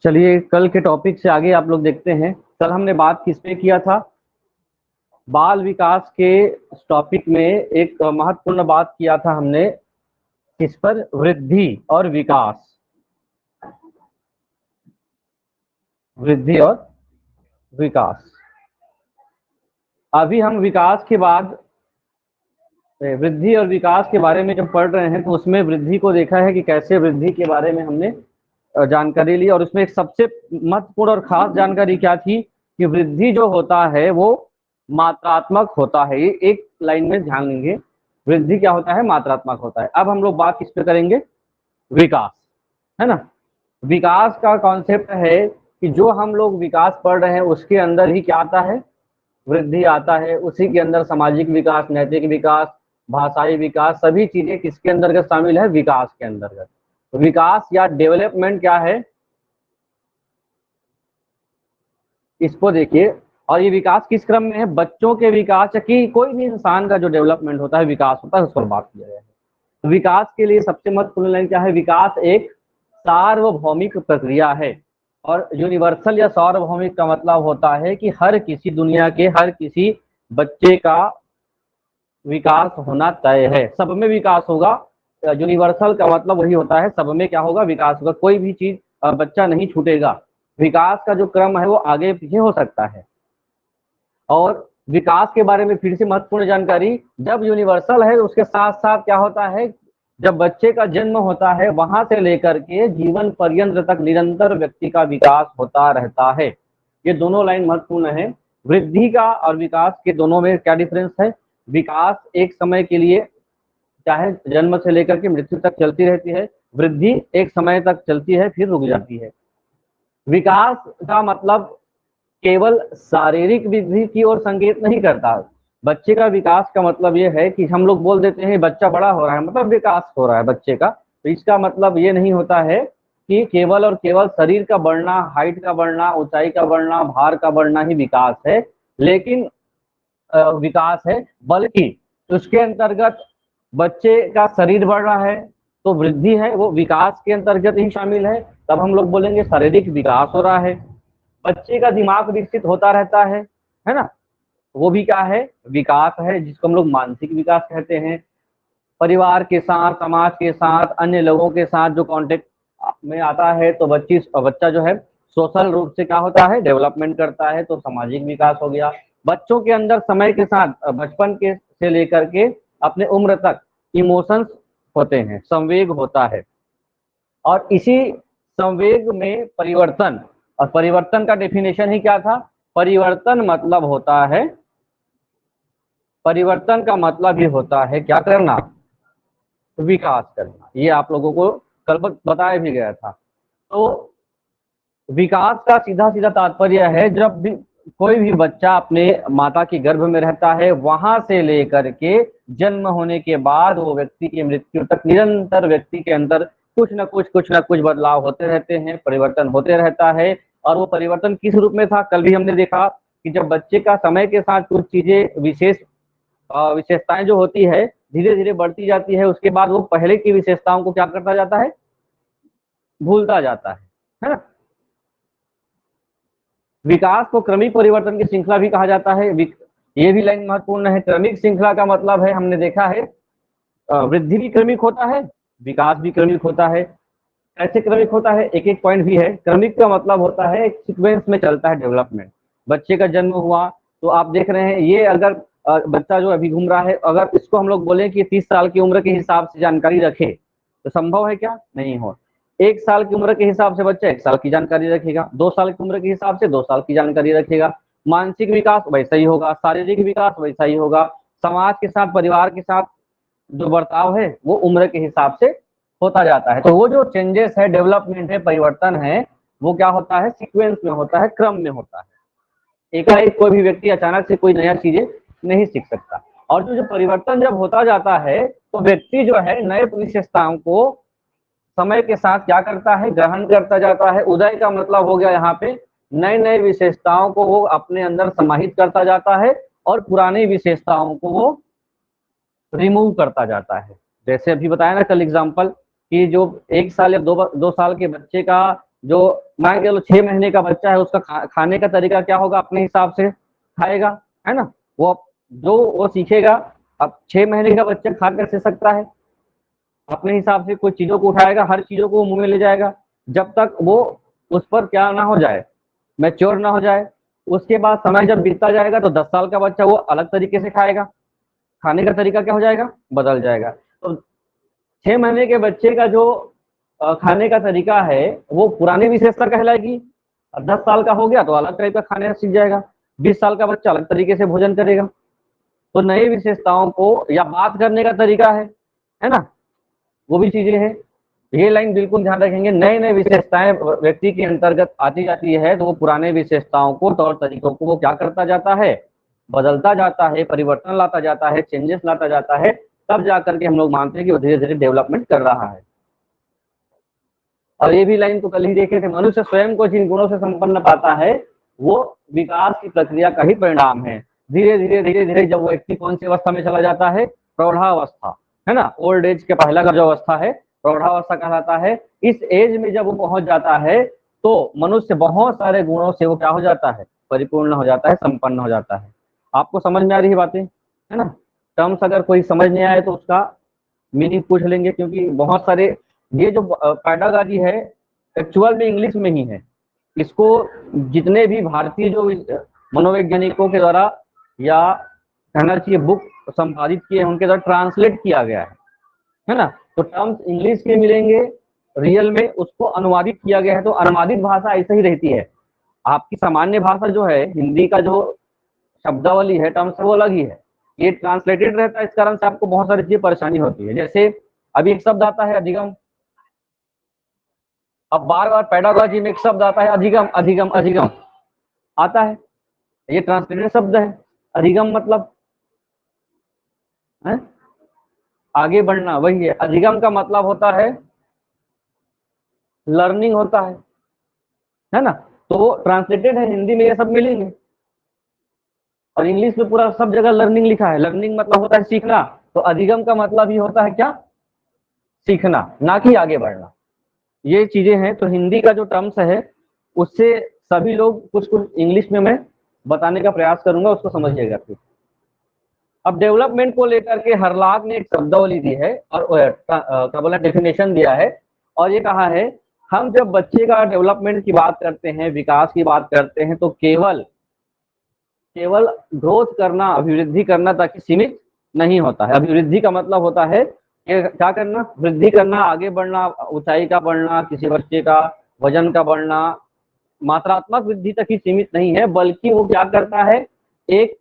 चलिए कल के टॉपिक से आगे आप लोग देखते हैं। कल हमने बात किस पे किया था? बाल विकास के टॉपिक में एक महत्वपूर्ण बात किया था हमने, किस पर? वृद्धि और विकास। वृद्धि और विकास। अभी हम विकास के बाद वृद्धि और विकास के बारे में जब पढ़ रहे हैं तो उसमें वृद्धि को देखा है कि कैसे वृद्धि के बारे में हमने जानकारी ली, और उसमें एक सबसे महत्वपूर्ण और खास जानकारी क्या थी कि वृद्धि जो होता है वो मात्रात्मक होता है। ये एक लाइन में ध्यान देंगे, वृद्धि क्या होता है? मात्रात्मक होता है। अब हम लोग बात किस पे करेंगे? विकास, है ना। विकास का कॉन्सेप्ट है कि जो हम लोग विकास पढ़ रहे हैं उसके अंदर ही क्या आता है? वृद्धि आता है। उसी के अंदर सामाजिक विकास, नैतिक विकास, भाषाई विकास, सभी चीजें किसके अंतर्गत शामिल है? विकास के अंतर्गत। तो विकास या डेवलपमेंट क्या है, इसको देखिए। और ये विकास किस क्रम में है? बच्चों के विकास या कि कोई भी इंसान का जो डेवलपमेंट होता है, विकास होता है, उस पर बात किया गया है। विकास के लिए सबसे महत्वपूर्ण लाइन क्या है? विकास एक सार्वभौमिक प्रक्रिया है। और यूनिवर्सल या सार्वभौमिक का मतलब होता है कि हर किसी दुनिया के हर किसी बच्चे का विकास होना तय है, सब में विकास होगा। यूनिवर्सल का मतलब वही होता है, सब में क्या होगा? विकास होगा। कोई भी चीज बच्चा नहीं छूटेगा। विकास का जो क्रम है वो आगे पीछे हो सकता है। और विकास के बारे में फिर से महत्वपूर्ण जानकारी, जब यूनिवर्सल है उसके साथ साथ क्या होता है? जब बच्चे का जन्म होता है वहां से लेकर के जीवन पर्यंत तक निरंतर व्यक्ति का विकास होता रहता है। ये दोनों लाइन महत्वपूर्ण है। वृद्धि का और विकास के दोनों में क्या डिफरेंस है? विकास एक समय के लिए, चाहे जन्म से लेकर के मृत्यु तक चलती रहती है। वृद्धि एक समय तक चलती है फिर रुक जाती है। विकास का मतलब केवल शारीरिक वृद्धि की ओर संकेत नहीं करता। बच्चे का विकास का मतलब ये है कि हम लोग बोल देते हैं बच्चा बड़ा हो रहा है मतलब विकास हो रहा है बच्चे का, तो इसका मतलब ये नहीं होता है कि केवल और केवल शरीर का बढ़ना, हाइट का बढ़ना, ऊंचाई का बढ़ना, भार का बढ़ना ही विकास है। लेकिन विकास है, बल्कि उसके अंतर्गत बच्चे का शरीर बढ़ रहा है तो वृद्धि है, वो विकास के अंतर्गत ही शामिल है। तब हम लोग बोलेंगे शारीरिक विकास हो रहा है। बच्चे का दिमाग विकसित होता रहता है ना, वो भी क्या है? विकास है, जिसको हम लोग मानसिक विकास कहते हैं। परिवार के साथ, समाज के साथ, अन्य लोगों के साथ जो कांटेक्ट में आता है तो बच्चा जो है सोशल रूप से क्या होता है? डेवलपमेंट करता है, तो सामाजिक विकास हो गया। बच्चों के अंदर समय के साथ बचपन के से लेकर के अपने उम्र तक इमोशंस होते हैं, संवेग होता है। और इसी संवेग में परिवर्तन, और परिवर्तन का डेफिनेशन ही क्या था? परिवर्तन मतलब होता है, परिवर्तन का मतलब ही होता है क्या करना? विकास करना। ये आप लोगों को कल बताया भी गया था। तो विकास का सीधा सीधा तात्पर्य है जब भी कोई भी बच्चा अपने माता के गर्भ में रहता है वहां से लेकर के जन्म होने के बाद वो व्यक्ति की मृत्यु तक निरंतर व्यक्ति के अंदर कुछ ना कुछ बदलाव होते रहते हैं, परिवर्तन होते रहता है। और वो परिवर्तन किस रूप में था? कल भी हमने देखा कि जब बच्चे का समय के साथ कुछ चीजें विशेषताएं जो होती है धीरे धीरे बढ़ती जाती है, उसके बाद वो पहले की विशेषताओं को क्या करता जाता है? भूलता जाता है ना। विकास को क्रमिक परिवर्तन की श्रृंखला भी कहा जाता है। ये भी लाइन महत्वपूर्ण है। क्रमिक श्रृंखला का मतलब है, हमने देखा है वृद्धि भी क्रमिक होता है, विकास भी क्रमिक होता है। कैसे क्रमिक होता है? एक एक पॉइंट भी है। क्रमिक का मतलब होता है एक सीक्वेंस में चलता है डेवलपमेंट। बच्चे का जन्म हुआ तो आप देख रहे हैं, ये अगर बच्चा जो अभी घूम रहा है, अगर इसको हम लोग बोले कि 30 साल की उम्र के हिसाब से जानकारी रखे तो संभव है क्या? नहीं हो। 1 साल की उम्र के हिसाब से बच्चा 1 साल की जानकारी रखेगा, 2 साल की उम्र के हिसाब से 2 साल की जानकारी रखेगा। मानसिक विकास वैसा ही होगा, शारीरिक विकास वैसा ही होगा। समाज के साथ, परिवार के साथ जो बर्ताव है वो उम्र के हिसाब से होता जाता है। तो वो जो चेंजेस है, डेवलपमेंट है, परिवर्तन है, वो क्या होता है? सीक्वेंस में होता है, क्रम में होता है। एकाएक कोई भी व्यक्ति अचानक से कोई नया चीजें नहीं सीख सकता। और जो परिवर्तन जब होता जाता है तो व्यक्ति जो है नए विशेषताओं को समय के साथ क्या करता है? ग्रहण करता जाता है। उदय का मतलब हो गया यहाँ पे नए नए विशेषताओं को वो अपने अंदर समाहित करता जाता है और पुरानी विशेषताओं को वो रिमूव करता जाता है। जैसे अभी बताया ना कल एग्जांपल कि जो 1 साल या 2 साल के बच्चे का जो मान के चलो 6 महीने का बच्चा है, उसका खाने का तरीका क्या होगा, अपने हिसाब से खाएगा, है ना। वो जो वो सीखेगा, अब 6 महीने का बच्चा खा कर सीख सकता है, अपने हिसाब से कुछ चीजों को उठाएगा, हर चीजों को मुंह में ले जाएगा, जब तक वो उस पर क्या ना हो जाए, मैच्योर ना हो जाए। उसके बाद समय जब बीतता जाएगा तो 10 साल का बच्चा वो अलग तरीके से खाएगा, खाने का तरीका क्या हो जाएगा, बदल जाएगा। तो 6 महीने के बच्चे का जो खाने का तरीका है वो पुरानी विशेषता कहलाएगी। 10 साल का हो गया तो अलग टाइप का खाने सीख जाएगा, 20 साल का बच्चा अलग तरीके से भोजन करेगा। तो नई विशेषताओं को, या बात करने का तरीका है ना, वो भी चीजें हैं। ये लाइन बिल्कुल ध्यान रखेंगे, नए नए विशेषताएं व्यक्ति के अंतर्गत आती जाती है तो वो पुराने विशेषताओं को, तौर तरीकों को वो क्या करता जाता है, बदलता जाता है, परिवर्तन लाता जाता है, चेंजेस लाता जाता है। तब जाकर के हम लोग मानते हैं कि वो धीरे धीरे डेवलपमेंट कर रहा है। और ये भी लाइन तो कल ही देखे थे, मनुष्य स्वयं को जिन गुणों से संपन्न पाता है वो विकास की प्रक्रिया का ही परिणाम है। धीरे धीरे धीरे धीरे जब वो व्यक्ति कौन सी अवस्था में चला जाता है, प्रौढ़ावस्था, है ना, ओल्ड एज के पहला का जो अवस्था है प्रौढ़ावस्था कहलाता है। इस एज में जब वो पहुंच जाता है तो मनुष्य बहुत सारे गुणों से वो क्या हो जाता है, परिपूर्ण हो जाता है, संपन्न हो जाता है। आपको समझ में आ रही है बातें, है ना। टर्म्स अगर कोई समझ नहीं आए तो उसका मीनिंग पूछ लेंगे, क्योंकि बहुत सारे ये जो पैडागॉजी है एक्चुअल में इंग्लिश में ही है। इसको जितने भी भारतीय जो मनोवैज्ञानिकों के द्वारा, या कहना चाहिए बुक संपादित किए उनके द्वारा ट्रांसलेट किया गया है ना। तो टर्म्स इंग्लिश के मिलेंगे, रियल में उसको अनुवादित किया गया है। तो अनुवादित भाषा ऐसे ही रहती है। आपकी सामान्य भाषा जो है, हिंदी का जो शब्दावली है, टर्म्स वो अलग ही है। ये ट्रांसलेटेड रहता है, इस कारण से आपको बहुत सारी चीजें परेशानी होती है। जैसे अभी एक शब्द आता है अधिगम, अब बार बार पेडागॉजी में एक शब्द आता है अधिगम अधिगम अधिगम आता है, ये ट्रांसलेटेड शब्द है। अधिगम मतलब है आगे बढ़ना, वही है। अधिगम का मतलब होता है लर्निंग होता है ना। तो ट्रांसलेटेड है, हिंदी में ये सब मिलेंगे, और इंग्लिश में पूरा सब जगह लर्निंग लिखा है। लर्निंग मतलब होता है सीखना, तो अधिगम का मतलब ही होता है क्या, सीखना, ना कि आगे बढ़ना। ये चीजें हैं। तो हिंदी का जो टर्म्स है उससे सभी लोग कुछ कुछ इंग्लिश में मैं बताने का प्रयास करूंगा, उसको समझिएगा फिर। अब डेवलपमेंट को लेकर के हरलाक ने एक शब्दावली दी है और क्या बोला, डेफिनेशन दिया है, और ये कहा है हम जब बच्चे का डेवलपमेंट की बात करते हैं, विकास की बात करते हैं, तो केवल केवल ग्रोथ करना, अभिवृद्धि करना तक सीमित नहीं होता है। अभिवृद्धि का मतलब होता है कि क्या करना, वृद्धि करना, आगे बढ़ना, ऊंचाई का बढ़ना, किसी बच्चे का वजन का बढ़ना, मात्रात्मक वृद्धि तक ही सीमित नहीं है, बल्कि वो क्या करता है, एक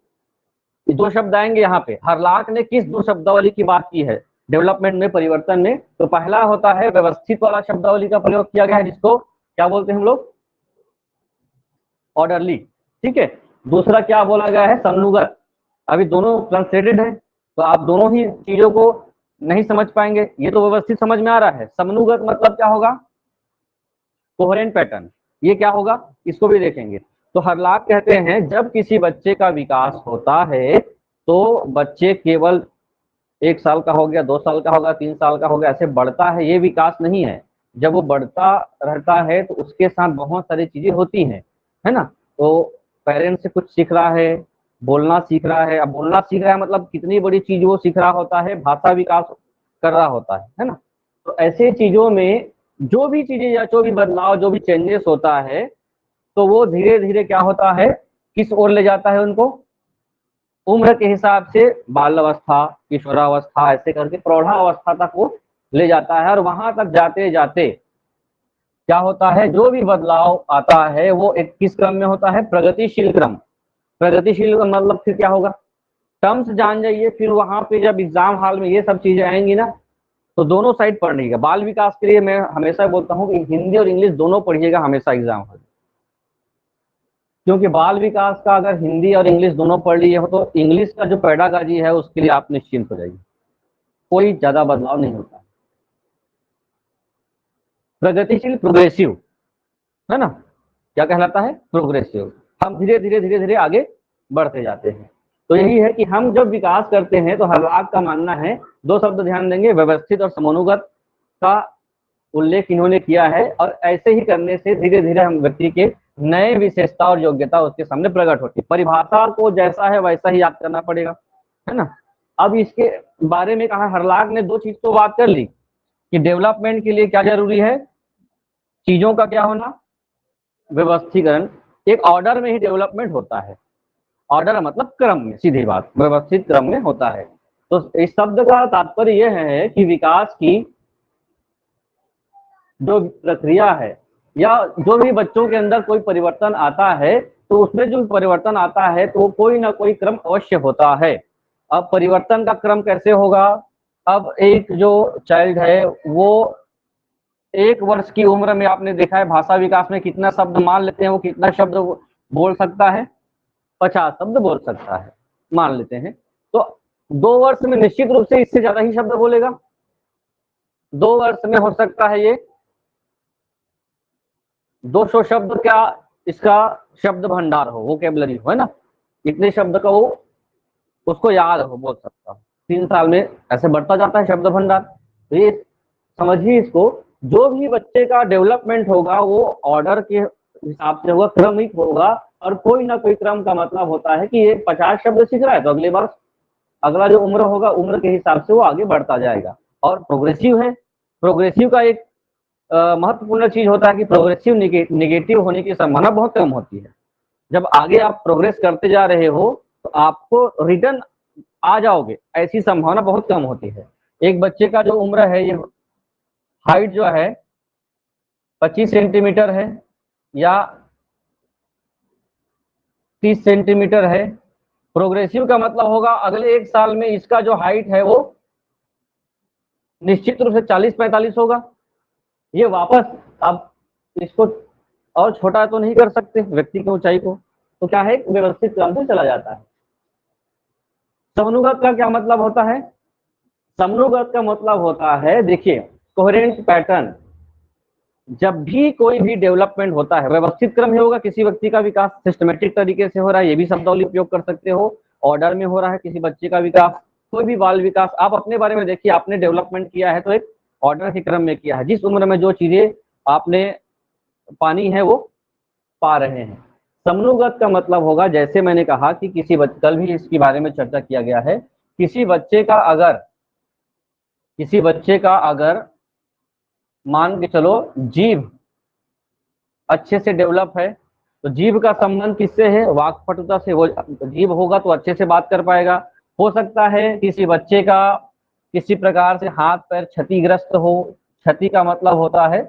दो शब्द आएंगे यहाँ पे। हरलाक ने किस दो शब्दावली की बात की है डेवलपमेंट में, परिवर्तन में? तो पहला होता है व्यवस्थित वाला शब्दावली का प्रयोग किया गया है, जिसको क्या बोलते हैं हम लोग, ऑर्डरली, ठीक है। दूसरा क्या बोला गया है, समनुगत। अभी दोनों ट्रांसलेटेड है तो आप दोनों ही चीजों को नहीं समझ पाएंगे। ये तो व्यवस्थित समझ में आ रहा है। समनुगत मतलब क्या होगा, कोहेरेंट पैटर्न। ये क्या होगा, इसको भी देखेंगे। तो हरलाक कहते हैं जब किसी बच्चे का विकास होता है तो बच्चे केवल 1 साल का हो गया, 2 साल का होगा, 3 साल का हो गया, ऐसे बढ़ता है, ये विकास नहीं है। जब वो बढ़ता रहता है तो उसके साथ बहुत सारी चीजें होती हैं, है ना। तो पेरेंट्स से कुछ सीख रहा है, बोलना सीख रहा है। अब बोलना सीख रहा है मतलब कितनी बड़ी चीज वो सीख रहा होता है, भाषा विकास कर रहा होता है ना। तो ऐसे चीजों में जो भी चीजें या जो भी बदलाव, जो भी चेंजेस होता है, तो वो धीरे धीरे क्या होता है, किस ओर ले जाता है उनको, उम्र के हिसाब से बाल अवस्था, किशोरावस्था, ऐसे करके प्रौढ़ावस्था तक वो ले जाता है। और वहां तक जाते जाते क्या होता है, जो भी बदलाव आता है वो एक किस क्रम में होता है, प्रगतिशील क्रम। प्रगतिशील मतलब फिर क्या होगा, टर्म्स जान जाइए, फिर वहां पे जब एग्जाम हॉल में ये सब चीजें आएंगी ना, तो दोनों साइड पढ़िएगा। बाल विकास के लिए मैं हमेशा बोलता हूँ कि हिंदी और इंग्लिश दोनों पढ़िएगा हमेशा एग्जाम हॉल, क्योंकि बाल विकास का अगर हिंदी और इंग्लिश दोनों पढ़ लिए हो तो इंग्लिश का जो पेडागॉजी है उसके लिए आप निश्चिंत हो जाइए, कोई ज्यादा बदलाव नहीं होता। प्रगतिशील, प्रोग्रेसिव, है ना, क्या कहलाता है, प्रोग्रेसिव। हम धीरे धीरे धीरे धीरे आगे बढ़ते जाते हैं। तो यही है कि हम जब विकास करते हैं तो हरलाक का मानना है, दो शब्द ध्यान देंगे, व्यवस्थित और समनुगत का उल्लेख इन्होंने किया है, और ऐसे ही करने से धीरे धीरे हम व्यक्ति के नए विशेषता और योग्यता उसके सामने प्रकट होती है। परिभाषा को जैसा है वैसा ही याद करना पड़ेगा, है ना। अब इसके बारे में कहा, हरलाग ने दो चीज तो बात कर ली कि डेवलपमेंट के लिए क्या जरूरी है, चीजों का क्या होना, व्यवस्थीकरण। एक ऑर्डर में ही डेवलपमेंट होता है, ऑर्डर मतलब क्रम में, सीधी बात, व्यवस्थित क्रम में होता है। तो इस शब्द का तात्पर्य यह है कि विकास की जो प्रक्रिया है, या जो भी बच्चों के अंदर कोई परिवर्तन आता है, तो उसमें जो परिवर्तन आता है तो कोई ना कोई क्रम अवश्य होता है। अब परिवर्तन का क्रम कैसे होगा, अब एक जो चाइल्ड है वो 1 वर्ष की उम्र में आपने देखा है भाषा विकास में कितना शब्द मान लेते हैं, वो कितना शब्द बोल सकता है, 50 शब्द बोल सकता है, मान लेते हैं। तो 2 वर्ष में निश्चित रूप से इससे ज्यादा ही शब्द बोलेगा। 2 वर्ष में हो सकता है ये 200 शब्द क्या इसका शब्द भंडार हो, वोकेबलरी हो, है ना, इतने शब्द का वो उसको याद हो, बोल सकता हो। 3 साल में ऐसे बढ़ता जाता है शब्द भंडार। तो ये समझिए इसको, जो भी बच्चे का डेवलपमेंट होगा वो ऑर्डर के हिसाब से होगा, क्रमिक होगा, और कोई ना कोई क्रम का मतलब होता है कि ये 50 शब्द सीख रहा है तो अगली बार अगला जो उम्र होगा उम्र के हिसाब से वो आगे बढ़ता जाएगा। और प्रोग्रेसिव है, प्रोग्रेसिव का एक महत्वपूर्ण चीज होता है कि प्रोग्रेसिव निगेटिव होने की संभावना बहुत कम होती है। जब आगे आप प्रोग्रेस करते जा रहे हो तो आपको रिटर्न आ जाओगे, ऐसी संभावना बहुत कम होती है। एक बच्चे का जो उम्र है, ये हाइट जो है 25 सेंटीमीटर है या 30 सेंटीमीटर है, प्रोग्रेसिव का मतलब होगा अगले 1 साल में इसका जो हाइट है वो निश्चित रूप से 40-45 होगा। ये वापस अब इसको और छोटा तो नहीं कर सकते व्यक्ति की ऊंचाई को, तो क्या है, व्यवस्थित क्रम से चला जाता है। समनुगत का क्या मतलब होता है, समनुगत का मतलब होता है, देखिए, कोहेरेंट पैटर्न। जब भी कोई भी डेवलपमेंट होता है, व्यवस्थित क्रम में होगा, किसी व्यक्ति का विकास सिस्टमेटिक तरीके से हो रहा है, ये भी शब्दावली उपयोग कर सकते हो। ऑर्डर में हो रहा है किसी बच्चे का विकास, कोई भी बाल विकास, आप अपने बारे में देखिए, आपने डेवलपमेंट किया है तो एक ऑर्डर के क्रम में किया है, जिस उम्र में जो चीजें आपने पानी है वो पा रहे हैं। समनुगत का मतलब होगा, जैसे मैंने कहा कि कल भी इसके बारे में चर्चा किया गया है, किसी बच्चे का अगर मान के चलो जीभ अच्छे से डेवलप है, तो जीभ का संबंध किससे है, वाक्पटुता से। वो जीभ होगा तो अच्छे से बात कर पाएगा। हो सकता है किसी बच्चे का किसी प्रकार से हाथ पैर क्षतिग्रस्त हो, क्षति का मतलब होता है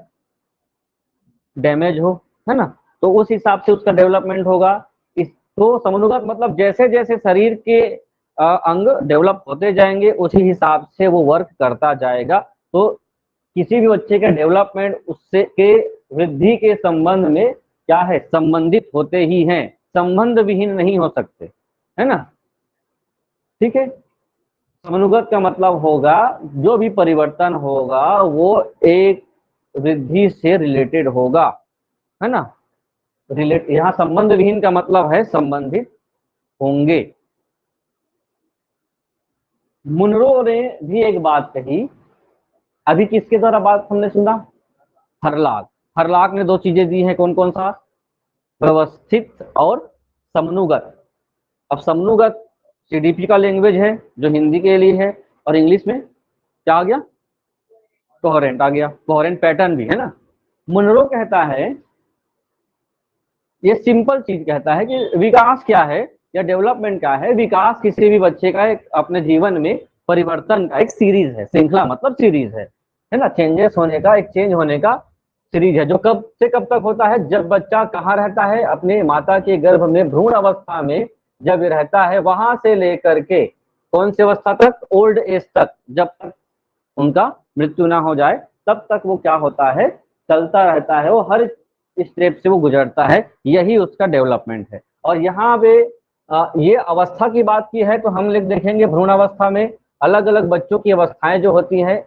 डैमेज हो, है ना, तो उस हिसाब से उसका डेवलपमेंट होगा। तो समनुगत मतलब जैसे जैसे शरीर के अंग डेवलप होते जाएंगे उसी हिसाब से वो वर्क करता जाएगा। तो किसी भी बच्चे का डेवलपमेंट उससे के वृद्धि के संबंध में क्या है, संबंधित होते ही हैं, संबंध विहीन नहीं हो सकते, है ना, ठीक है। समनुगत का मतलब होगा जो भी परिवर्तन होगा वो एक वृद्धि से रिलेटेड होगा, है ना, यहाँ संबंध विहीन का मतलब है संबंधित होंगे। मुनरो ने भी एक बात कही, अभी किसके द्वारा बात हमने सुना, हरलाग ने 2 चीजें दी हैं, कौन कौन सा, व्यवस्थित और समनुगत। अब समनुगत सीडीपी का लैंग्वेज है जो हिंदी के लिए है, और इंग्लिश में क्या आ गया, कोहेरेंट आ गया, कोहेरेंट पैटर्न भी, है ना। मुनरो कहता है, ये सिंपल चीज कहता है कि विकास क्या है या डेवलपमेंट क्या है, विकास किसी भी बच्चे का एक अपने जीवन में परिवर्तन का एक सीरीज है, श्रृंखला मतलब सीरीज है ना, चेंजेस होने का, एक चेंज होने का सीरीज है, जो कब से कब तक होता है, जब बच्चा कहाँ रहता है, अपने माता के गर्भ में भ्रूण अवस्था में जब रहता है, वहां से लेकर के कौन सी अवस्था तक, ओल्ड एज तक, जब तक उनका मृत्यु ना हो जाए तब तक वो क्या होता है, चलता रहता है, वो हर स्टेप से वो गुजरता है, यही उसका डेवलपमेंट है। और यहाँ पे ये अवस्था की बात की है तो हम लोग देखेंगे भ्रूण अवस्था में अलग अलग बच्चों की अवस्थाएं जो होती हैं,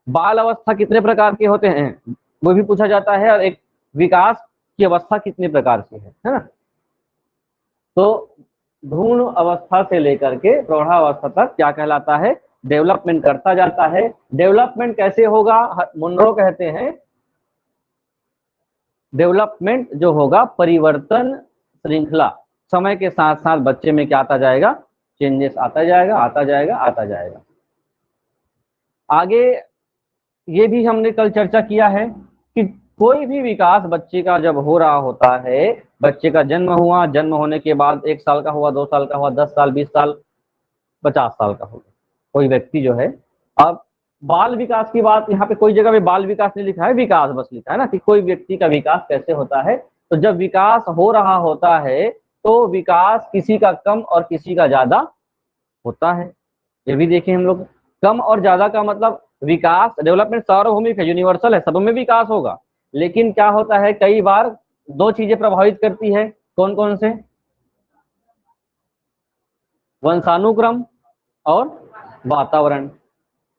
बाल अवस्था कितने प्रकार के होते हैं वो भी पूछा जाता है, और एक विकास की अवस्था कितने प्रकार की है ना। तो भ्रूण अवस्था से लेकर के प्रौढ़ावस्था तक क्या कहलाता है, डेवलपमेंट करता जाता है। डेवलपमेंट कैसे होगा? मुनरो कहते हैं डेवलपमेंट जो होगा परिवर्तन श्रृंखला, समय के साथ साथ बच्चे में क्या आता जाएगा? चेंजेस आता जाएगा, आता जाएगा, आता जाएगा। आगे ये भी हमने कल चर्चा किया है कि कोई भी विकास बच्चे का जब हो रहा होता है, बच्चे का जन्म हुआ, जन्म होने के बाद 1 साल का हुआ, 2 साल का हुआ, 10 साल, 20 साल, 50 साल का होगा कोई व्यक्ति जो है। अब बाल विकास की बात यहाँ पे कोई जगह पे बाल विकास नहीं लिखा है, विकास बस लिखा है ना, कि कोई व्यक्ति का विकास कैसे होता है। तो जब विकास हो रहा होता है तो विकास किसी का कम और किसी का ज्यादा होता है। ये भी देखें हम लोग, कम और ज्यादा का मतलब विकास, डेवलपमेंट सार्वभौमिक है, यूनिवर्सल है, सब में विकास होगा। लेकिन क्या होता है, कई बार 2 चीजें प्रभावित करती है। कौन कौन से? वंशानुक्रम और वातावरण।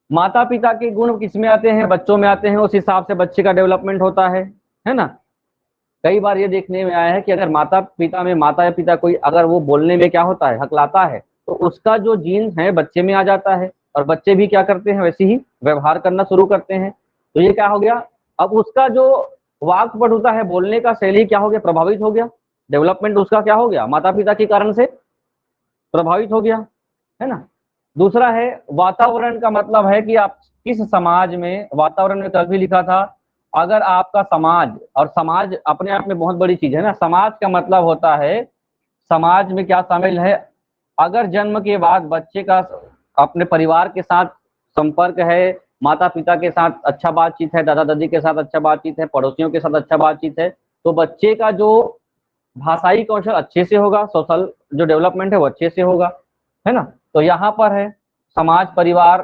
माता पिता के गुण किसमें आते हैं? बच्चों में आते हैं, उस हिसाब से बच्चे का डेवलपमेंट होता है ना। कई बार ये देखने में आया है कि अगर माता पिता में, माता या पिता कोई अगर वो बोलने में क्या होता है, हकलाता है, तो उसका जो जीन है बच्चे में आ जाता है, और बच्चे भी क्या करते हैं, वैसे ही व्यवहार करना शुरू करते हैं। तो ये क्या हो गया, अब उसका जो वाक पटुता है, बोलने का शैली क्या हो गया, प्रभावित हो गया। डेवलपमेंट उसका क्या हो गया, माता पिता के कारण से प्रभावित हो गया, है ना। दूसरा है वातावरण का मतलब है कि आप किस समाज में, वातावरण में कल भी लिखा था, अगर आपका समाज, और समाज अपने आप में बहुत बड़ी चीज है ना, समाज का मतलब होता है, समाज में क्या शामिल है, अगर जन्म के बाद बच्चे का अपने परिवार के साथ संपर्क है, माता पिता के साथ अच्छा बातचीत है, दादा दादी के साथ अच्छा बातचीत है, पड़ोसियों के साथ अच्छा बातचीत है, तो बच्चे का जो भाषाई कौशल अच्छे से होगा, सोशल जो डेवलपमेंट है वो अच्छे से होगा, है ना। तो यहाँ पर है समाज, परिवार।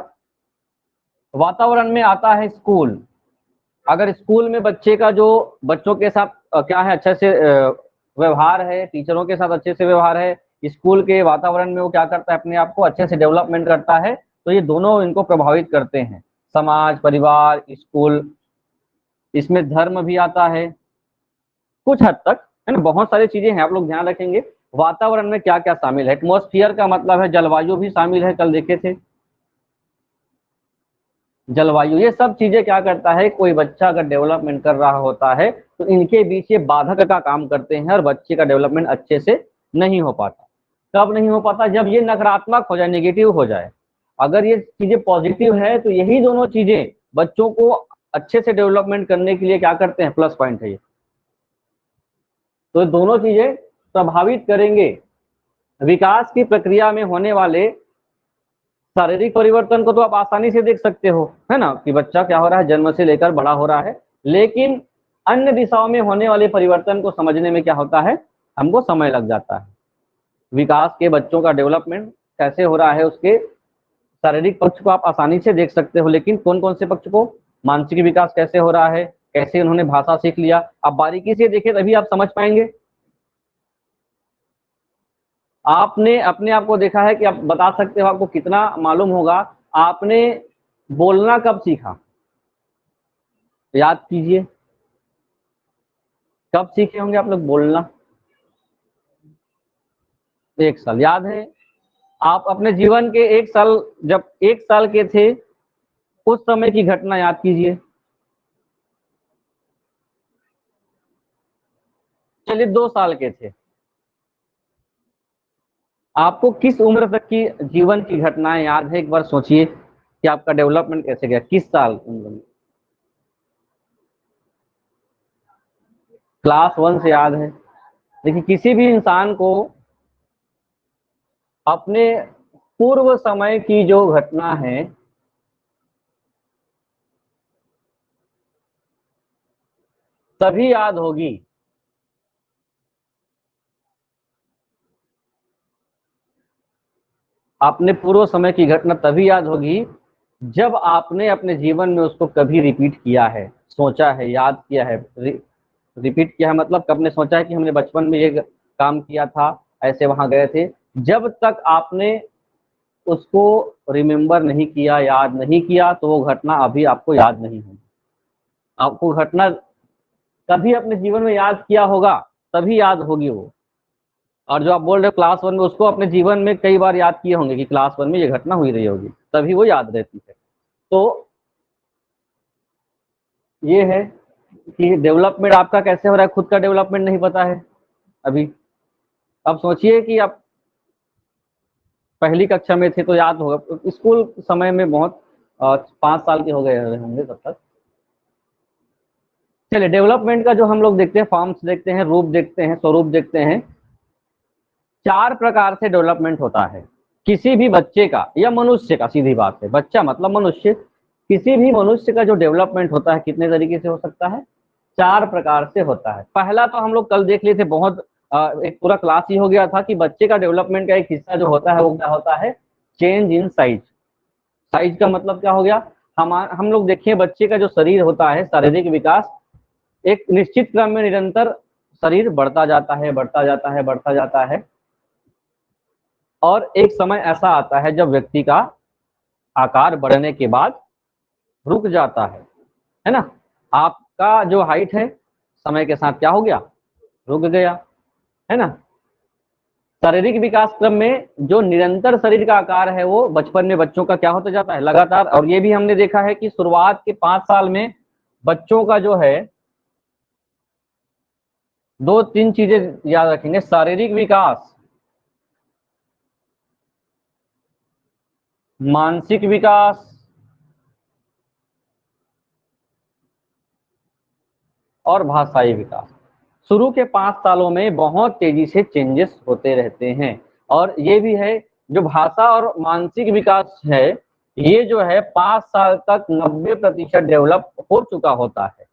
वातावरण में आता है स्कूल। अगर स्कूल में बच्चे का जो बच्चों के साथ क्या है, अच्छे से व्यवहार है, टीचरों के साथ अच्छे से व्यवहार है, स्कूल के वातावरण में वो क्या करता है, अपने आप को अच्छे से डेवलपमेंट करता है, तो ये दोनों इनको प्रभावित करते हैं, समाज, परिवार, स्कूल। इसमें धर्म भी आता है कुछ हद तक, है ना, बहुत सारी चीजें हैं, आप लोग ध्यान रखेंगे। वातावरण में क्या क्या शामिल है, एटमॉस्फेयर का मतलब है जलवायु भी शामिल है, कल देखे थे जलवायु। ये सब चीजें क्या करता है, कोई बच्चा अगर डेवलपमेंट कर रहा होता है तो इनके बीच ये बाधक का काम करते हैं, और बच्चे का डेवलपमेंट अच्छे से नहीं हो पाता। कब नहीं हो पाता? जब ये नकारात्मक हो जाए, नेगेटिव हो जाए। अगर ये चीजें पॉजिटिव है तो यही दोनों चीजें बच्चों को अच्छे से डेवलपमेंट करने के लिए क्या करते हैं, प्लस पॉइंट है ये। तो दोनों चीजें प्रभावित करेंगे। विकास की प्रक्रिया में होने वाले शारीरिक परिवर्तन को तो आप आसानी से देख सकते हो, है ना, कि बच्चा क्या हो रहा है, जन्म से लेकर बड़ा हो रहा है। लेकिन अन्य दिशाओं में होने वाले परिवर्तन को समझने में क्या होता है, हमको समय लग जाता है। विकास के बच्चों का डेवलपमेंट कैसे हो रहा है, उसके शारीरिक पक्ष को आप आसानी से देख सकते हो, लेकिन कौन कौन से पक्ष को, मानसिक विकास कैसे हो रहा है, कैसे उन्होंने भाषा सीख लिया, आप बारीकी से देखें तभी आप समझ पाएंगे। आपने अपने आप को देखा है कि आप बता सकते हो, आपको कितना मालूम होगा, आपने बोलना कब सीखा, याद कीजिए, कब सीखे होंगे आप लोग बोलना? 1 साल, याद है? आप अपने जीवन के 1 साल, जब 1 साल के थे उस समय की घटना याद कीजिए। चलिए 2 साल के थे, आपको किस उम्र तक की जीवन की घटनाएं याद है? एक बार सोचिए कि आपका डेवलपमेंट कैसे गया, किस साल उम्र में? क्लास 1 से याद है। देखिए, किसी भी इंसान को अपने पूर्व समय की जो घटना है तभी याद होगी। अपने पूर्व समय की घटना तभी याद होगी जब आपने अपने जीवन में उसको कभी रिपीट किया है, सोचा है, याद किया है। रिपीट किया है मतलब कब ने सोचा है कि हमने बचपन में ये काम किया था, ऐसे वहां गए थे। जब तक आपने उसको रिमेम्बर नहीं किया, याद नहीं किया, तो वो घटना अभी आपको याद नहीं होगी। आपको घटना कभी अपने जीवन में याद किया होगा तभी याद होगी वो। और जो आप बोल रहे हो क्लास 1 में, उसको अपने जीवन में कई बार याद किए होंगे कि क्लास 1 में ये घटना हुई रही होगी, तभी वो याद रहती है। तो ये है कि डेवलपमेंट आपका कैसे हो रहा है, खुद का डेवलपमेंट नहीं पता है अभी। अब सोचिए कि आप पहली कक्षा में थे तो याद होगा, स्कूल समय में बहुत 5 साल के हो गए होंगे तब तक। चलिए, डेवलपमेंट का जो हम लोग देखते हैं, फॉर्म्स देखते हैं, रूप देखते हैं, स्वरूप देखते हैं। 4 प्रकार से डेवलपमेंट होता है किसी भी बच्चे का या मनुष्य का। सीधी बात है, बच्चा मतलब मनुष्य। किसी भी मनुष्य का जो डेवलपमेंट होता है कितने तरीके से हो सकता है? 4 प्रकार से होता है। पहला तो हम लोग कल देख लिए थे, बहुत एक पूरा क्लास ही हो गया था कि बच्चे का डेवलपमेंट का एक हिस्सा जो होता है वो क्या होता है? Change in size. साइज का मतलब क्या हो गया? हम लोग देखिए, बच्चे का जो शरीर होता है, शारीरिक विकास एक निश्चित क्रम में निरंतर शरीर बढ़ता जाता है, बढ़ता जाता है, बढ़ता जाता है, और एक समय ऐसा आता है जब व्यक्ति का आकार बढ़ने के बाद रुक जाता है ना? आपका जो हाइट है समय के साथ क्या हो गया? रुक गया, है ना? शारीरिक विकास क्रम में जो निरंतर शरीर का आकार है वो बचपन में बच्चों का क्या होता जाता है? लगातार। और ये भी हमने देखा है कि शुरुआत के 5 साल में बच्चों का जो है 2-3 चीजें याद रखेंगे। शारीरिक विकास, मानसिक विकास और भाषाई विकास। शुरू के 5 सालों में बहुत तेजी से चेंजेस होते रहते हैं। और ये भी है, जो भाषा और मानसिक विकास है ये जो है 5 साल तक 90% डेवलप हो चुका होता है।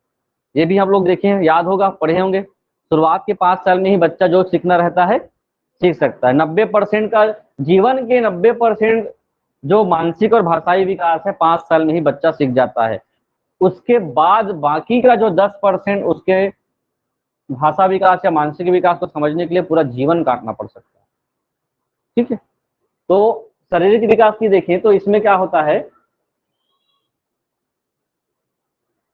ये भी हम लोग देखे हैं, याद होगा, पढ़े होंगे। शुरुआत के 5 साल में ही बच्चा जो सीखना रहता है सीख सकता है। 90% का, जीवन के 90% जो मानसिक और भाषाई विकास है 5 साल में ही बच्चा सीख जाता है। उसके बाद बाकी का जो 10% उसके भाषा विकास या मानसिक विकास को समझने के लिए पूरा जीवन काटना पड़ सकता है। ठीक है, तो शारीरिक विकास की देखें तो इसमें क्या होता है,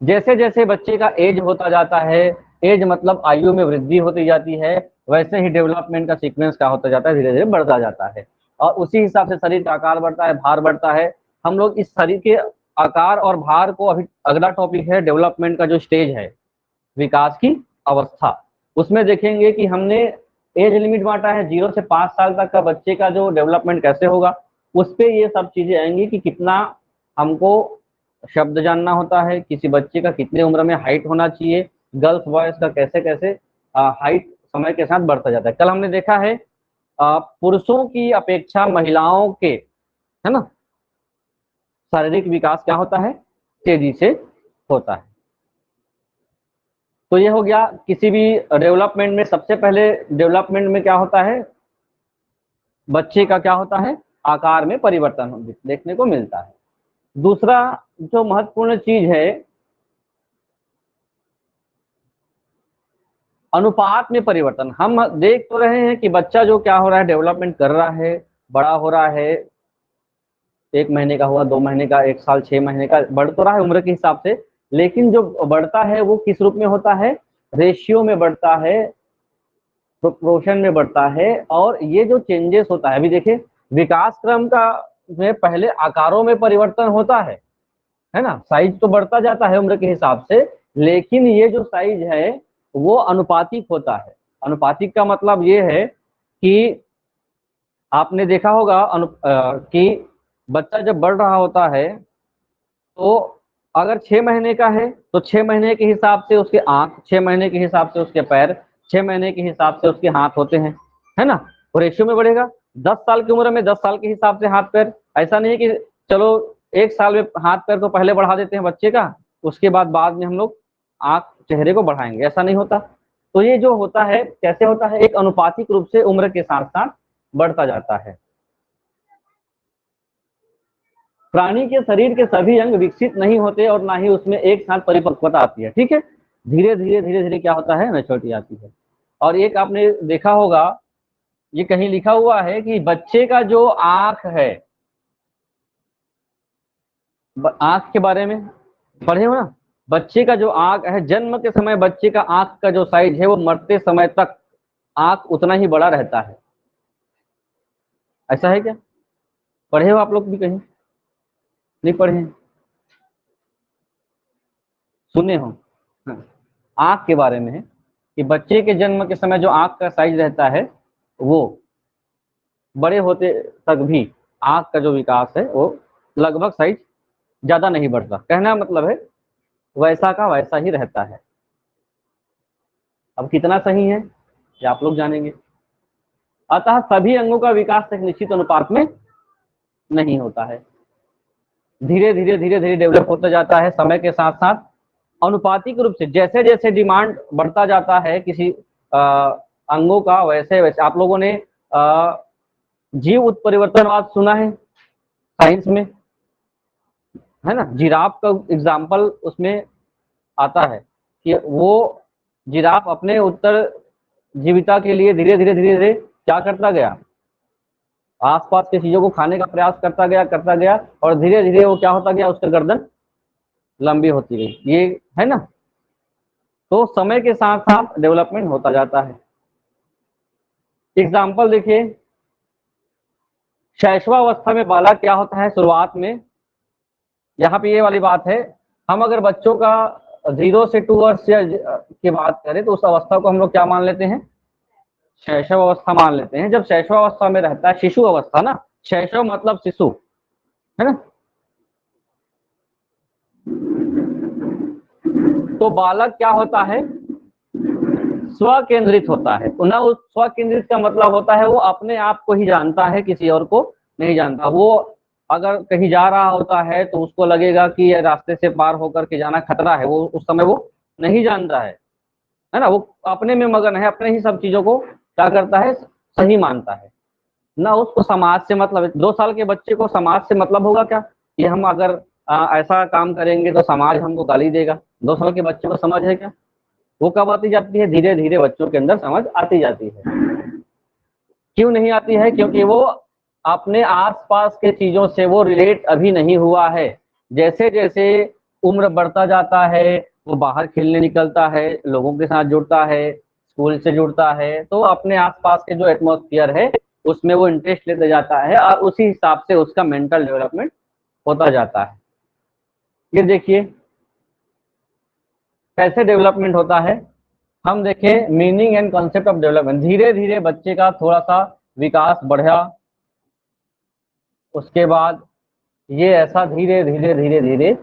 जैसे जैसे बच्चे का एज होता जाता है, एज मतलब आयु में वृद्धि होती जाती है, वैसे ही डेवलपमेंट का सीक्वेंस क्या होता जाता है? धीरे धीरे बढ़ता जाता है। और उसी हिसाब से शरीर का आकार बढ़ता है, भार बढ़ता है। हम लोग इस शरीर के आकार और भार को, अभी अगला टॉपिक है डेवलपमेंट का जो स्टेज है, विकास की अवस्था, उसमें देखेंगे कि हमने एज लिमिट बांटा है 0 से 5 साल तक का बच्चे का जो डेवलपमेंट कैसे होगा। उस पर ये सब चीजें आएंगी कि कितना हमको शब्द जानना होता है, किसी बच्चे का कितने उम्र में हाइट होना चाहिए, गर्ल्स बॉयज का कैसे कैसे हाइट समय के साथ बढ़ता जाता है। कल हमने देखा है पुरुषों की अपेक्षा महिलाओं के, है ना, शारीरिक विकास क्या होता है? तेजी से होता है। तो ये हो गया किसी भी डेवलपमेंट में। सबसे पहले डेवलपमेंट में क्या होता है? बच्चे का क्या होता है? आकार में परिवर्तन देखने को मिलता है। दूसरा जो महत्वपूर्ण चीज है, अनुपात में परिवर्तन। हम देख तो रहे हैं कि बच्चा जो क्या हो रहा है, डेवलपमेंट कर रहा है, बड़ा हो रहा है, 1 महीने का हुआ, 2 महीने का, 1 साल 6 महीने का, बढ़ तो रहा है उम्र के हिसाब से। लेकिन जो बढ़ता है वो किस रूप में होता है? रेशियो में बढ़ता है, प्रोपोर्शन में बढ़ता है। और ये जो चेंजेस होता है, अभी देखिए विकास क्रम का में पहले आकारों में परिवर्तन होता है ना, साइज तो बढ़ता जाता है उम्र के हिसाब से, लेकिन ये जो साइज है वो अनुपातिक होता है। अनुपातिक का मतलब ये है कि आपने देखा होगा कि बच्चा जब बढ़ रहा होता है तो अगर 6 महीने का है तो 6 महीने के हिसाब से उसके आंख, 6 महीने के हिसाब से उसके पैर, 6 महीने के हिसाब से उसके हाथ होते हैं, है ना? वो रेशियो में बढ़ेगा। 10 साल की उम्र में 10 साल के हिसाब से हाथ पैर। ऐसा नहीं है कि चलो 1 साल में हाथ पैर तो पहले बढ़ा देते हैं बच्चे का, उसके बाद में हम लोग आंख चेहरे को बढ़ाएंगे, ऐसा नहीं होता। तो ये जो होता है कैसे होता है? एक अनुपातिक रूप से उम्र के साथ साथ बढ़ता जाता है। प्राणी के शरीर के सभी अंग विकसित नहीं होते और ना ही उसमें एक साथ परिपक्वता आती है। ठीक है, धीरे धीरे धीरे धीरे क्या होता है? मैच्योरिटी आती है। और एक आपने देखा होगा, ये कहीं लिखा हुआ है कि बच्चे का जो आंख है, आंख के बारे में पढ़े हो ना, बच्चे का जो आंख है, जन्म के समय बच्चे का आंख का जो साइज है वो मरते समय तक आंख उतना ही बड़ा रहता है। ऐसा है क्या? पढ़े हो आप लोग भी कहीं? नहीं पढ़े हैं? सुने हो? हाँ। आंख के बारे में है कि बच्चे के जन्म के समय जो आंख का साइज रहता है वो बड़े होते तक भी आंख का जो विकास है वो लगभग साइज ज्यादा नहीं बढ़ता। कहना मतलब है वैसा का वैसा ही रहता है। अब कितना सही है ये आप लोग जानेंगे। अतः सभी अंगों का विकास एक निश्चित अनुपात में नहीं होता है, धीरे धीरे डेवलप होता जाता है समय के साथ साथ अनुपातिक रूप से। जैसे जैसे डिमांड बढ़ता जाता है किसी अंगों का, वैसे वैसे आप लोगों ने जीव उत्परिवर्तनवाद सुना है साइंस में, है ना? जिराफ का एग्जाम्पल उसमें आता है कि वो जिराफ अपने उत्तर जीविता के लिए धीरे धीरे क्या करता गया, आसपास की चीजों को खाने का प्रयास करता गया और धीरे धीरे वो क्या होता गया, उसका गर्दन लंबी होती गई। ये है ना? तो समय के साथ साथ डेवलपमेंट होता जाता है। एग्जाम्पल देखिए, शैशवावस्था में बालक क्या होता है शुरुआत में, यहाँ पे ये वाली बात है, हम अगर बच्चों का 0 से 2 वर्ष की बात करें तो उस अवस्था को हम लोग क्या मान लेते हैं, शैशव अवस्था मान लेते हैं। जब शैशव अवस्था में रहता है, शिशु अवस्था ना, शैशव मतलब शिशु, है ना? तो बालक क्या होता है, स्व केंद्रित होता है। ना उस स्व केंद्रित का मतलब होता है वो अपने आप को ही जानता है, किसी और को नहीं जानता। वो अगर कहीं जा रहा होता है तो उसको लगेगा कि ये रास्ते से पार होकर के जाना खतरा है, वो उस समय वो नहीं जानता है ना? वो अपने में मगन है, अपने ही सब चीजों को क्या करता है, सही मानता है ना। उसको समाज से मतलब है। 2 साल के बच्चे को समाज से मतलब होगा क्या, कि हम अगर ऐसा काम करेंगे तो समाज हमको गाली देगा? 2 साल के बच्चे को समझ है क्या? वो कब आती जाती है, धीरे धीरे बच्चों के अंदर समझ आती जाती है। क्यों नहीं आती है? क्योंकि वो अपने आसपास के चीजों से वो रिलेट अभी नहीं हुआ है। जैसे जैसे उम्र बढ़ता जाता है वो बाहर खेलने निकलता है, लोगों के साथ जुड़ता है, स्कूल से जुड़ता है, तो अपने आसपास के जो एटमॉस्फेयर है उसमें वो इंटरेस्ट लेते जाता है और उसी हिसाब से उसका मेंटल डेवलपमेंट होता जाता है। ये देखिए कैसे डेवलपमेंट होता है। हम देखें meaning and concept of development. धीरे धीरे बच्चे का थोड़ा सा विकास बढ़ा, उसके बाद ये ऐसा धीरे धीरे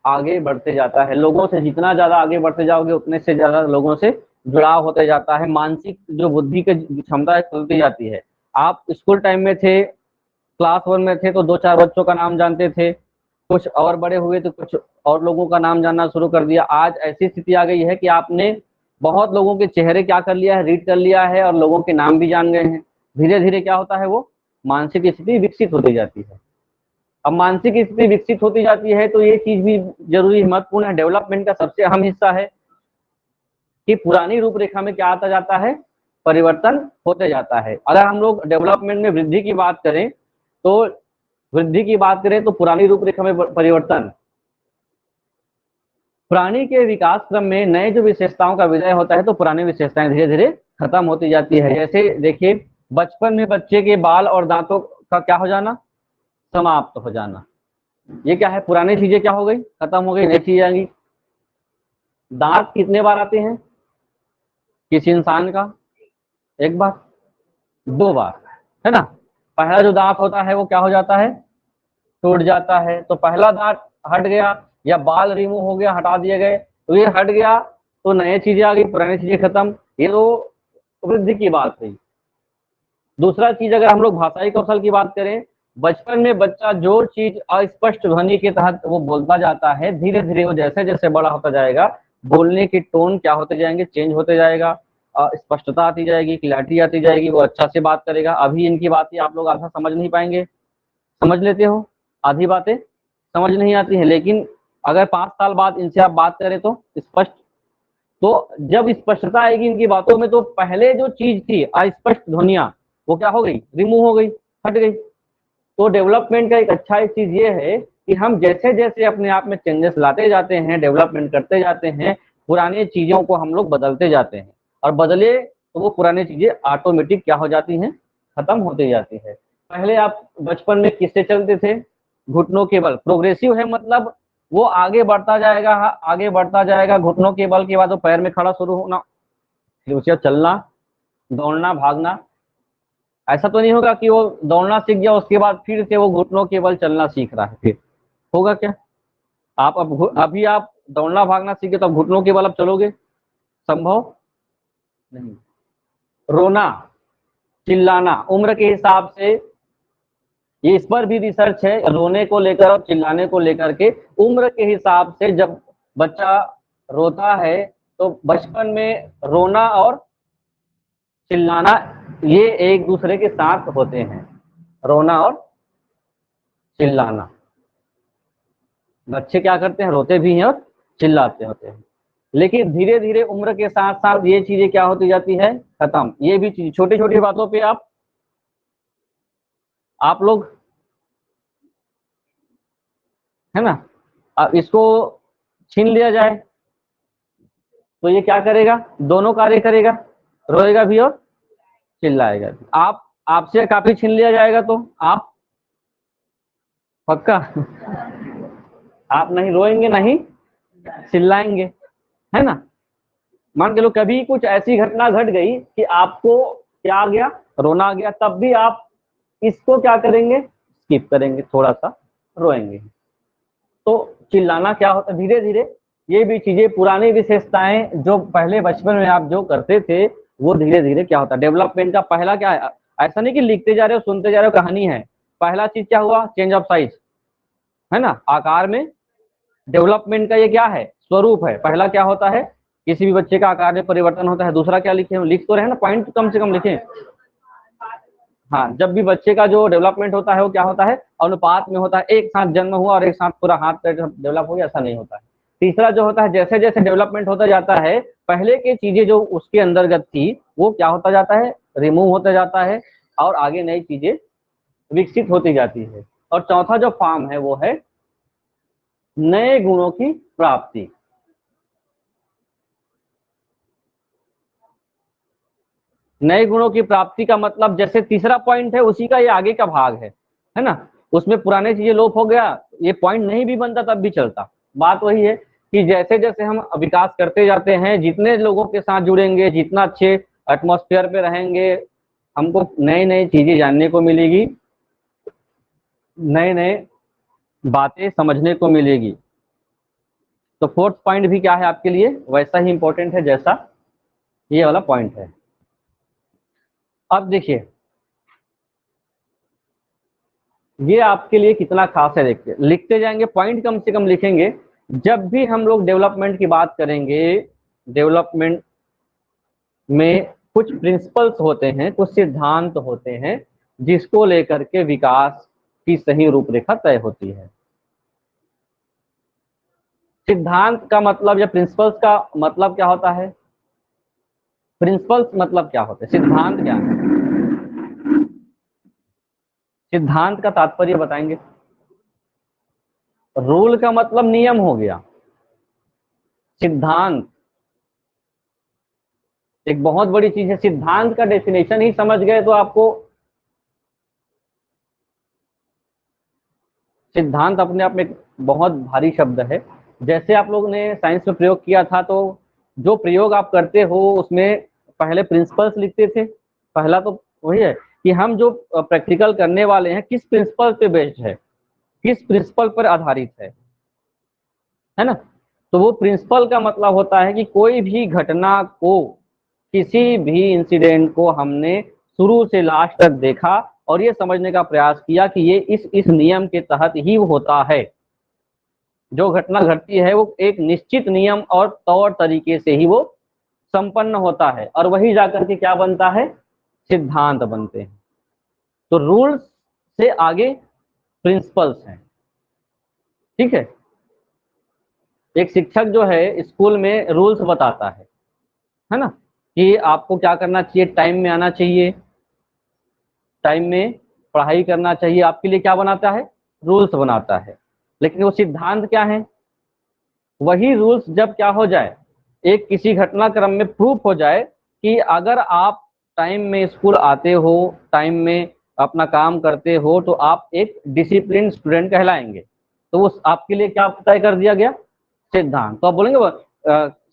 आगे बढ़ते जाता है। लोगों से जितना ज्यादा आगे बढ़ते जाओगे उतने से ज्यादा लोगों से जुड़ाव होते जाता है, मानसिक जो बुद्धि की क्षमता है खुलती जाती है। आप स्कूल टाइम में थे, क्लास 1 में थे तो 2-4 बच्चों का नाम जानते थे, कुछ और बड़े हुए तो कुछ और लोगों का नाम जानना शुरू कर दिया। आज ऐसी स्थिति आ गई है कि आपने बहुत लोगों के चेहरे क्या कर लिया है, रीड कर लिया है और लोगों के नाम भी जान गए हैं। धीरे धीरे क्या होता है, वो मानसिक स्थिति विकसित होती जाती है। अब मानसिक स्थिति विकसित होती जाती है तो ये चीज भी जरूरी महत्वपूर्ण है, डेवलपमेंट का सबसे अहम हिस्सा है कि पुरानी रूपरेखा में क्या आता जाता है, परिवर्तन होते जाता है। अगर हम लोग डेवलपमेंट में वृद्धि की बात करें तो पुरानी रूपरेखा में परिवर्तन, प्राणी के विकास क्रम में नए जो विशेषताओं का विजय होता है तो पुरानी विशेषताएं धीरे धीरे खत्म होती जाती है। जैसे देखिए बचपन में बच्चे के बाल और दांतों का क्या हो जाना, समाप्त हो जाना। ये क्या है, पुरानी चीजें क्या हो गई, खत्म हो गई, नई चीजें आएंगी। दांत कितने बार आते हैं किसी इंसान का, 1 बार 2 बार, है ना? पहला जो दांत होता है वो क्या हो जाता है, टूट जाता है। तो पहला दांत हट गया या बाल रिमूव हो गया, हटा दिए गए, तो ये हट गया तो नई चीजें आ गई, पुरानी चीजें खत्म। ये तो वृद्धि की बात हुई। दूसरा चीज अगर हम लोग भाषाई कौशल की बात करें, बचपन में बच्चा जो चीज अस्पष्ट ध्वनि के तहत वो बोलता जाता है, धीरे धीरे वो जैसे जैसे बड़ा होता जाएगा बोलने की टोन क्या होते जाएंगे, चेंज होते जाएगा, स्पष्टता आती जाएगी, क्लैरिटी आती जाएगी, वो अच्छा से बात करेगा। अभी इनकी बातें आप लोग आधा समझ नहीं पाएंगे, समझ लेते हो, आधी बातें समझ नहीं आती है, लेकिन अगर 5 साल बाद इनसे आप बात करें तो स्पष्ट, तो जब स्पष्टता आएगी इनकी बातों में तो पहले जो चीज थी अस्पष्ट ध्वनिया वो क्या हो गई, रिमूव हो गई, हट गई। तो डेवलपमेंट का एक अच्छा चीज ये है कि हम जैसे जैसे अपने आप में चेंजेस लाते जाते हैं, डेवलपमेंट करते जाते हैं, पुरानी चीजों को हम लोग बदलते जाते हैं और बदले तो वो पुरानी चीजें ऑटोमेटिक क्या हो जाती हैं, खत्म होती जाती है। पहले आप बचपन में किससे चलते थे, घुटनों के बल। प्रोग्रेसिव है मतलब वो आगे बढ़ता जाएगा, आगे बढ़ता जाएगा, घुटनों के बल के बाद वो पैर में खड़ा शुरू होना, फिर उसे चलना, दौड़ना, भागना। ऐसा तो नहीं होगा कि वो दौड़ना सीख गया उसके बाद फिर से वो घुटनों के बल चलना सीख रहा है, फिर होगा क्या? आप अब अभी आप दौड़ना भागना सीखे तो अब घुटनों के बल अब चलोगे? संभव नहीं। रोना, चिल्लाना, उम्र के हिसाब से ये इस पर भी रिसर्च है, रोने को लेकर और चिल्लाने को लेकर के। उम्र के हिसाब से जब बच्चा रोता है तो बचपन में रोना और चिल्लाना ये एक दूसरे के साथ होते हैं, रोना और चिल्लाना। बच्चे क्या करते हैं, रोते भी हैं और चिल्लाते होते हैं। लेकिन धीरे धीरे उम्र के साथ साथ ये चीजें क्या होती जाती है, खत्म। ये भी चीज छोटी छोटी बातों पे आप लोग, है ना, अब इसको छीन लिया जाए तो ये क्या करेगा, दोनों कार्य करेगा, रोएगा भी और चिल्लाएगा भी। आप आपसे काफी छीन लिया जाएगा तो आप पक्का आप नहीं रोएंगे नहीं चिल्लाएंगे, है ना। मान के लो कभी कुछ ऐसी घटना घट गई कि आपको क्या आ गया, रोना आ गया, तब भी आप इसको क्या करेंगे, स्किप करेंगे, थोड़ा सा रोएंगे। तो चिल्लाना क्या होता है, धीरे धीरे ये भी चीजें, पुरानी विशेषताएं जो पहले बचपन में आप जो करते थे वो धीरे धीरे क्या होता है, डेवलपमेंट का पहला क्या है, ऐसा नहीं कि लिखते जा रहे हो सुनते जा रहे हो, कहानी है। पहला चीज क्या हुआ, चेंज ऑफ साइज, है ना, आकार में। डेवलपमेंट का ये क्या है, स्वरूप है। पहला क्या होता है, किसी भी बच्चे का आकार में परिवर्तन होता है। दूसरा क्या लिखे, लिख तो रहे ना, पॉइंट कम से कम लिखें। हाँ, जब भी बच्चे का जो डेवलपमेंट होता है वो क्या होता है, अनुपात में होता है। एक साथ जन्म हुआ और एक साथ पूरा हाथ पैर डेवलप हो गया, ऐसा नहीं होता है। तीसरा जो होता है, जैसे जैसे डेवलपमेंट होता जाता है, पहले की चीजें जो उसके अंतर्गत थी वो क्या होता जाता है, रिमूव होता जाता है और आगे नई चीजें विकसित होती जाती है। और चौथा जो फॉर्म है वो है नए गुणों की प्राप्ति। नए गुणों की प्राप्ति का मतलब, जैसे तीसरा पॉइंट है उसी का ये आगे का भाग है ना। उसमें पुराने चीजें लोप हो गया, ये पॉइंट नहीं भी बनता तब भी चलता। बात वही है कि जैसे जैसे हम विकास करते जाते हैं, जितने लोगों के साथ जुड़ेंगे, जितना अच्छे एटमॉस्फेयर पे रहेंगे, हमको नई नई चीजें जानने को मिलेगी, नए नए बातें समझने को मिलेगी। तो फोर्थ पॉइंट भी क्या है आपके लिए, वैसा ही इंपॉर्टेंट है जैसा ये वाला पॉइंट है। अब देखिए ये आपके लिए कितना खास है, देखते लिखते जाएंगे, पॉइंट कम से कम लिखेंगे। जब भी हम लोग डेवलपमेंट की बात करेंगे, डेवलपमेंट में कुछ प्रिंसिपल्स होते हैं, कुछ सिद्धांत होते हैं जिसको लेकर के विकास की सही रूपरेखा तय होती है। सिद्धांत का मतलब या प्रिंसिपल्स का मतलब क्या होता है, प्रिंसिपल्स मतलब क्या होता है, सिद्धांत क्या है, सिद्धांत का तात्पर्य बताएंगे। रूल का मतलब नियम हो गया, सिद्धांत एक बहुत बड़ी चीज है। सिद्धांत का डेफिनेशन ही समझ गए तो आपको, सिद्धांत अपने आप में एक बहुत भारी शब्द है। जैसे आप लोगों ने साइंस में प्रयोग किया था तो जो प्रयोग आप करते हो उसमें पहले प्रिंसिपल्स लिखते थे। पहला तो वही है कि हम जो प्रैक्टिकल करने वाले हैं किस प्रिंसिपल पे बेस्ड है, किस प्रिंसिपल पर आधारित है ना। तो वो प्रिंसिपल का मतलब होता है कि कोई भी घटना को, किसी भी इंसिडेंट को हमने शुरू से लास्ट तक देखा और ये समझने का प्रयास किया कि ये इस नियम के तहत ही होता है। जो घटना घटती है वो एक निश्चित नियम और तौर तरीके से ही वो संपन्न होता है और वही जाकर के क्या बनता है, सिद्धांत बनते हैं। तो रूल्स से आगे प्रिंसिपल्स हैं, ठीक है। एक शिक्षक जो है स्कूल में रूल्स बताता है ना, कि आपको क्या करना चाहिए, टाइम में आना चाहिए, टाइम में पढ़ाई करना चाहिए, आपके लिए क्या बनाता है, रूल्स बनाता है। लेकिन वो सिद्धांत क्या है, वही रूल्स जब क्या हो जाए, एक किसी घटनाक्रम में प्रूफ हो जाए कि अगर आप टाइम में स्कूल आते हो, टाइम में अपना काम करते हो तो आप एक डिसिप्लिन स्टूडेंट कहलाएंगे। तो वो आपके लिए क्या तय कर दिया गया? सिद्धांत। तो आप बोलेंगे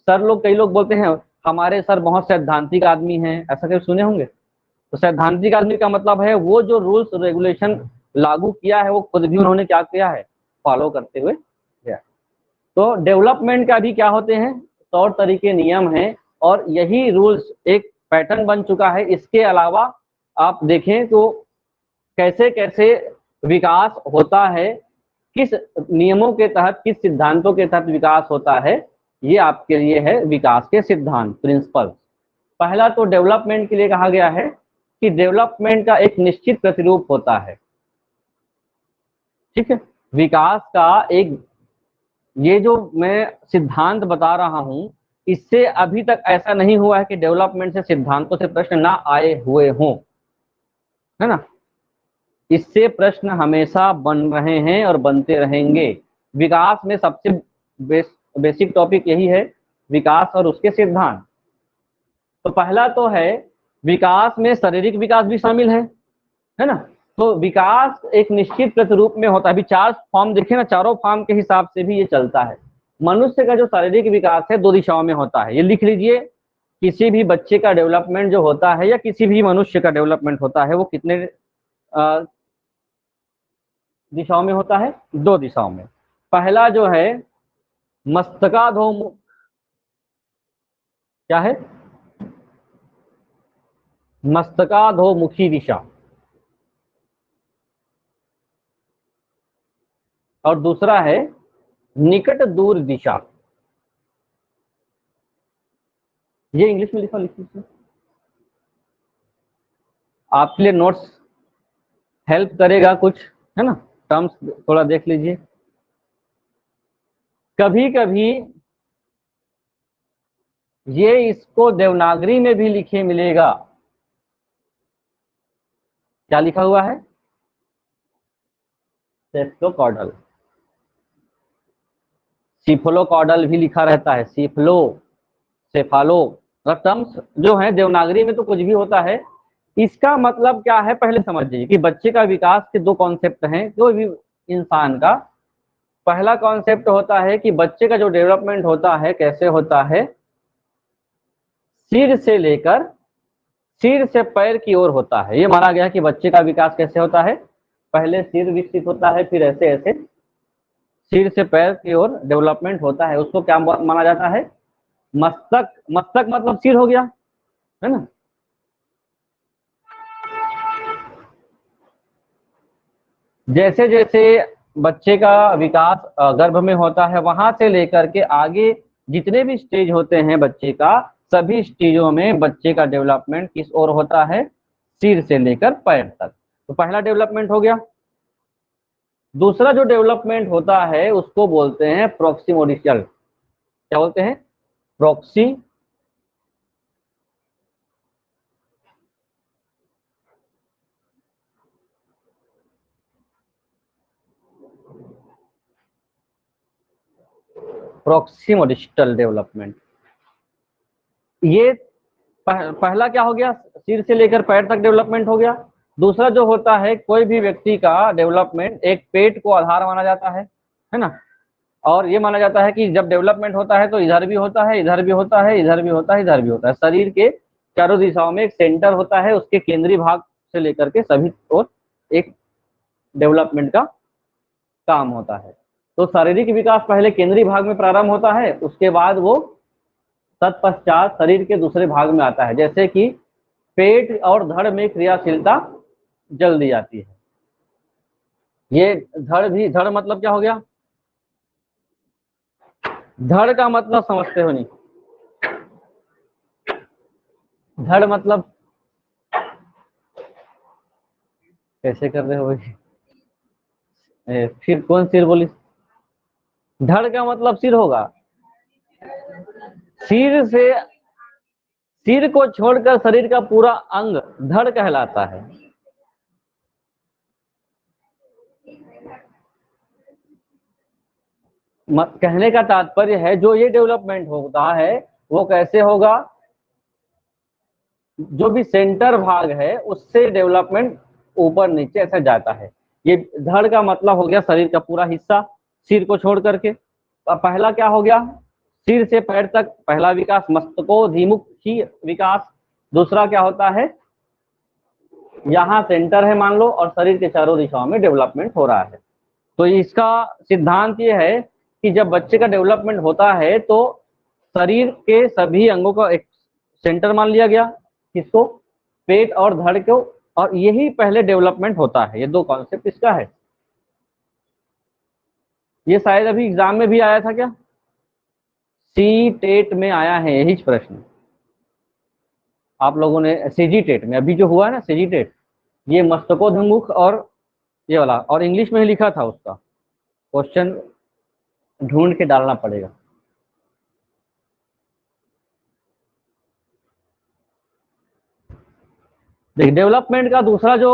सर लोग, कई लोग बोलते हैं हमारे सर बहुत सैद्धांतिक आदमी हैं, ऐसा कभी सुने होंगे? तो सैद्धांतिक आदमी का मतलब है वो जो रूल्स रेगुलेशन लागू किया है वो खुद भी उन्होंने क्या किया है? फॉलो करते हुए गया। तो डेवलपमेंट का भी क्या होते हैं? तौर तरीके, नियम हैं, और यही रूल्स एक पैटर्न बन चुका है। इसके अलावा आप देखें तो कैसे कैसे विकास होता है, किस नियमों के तहत, किस सिद्धांतों के तहत विकास होता है, ये आपके लिए है विकास के सिद्धांत, प्रिंसिपल। पहला तो डेवलपमेंट के लिए कहा गया है कि डेवलपमेंट का एक निश्चित प्रतिरूप होता है। ठीक है, विकास का एक, ये जो मैं सिद्धांत बता रहा हूं, इससे अभी तक ऐसा नहीं हुआ है कि डेवलपमेंट से सिद्धांतों से प्रश्न ना आए हुए हों, है ना? इससे प्रश्न हमेशा बन रहे हैं और बनते रहेंगे। विकास में सबसे बेसिक टॉपिक यही है, विकास और उसके सिद्धांत। तो पहला तो है, विकास में शारीरिक विकास भी शामिल है ना? तो विकास एक निश्चित प्रतिरूप में होता है। अभी 4 फॉर्म देखे ना, चारों फॉर्म के हिसाब से भी ये चलता है। मनुष्य का जो शारीरिक विकास है 2 दिशाओं में होता है, ये लिख लीजिए। किसी भी बच्चे का डेवलपमेंट जो होता है या किसी भी मनुष्य का डेवलपमेंट होता है वो कितने दिशाओं में होता है? 2 दिशाओं में। पहला जो है मस्तकाधोमुख, क्या है? मस्तकाधोमुखी दिशा, और दूसरा है निकट दूर दिशा। ये इंग्लिश में लिखा, लिखिए, आपके लिए नोट्स हेल्प करेगा कुछ, है ना? टर्म्स थोड़ा देख लीजिए। कभी कभी ये इसको देवनागरी में भी लिखे मिलेगा। क्या लिखा हुआ है? सेफ्लोकॉर्डल, सिफलोकॉर्डल भी लिखा रहता है, सिफलो, सेफालो। टर्म्स जो है देवनागरी में तो कुछ भी होता है। इसका मतलब क्या है पहले समझिए कि बच्चे का विकास के 2 कॉन्सेप्ट हैं कोई भी इंसान का। पहला कॉन्सेप्ट होता है कि बच्चे का जो डेवलपमेंट होता है कैसे होता है, सिर से लेकर, सिर से पैर की ओर होता है। ये माना गया कि बच्चे का विकास कैसे होता है, पहले सिर विकसित होता है, फिर ऐसे ऐसे सिर से पैर की ओर डेवलपमेंट होता है। उसको क्या माना जाता है? मस्तक। मस्तक मतलब सिर हो गया, है ना? जैसे जैसे बच्चे का विकास गर्भ में होता है, वहां से लेकर के आगे जितने भी स्टेज होते हैं बच्चे का, सभी स्टेजों में बच्चे का डेवलपमेंट किस ओर होता है? सिर से लेकर पैर तक। तो पहला डेवलपमेंट हो गया। दूसरा जो डेवलपमेंट होता है उसको बोलते हैं प्रोक्सिमोडियल। क्या बोलते हैं? Proxy proximodistal development. ये पहला क्या हो गया? सिर से लेकर पैर तक डेवलपमेंट हो गया। दूसरा जो होता है, कोई भी व्यक्ति का डेवलपमेंट एक पेट को आधार माना जाता है ना? और ये माना जाता है कि जब डेवलपमेंट होता है तो इधर भी होता है, इधर भी होता है, इधर भी होता है, इधर भी होता है। शरीर के चारों दिशाओं में एक सेंटर होता है, उसके केंद्रीय भाग से लेकर के सभी ओर एक डेवलपमेंट का काम होता है। तो शारीरिक विकास पहले केंद्रीय भाग में प्रारंभ होता है, उसके बाद वो तत्पश्चात शरीर के दूसरे भाग में आता है। जैसे कि पेट और धड़ में क्रियाशीलता जल्दी आती है। ये धड़ भी, धड़ मतलब क्या हो गया? धड़ का मतलब समझते हो नहीं? धड़ मतलब कैसे कर रहे हो भाई? फिर कौन सिर बोली? धड़ का मतलब सिर होगा। सिर से, सिर को छोड़कर शरीर का पूरा अंग धड़ कहलाता है। कहने का तात्पर्य है जो ये डेवलपमेंट होता है वो कैसे होगा? जो भी सेंटर भाग है उससे डेवलपमेंट ऊपर नीचे ऐसा जाता है। ये धड़ का मतलब हो गया शरीर का पूरा हिस्सा, सिर को छोड़ करके। पहला क्या हो गया, सिर से पैर तक पहला विकास, मस्तकोद्भिमुखी विकास। दूसरा क्या होता है, यहाँ सेंटर है मान लो और शरीर के चारों दिशाओं में डेवलपमेंट हो रहा है। तो इसका सिद्धांत ये है कि जब बच्चे का डेवलपमेंट होता है तो शरीर के सभी अंगों का एक सेंटर मान लिया गया, किसको, पेट और धड़ को, और यही पहले डेवलपमेंट होता है। ये दो कॉन्सेप्ट इसका है। ये शायद अभी एग्जाम में भी आया था क्या, सी टेट में आया है यही प्रश्न आप लोगों ने, सीजी टेट में अभी जो हुआ है ना सीजी टेट, ये मस्तकोद्भिमुख और ये वाला, और इंग्लिश में ही लिखा था उसका क्वेश्चन, ढूंढ के डालना पड़ेगा। देखिए डेवलपमेंट का दूसरा जो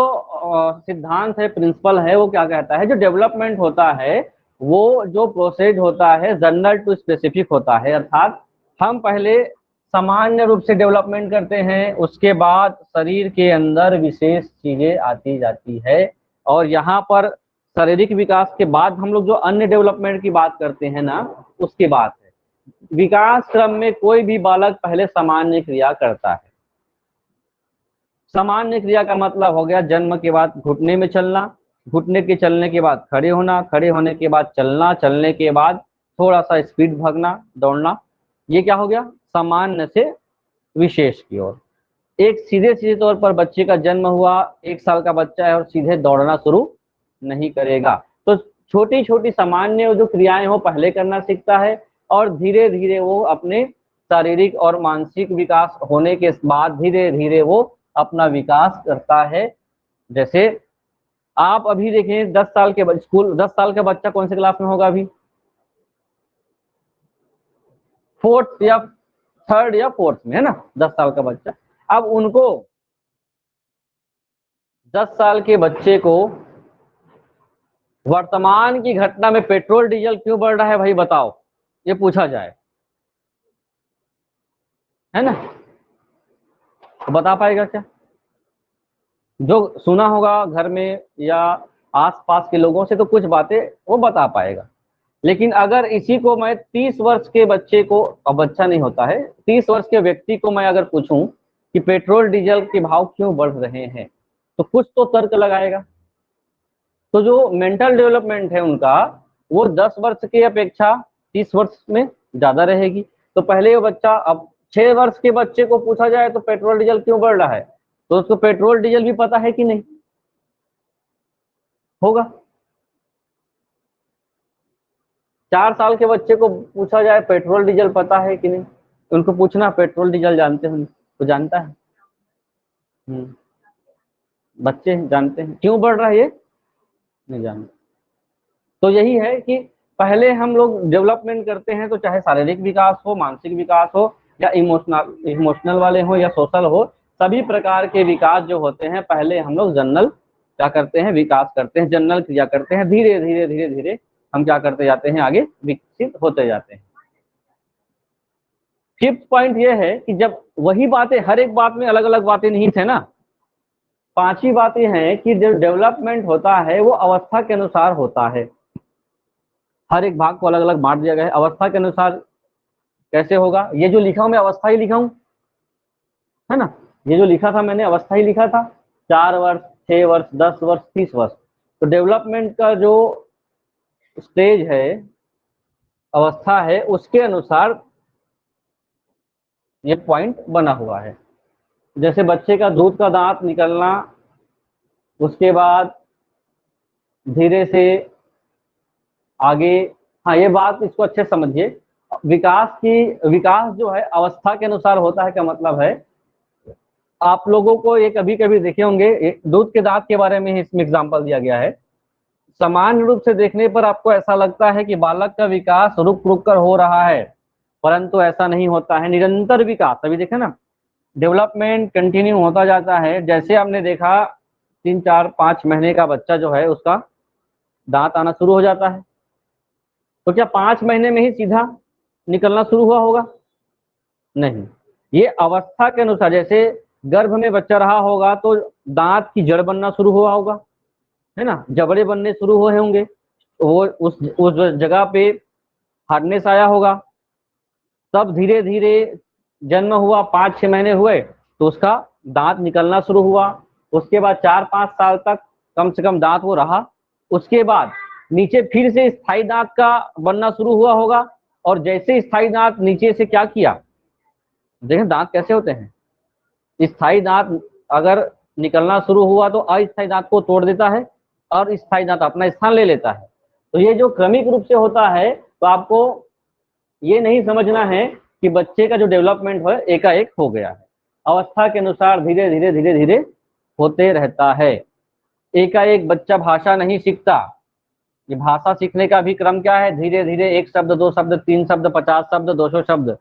सिद्धांत है, प्रिंसिपल है, वो क्या कहता है, जो डेवलपमेंट होता है वो जो प्रोसेस होता है जनरल टू स्पेसिफिक होता है। अर्थात हम पहले सामान्य रूप से डेवलपमेंट करते हैं, उसके बाद शरीर के अंदर विशेष चीजें आती जाती है, और यहाँ पर शारीरिक विकास के बाद हम लोग जो अन्य डेवलपमेंट की बात करते हैं ना, उसकी बात है। विकास क्रम में कोई भी बालक पहले सामान्य क्रिया करता है। सामान्य क्रिया का मतलब हो गया जन्म के बाद घुटने में चलना, घुटने के चलने के बाद खड़े होना, खड़े होने के बाद चलना, चलने के बाद थोड़ा सा स्पीड भागना, दौड़ना। ये क्या हो गया, सामान्य से विशेष की ओर। एक सीधे सीधे तौर पर बच्चे का जन्म हुआ, 1 साल का बच्चा है और सीधे दौड़ना शुरू नहीं करेगा। तो छोटी छोटी सामान्य जो क्रियाएं हो पहले करना सीखता है, और धीरे धीरे वो अपने शारीरिक और मानसिक विकास होने के बाद धीरे धीरे वो अपना विकास करता है। जैसे आप अभी देखें 10 साल के स्कूल, 10 साल का बच्चा कौन से क्लास में होगा अभी, 4th या 3rd या 4th में है ना, 10 साल का बच्चा। अब उनको 10 साल के बच्चे को वर्तमान की घटना में पेट्रोल डीजल क्यों बढ़ रहा है भाई बताओ, ये पूछा जाए, है ना, तो बता पाएगा क्या, जो सुना होगा घर में या आसपास के लोगों से तो कुछ बातें वो बता पाएगा। लेकिन अगर इसी को मैं 30 वर्ष के बच्चे को, अब बच्चा नहीं होता है, 30 वर्ष के व्यक्ति को मैं अगर पूछूं कि पेट्रोल डीजल के भाव क्यों बढ़ रहे हैं, तो कुछ तो तर्क लगाएगा। तो जो मेंटल डेवलपमेंट है उनका, वो 10 वर्ष की अपेक्षा 30 वर्ष में ज्यादा रहेगी। तो पहले वो बच्चा, अब 6 वर्ष के बच्चे को पूछा जाए तो पेट्रोल डीजल क्यों बढ़ रहा है, तो उसको पेट्रोल डीजल भी पता है कि नहीं होगा। 4 साल के बच्चे को पूछा जाए पेट्रोल डीजल पता है कि नहीं, उनको पूछना पेट्रोल डीजल जानते हो, तो जानता है। बच्चे जानते हैं क्यों बढ़ रहा है, ये नहीं जानते। तो यही है कि पहले हम लोग डेवलपमेंट करते हैं, तो चाहे शारीरिक विकास हो, मानसिक विकास हो, या इमोशनल वाले हो या सोशल हो, सभी प्रकार के विकास जो होते हैं पहले हम लोग जनरल क्या करते हैं, विकास करते हैं, जनरल क्रिया करते हैं। धीरे धीरे धीरे धीरे हम क्या करते जाते हैं, आगे विकसित होते जाते हैं। 5th पॉइंट ये है कि जब वही बातें, हर एक बात में अलग अलग बातें नहीं थे ना, 5वीं बात ये है कि जो डेवलपमेंट होता है वो अवस्था के अनुसार होता है। हर एक भाग को अलग अलग बांट दिया गया है अवस्था के अनुसार। कैसे होगा, ये जो लिखा हूं मैं अवस्था ही लिखा हूं, है ना, ये जो लिखा था मैंने अवस्था ही लिखा था, 4 वर्ष, 6 वर्ष, 10 वर्ष, 30 वर्ष। तो डेवलपमेंट का जो स्टेज है, अवस्था है, उसके अनुसार ये पॉइंट बना हुआ है। जैसे बच्चे का दूध का दांत निकलना, उसके बाद धीरे से आगे, हाँ ये बात इसको अच्छे समझिए, विकास जो है अवस्था के अनुसार होता है। का मतलब है, आप लोगों को ये कभी कभी देखे होंगे, दूध के दांत के बारे में ही इसमें एग्जांपल दिया गया है। सामान्य रूप से देखने पर आपको ऐसा लगता है कि बालक का विकास रुक रुक कर हो रहा है, परंतु ऐसा नहीं होता है। निरंतर विकास, अभी देखे ना, डेवलपमेंट कंटिन्यू होता जाता है। जैसे हमने देखा 3, 4, 5 महीने का बच्चा जो है उसका दांत आना शुरू हो जाता है, तो क्या 5 महीने में ही सीधा निकलना शुरू हुआ होगा, नहीं। ये अवस्था के अनुसार, जैसे गर्भ में बच्चा रहा होगा तो दांत की जड़ बनना शुरू हुआ होगा, है ना, जबड़े बनने शुरू हुए होंगे, वो उस जगह पे हार्डनेस आया होगा, तब धीरे धीरे जन्म हुआ, 5-6 महीने हुए तो उसका दांत निकलना शुरू हुआ। उसके बाद 4-5 साल तक कम से कम दांत वो रहा। उसके बाद नीचे फिर से स्थायी दांत का बनना शुरू हुआ होगा, और जैसे स्थायी दांत नीचे से क्या किया, देखें दांत कैसे होते हैं, स्थायी दांत अगर निकलना शुरू हुआ तो अस्थायी दांत को तोड़ देता है और स्थायी दांत अपना स्थान ले लेता है। तो ये जो क्रमिक रूप से होता है, तो आपको ये नहीं समझना है कि बच्चे का जो डेवलपमेंट है एकाएक हो गया है, अवस्था के अनुसार धीरे धीरे धीरे धीरे होते रहता है। एकाएक बच्चा भाषा नहीं सीखता। ये भाषा सीखने का भी क्रम क्या है, धीरे धीरे 1 शब्द, 2 शब्द, 3 शब्द, 50 शब्द, 200 शब्द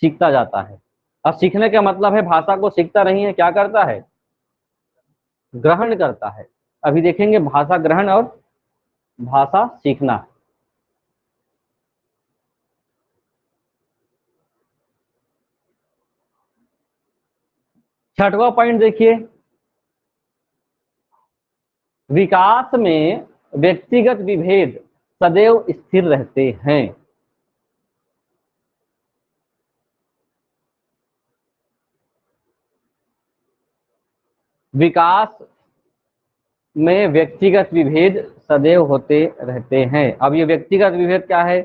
सीखता जाता है। और सीखने का मतलब है भाषा को सीखता नहीं है, क्या करता है, ग्रहण करता है। अभी देखेंगे भाषा ग्रहण और भाषा सीखना। छठवां पॉइंट देखिए, विकास में व्यक्तिगत विभेद सदैव स्थिर रहते हैं। विकास में व्यक्तिगत विभेद सदैव होते रहते हैं। अब ये व्यक्तिगत विभेद क्या है,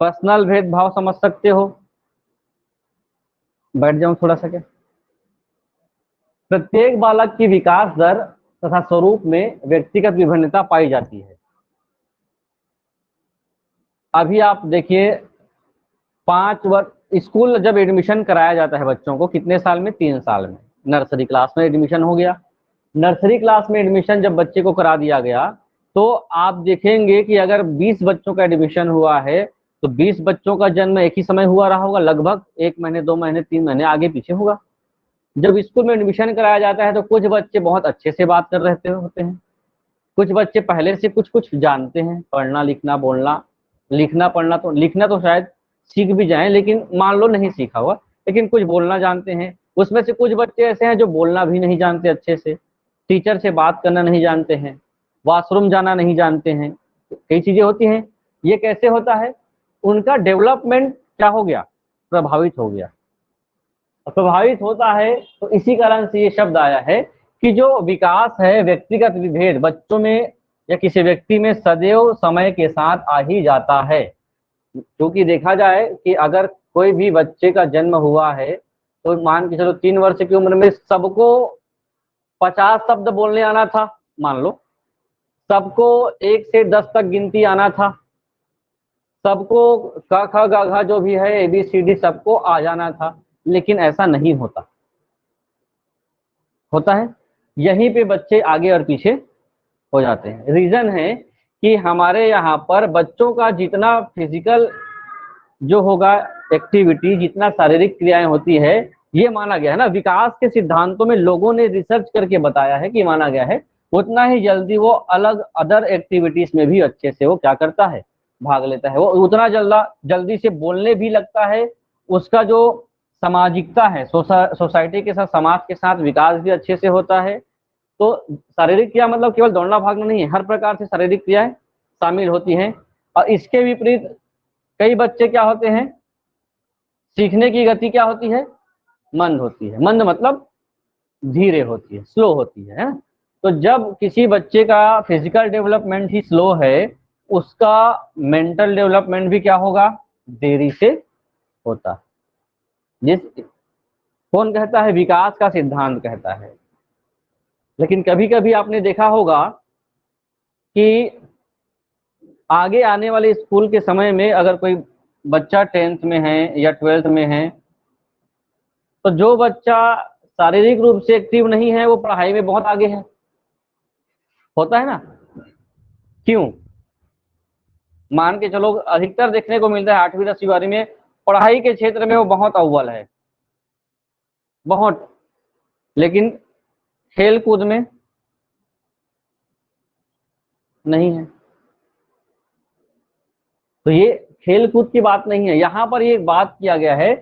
पर्सनल भेदभाव समझ सकते हो, बैठ जाऊं थोड़ा सा क्या। प्रत्येक बालक की विकास दर तथा स्वरूप में व्यक्तिगत विभिन्नता पाई जाती है। अभी आप देखिए 5 वर्ष स्कूल जब एडमिशन कराया जाता है बच्चों को, कितने साल में, 3 साल में, नर्सरी क्लास में एडमिशन हो गया। नर्सरी क्लास में एडमिशन जब बच्चे को करा दिया गया, तो आप देखेंगे कि अगर 20 बच्चों का एडमिशन हुआ है तो 20 बच्चों का जन्म एक ही समय हुआ रहा होगा, लगभग 1 महीने, 2 महीने, 3 महीने आगे पीछे होगा। जब स्कूल में एडमिशन कराया जाता है तो कुछ बच्चे बहुत अच्छे से बात कर रहे होते हैं, कुछ बच्चे पहले से कुछ कुछ जानते हैं, पढ़ना लिखना बोलना, लिखना पढ़ना, तो लिखना तो शायद सीख भी जाएं, लेकिन मान लो नहीं सीखा हुआ, लेकिन कुछ बोलना जानते हैं। उसमें से कुछ बच्चे ऐसे हैं जो बोलना भी नहीं जानते अच्छे से, टीचर से बात करना नहीं जानते हैं, वॉशरूम जाना नहीं जानते हैं, कई चीजें होती हैं। ये कैसे होता है, उनका डेवलपमेंट क्या हो गया, प्रभावित हो गया। प्रभावित होता है तो इसी कारण से ये शब्द आया है कि जो विकास है, व्यक्तिगत विभेद बच्चों में या किसी व्यक्ति में सदैव समय के साथ आ ही जाता है। क्योंकि देखा जाए कि अगर कोई भी बच्चे का जन्म हुआ है तो मान के चलो 3 वर्ष की उम्र में सबको 50 शब्द बोलने आना था, मान लो सबको 1 से 10 तक गिनती आना था, सबको क ख ग घ जो भी है ABCD सबको आ जाना था, लेकिन ऐसा नहीं होता। होता है यहीं पे बच्चे आगे और पीछे हो जाते हैं। रीजन है कि हमारे यहाँ पर बच्चों का जितना फिजिकल जो होगा एक्टिविटी, जितना शारीरिक क्रियाएं होती है, ये माना गया है ना, विकास के सिद्धांतों में लोगों ने रिसर्च करके बताया है कि माना गया है उतना ही जल्दी वो अलग अदर एक्टिविटीज में भी अच्छे से वो क्या करता है, भाग लेता है। वो उतना जल्दी से बोलने भी लगता है। उसका जो सामाजिकता है, सोसाइटी के साथ, समाज के साथ विकास भी अच्छे से होता है। तो शारीरिक क्रिया मतलब केवल दौड़ना भागना नहीं है, हर प्रकार से शारीरिक क्रियाएं शामिल होती हैं। और इसके विपरीत कई बच्चे क्या होते हैं, सीखने की गति क्या होती है, मंद होती है। मंद मतलब धीरे होती है, स्लो होती है। तो जब किसी बच्चे का फिजिकल डेवलपमेंट ही स्लो है, उसका मेंटल डेवलपमेंट भी क्या होगा, देरी से होता है। जिस कौन कहता है, विकास का सिद्धांत कहता है। लेकिन कभी कभी आपने देखा होगा कि आगे आने वाले स्कूल के समय में अगर कोई बच्चा 10th में है या 12th में है, तो जो बच्चा शारीरिक रूप से एक्टिव नहीं है वो पढ़ाई में बहुत आगे है। होता है ना, क्यों, मान के चलो अधिकतर देखने को मिलता है 8वीं 10वीं 12वीं में पढ़ाई के क्षेत्र में वो बहुत अव्वल है, बहुत, लेकिन खेल कूद में नहीं है। तो ये खेल कूद की बात नहीं है, यहाँ पर ये बात किया गया है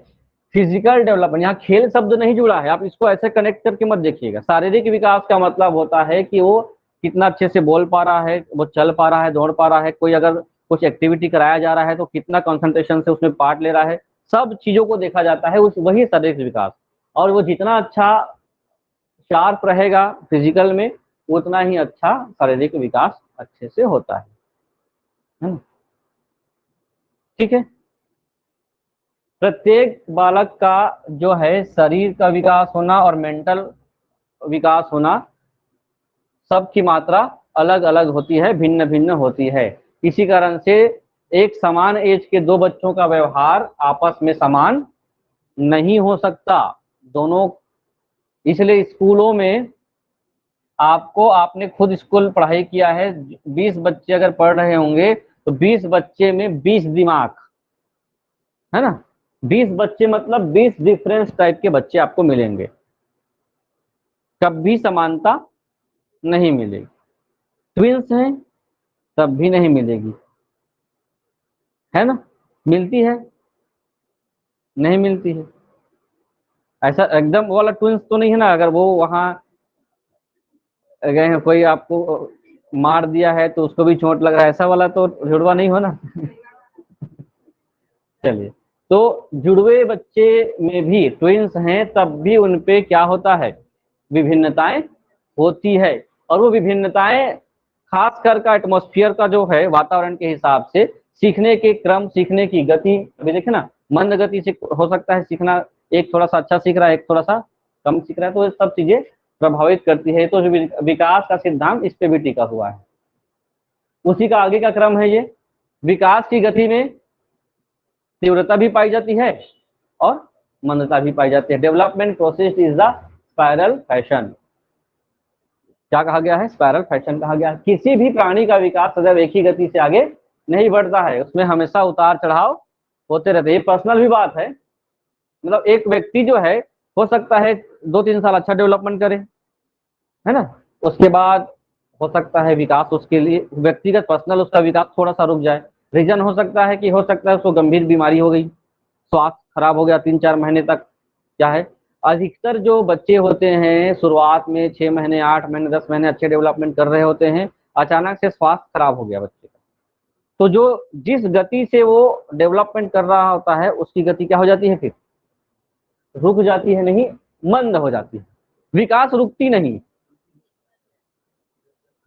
फिजिकल डेवलपमेंट, यहाँ खेल शब्द नहीं जुड़ा है, आप इसको ऐसे कनेक्ट करके मत देखिएगा। शारीरिक विकास का मतलब होता है कि वो कितना अच्छे से बोल पा रहा है, वो चल पा रहा है, दौड़ पा रहा है, कोई अगर कुछ एक्टिविटी कराया जा रहा है तो कितना कंसंट्रेशन से उसमें पार्ट ले रहा है, सब चीजों को देखा जाता है, उस वही शारीरिक विकास। और वो जितना अच्छा शार्प रहेगा फिजिकल में, उतना ही अच्छा शारीरिक विकास अच्छे से होता है ना? ठीक है। प्रत्येक बालक का जो है शरीर का विकास होना और मेंटल विकास होना, सबकी मात्रा अलग अलग होती है, भिन्न भिन्न होती है। इसी कारण से एक समान एज के दो बच्चों का व्यवहार आपस में समान नहीं हो सकता। दोनों, इसलिए स्कूलों में आपको, आपने खुद स्कूल पढ़ाई किया है, 20 बच्चे अगर पढ़ रहे होंगे तो 20 बच्चे में 20 दिमाग, है ना? 20 बच्चे मतलब 20 डिफरेंस टाइप के बच्चे आपको मिलेंगे, कभी समानता नहीं मिलेगी। ट्विंस हैं तब भी नहीं मिलेगी, है ना? मिलती है? नहीं मिलती है। ऐसा एकदम वो वाला ट्विंस तो नहीं है ना, अगर वो वहां गए हैं, कोई आपको मार दिया है तो उसको भी चोट लग रहा है, ऐसा वाला तो जुड़वा नहीं हो ना। चलिए, तो जुड़वे बच्चे में भी ट्विंस हैं तब भी उनपे क्या होता है, विभिन्नताएं होती है। और वो विभिन्नताएं खास कर का एटमॉस्फेयर का जो है, वातावरण के हिसाब से सीखने के क्रम, सीखने की गति, अभी देखे ना, मंद गति से हो सकता है सीखना, एक थोड़ा सा अच्छा सीख रहा है, एक थोड़ा सा कम सीख रहा है, तो ये सब चीजें प्रभावित करती है। तो विकास का सिद्धांत इस पे भी टिका हुआ है, उसी का आगे का क्रम है ये। विकास की गति में तीव्रता भी पाई जाती है और मंदता भी पाई जाती है। Development process is the spiral fashion. क्या कहा गया है? स्पाइरल फैशन कहा गया है। किसी भी प्राणी का विकास सदैव एक ही गति से आगे नहीं बढ़ता है, उसमें हमेशा उतार चढ़ाव होते रहते हैं। ये पर्सनल भी बात है, मतलब एक व्यक्ति जो है, हो सकता है 2-3 साल अच्छा डेवलपमेंट करे, है ना, उसके बाद हो सकता है विकास उसके लिए व्यक्तिगत पर्सनल उसका विकास थोड़ा सा रुक जाए। रीजन हो सकता है कि हो सकता है उसको गंभीर बीमारी हो गई, स्वास्थ्य खराब हो गया 3-4 महीने तक। क्या है, अधिकतर जो बच्चे होते हैं शुरुआत में 6 महीने, 8 महीने, 10 महीने अच्छे डेवलपमेंट कर रहे होते हैं, अचानक से स्वास्थ्य खराब हो गया बच्चे का, तो जो जिस गति से वो डेवलपमेंट कर रहा होता है उसकी गति क्या हो जाती है, फिर रुक जाती है, नहीं, मंद हो जाती है। विकास रुकती नहीं,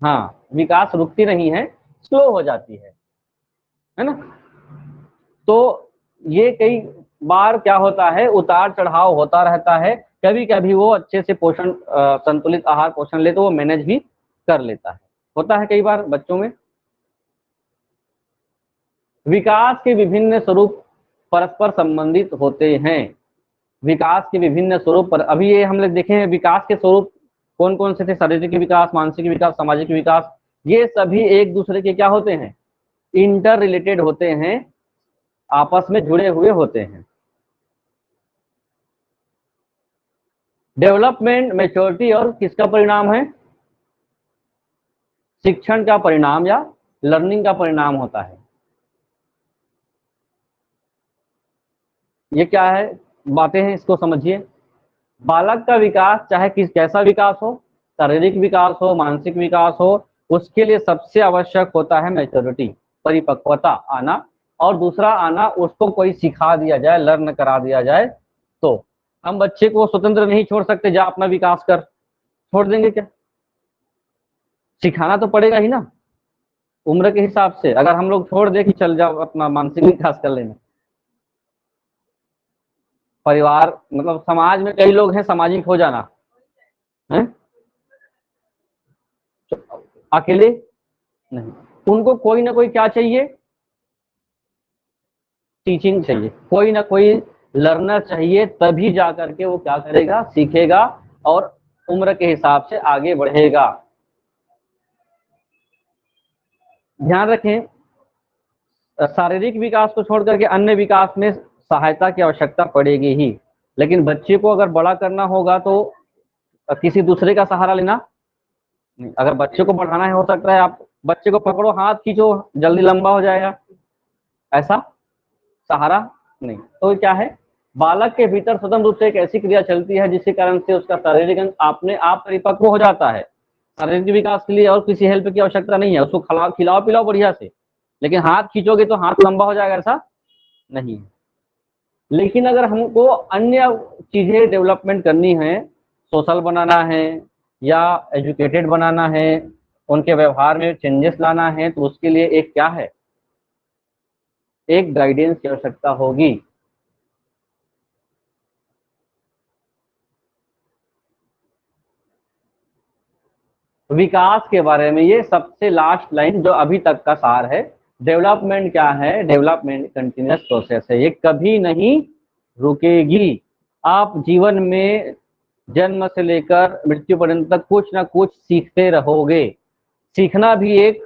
हाँ, विकास रुकती नहीं है, स्लो हो जाती है ना? तो ये कई बार क्या होता है, उतार चढ़ाव होता रहता है। कभी कभी वो अच्छे से पोषण, संतुलित आहार पोषण ले तो वो मैनेज भी कर लेता है, होता है कई बार बच्चों में। विकास के विभिन्न स्वरूप परस्पर संबंधित होते हैं। विकास के विभिन्न स्वरूप पर, अभी ये हम लोग देखे हैं विकास के स्वरूप कौन कौन से थे, शारीरिक विकास, मानसिक विकास, सामाजिक विकास, ये सभी एक दूसरे के क्या होते हैं, इंटर रिलेटेड होते हैं, आपस में जुड़े हुए होते हैं। डेवलपमेंट मैच्योरिटी और किसका परिणाम है, शिक्षण का परिणाम या लर्निंग का परिणाम होता है। ये क्या है, बातें हैं, इसको समझिए। बालक का विकास चाहे किस कैसा विकास हो, शारीरिक विकास हो, मानसिक विकास हो, उसके लिए सबसे आवश्यक होता है मैच्योरिटी, परिपक्वता आना। और दूसरा आना, उसको कोई सिखा दिया जाए, लर्न करा दिया जाए। तो हम बच्चे को स्वतंत्र नहीं छोड़ सकते, जा अपना विकास कर, छोड़ देंगे क्या? सिखाना तो पड़ेगा ही ना, उम्र के हिसाब से। अगर हम लोग छोड़ दे कि चल जाओ अपना मानसिक विकास कर लेना, परिवार मतलब समाज में कई लोग हैं, सामाजिक हो जाना है, अकेले नहीं, उनको कोई ना कोई क्या चाहिए, टीचिंग चाहिए, कोई ना कोई लर्नर चाहिए, तभी जा करके वो क्या करेगा, सीखेगा और उम्र के हिसाब से आगे बढ़ेगा। ध्यान रखें, शारीरिक विकास को छोड़ करके अन्य विकास में सहायता की आवश्यकता पड़ेगी ही, लेकिन बच्चे को अगर बड़ा करना होगा तो किसी दूसरे का सहारा लेना नहीं। अगर बच्चे को बढ़ाना है, हो सकता है आप बच्चे को पकड़ो, हाथ खींचो, जल्दी लंबा हो जाएगा, ऐसा सहारा नहीं। तो क्या है, बालक के भीतर स्वतंत्र रूप से एक ऐसी क्रिया चलती है जिसके कारण से उसका शारीरिक अंग अपने आप परिपक्व हो जाता है। शारीरिक विकास के लिए और किसी हेल्प की आवश्यकता नहीं है, उसको खिलाओ पिलाओ बढ़िया से, लेकिन हाथ खींचोगे तो हाथ लंबा हो जाएगा ऐसा नहीं है। लेकिन अगर हमको अन्य चीजें डेवलपमेंट करनी है, सोशल बनाना है या एजुकेटेड बनाना है, उनके व्यवहार में चेंजेस लाना है, तो उसके लिए एक क्या है, एक गाइडेंस की आवश्यकता होगी। विकास के बारे में ये सबसे लास्ट लाइन जो अभी तक का सार है। डेवलपमेंट क्या है? डेवलपमेंट कंटिन्यूअस प्रोसेस है, ये कभी नहीं रुकेगी। आप जीवन में जन्म से लेकर मृत्यु पर्यंत तक कुछ ना कुछ सीखते रहोगे। सीखना भी एक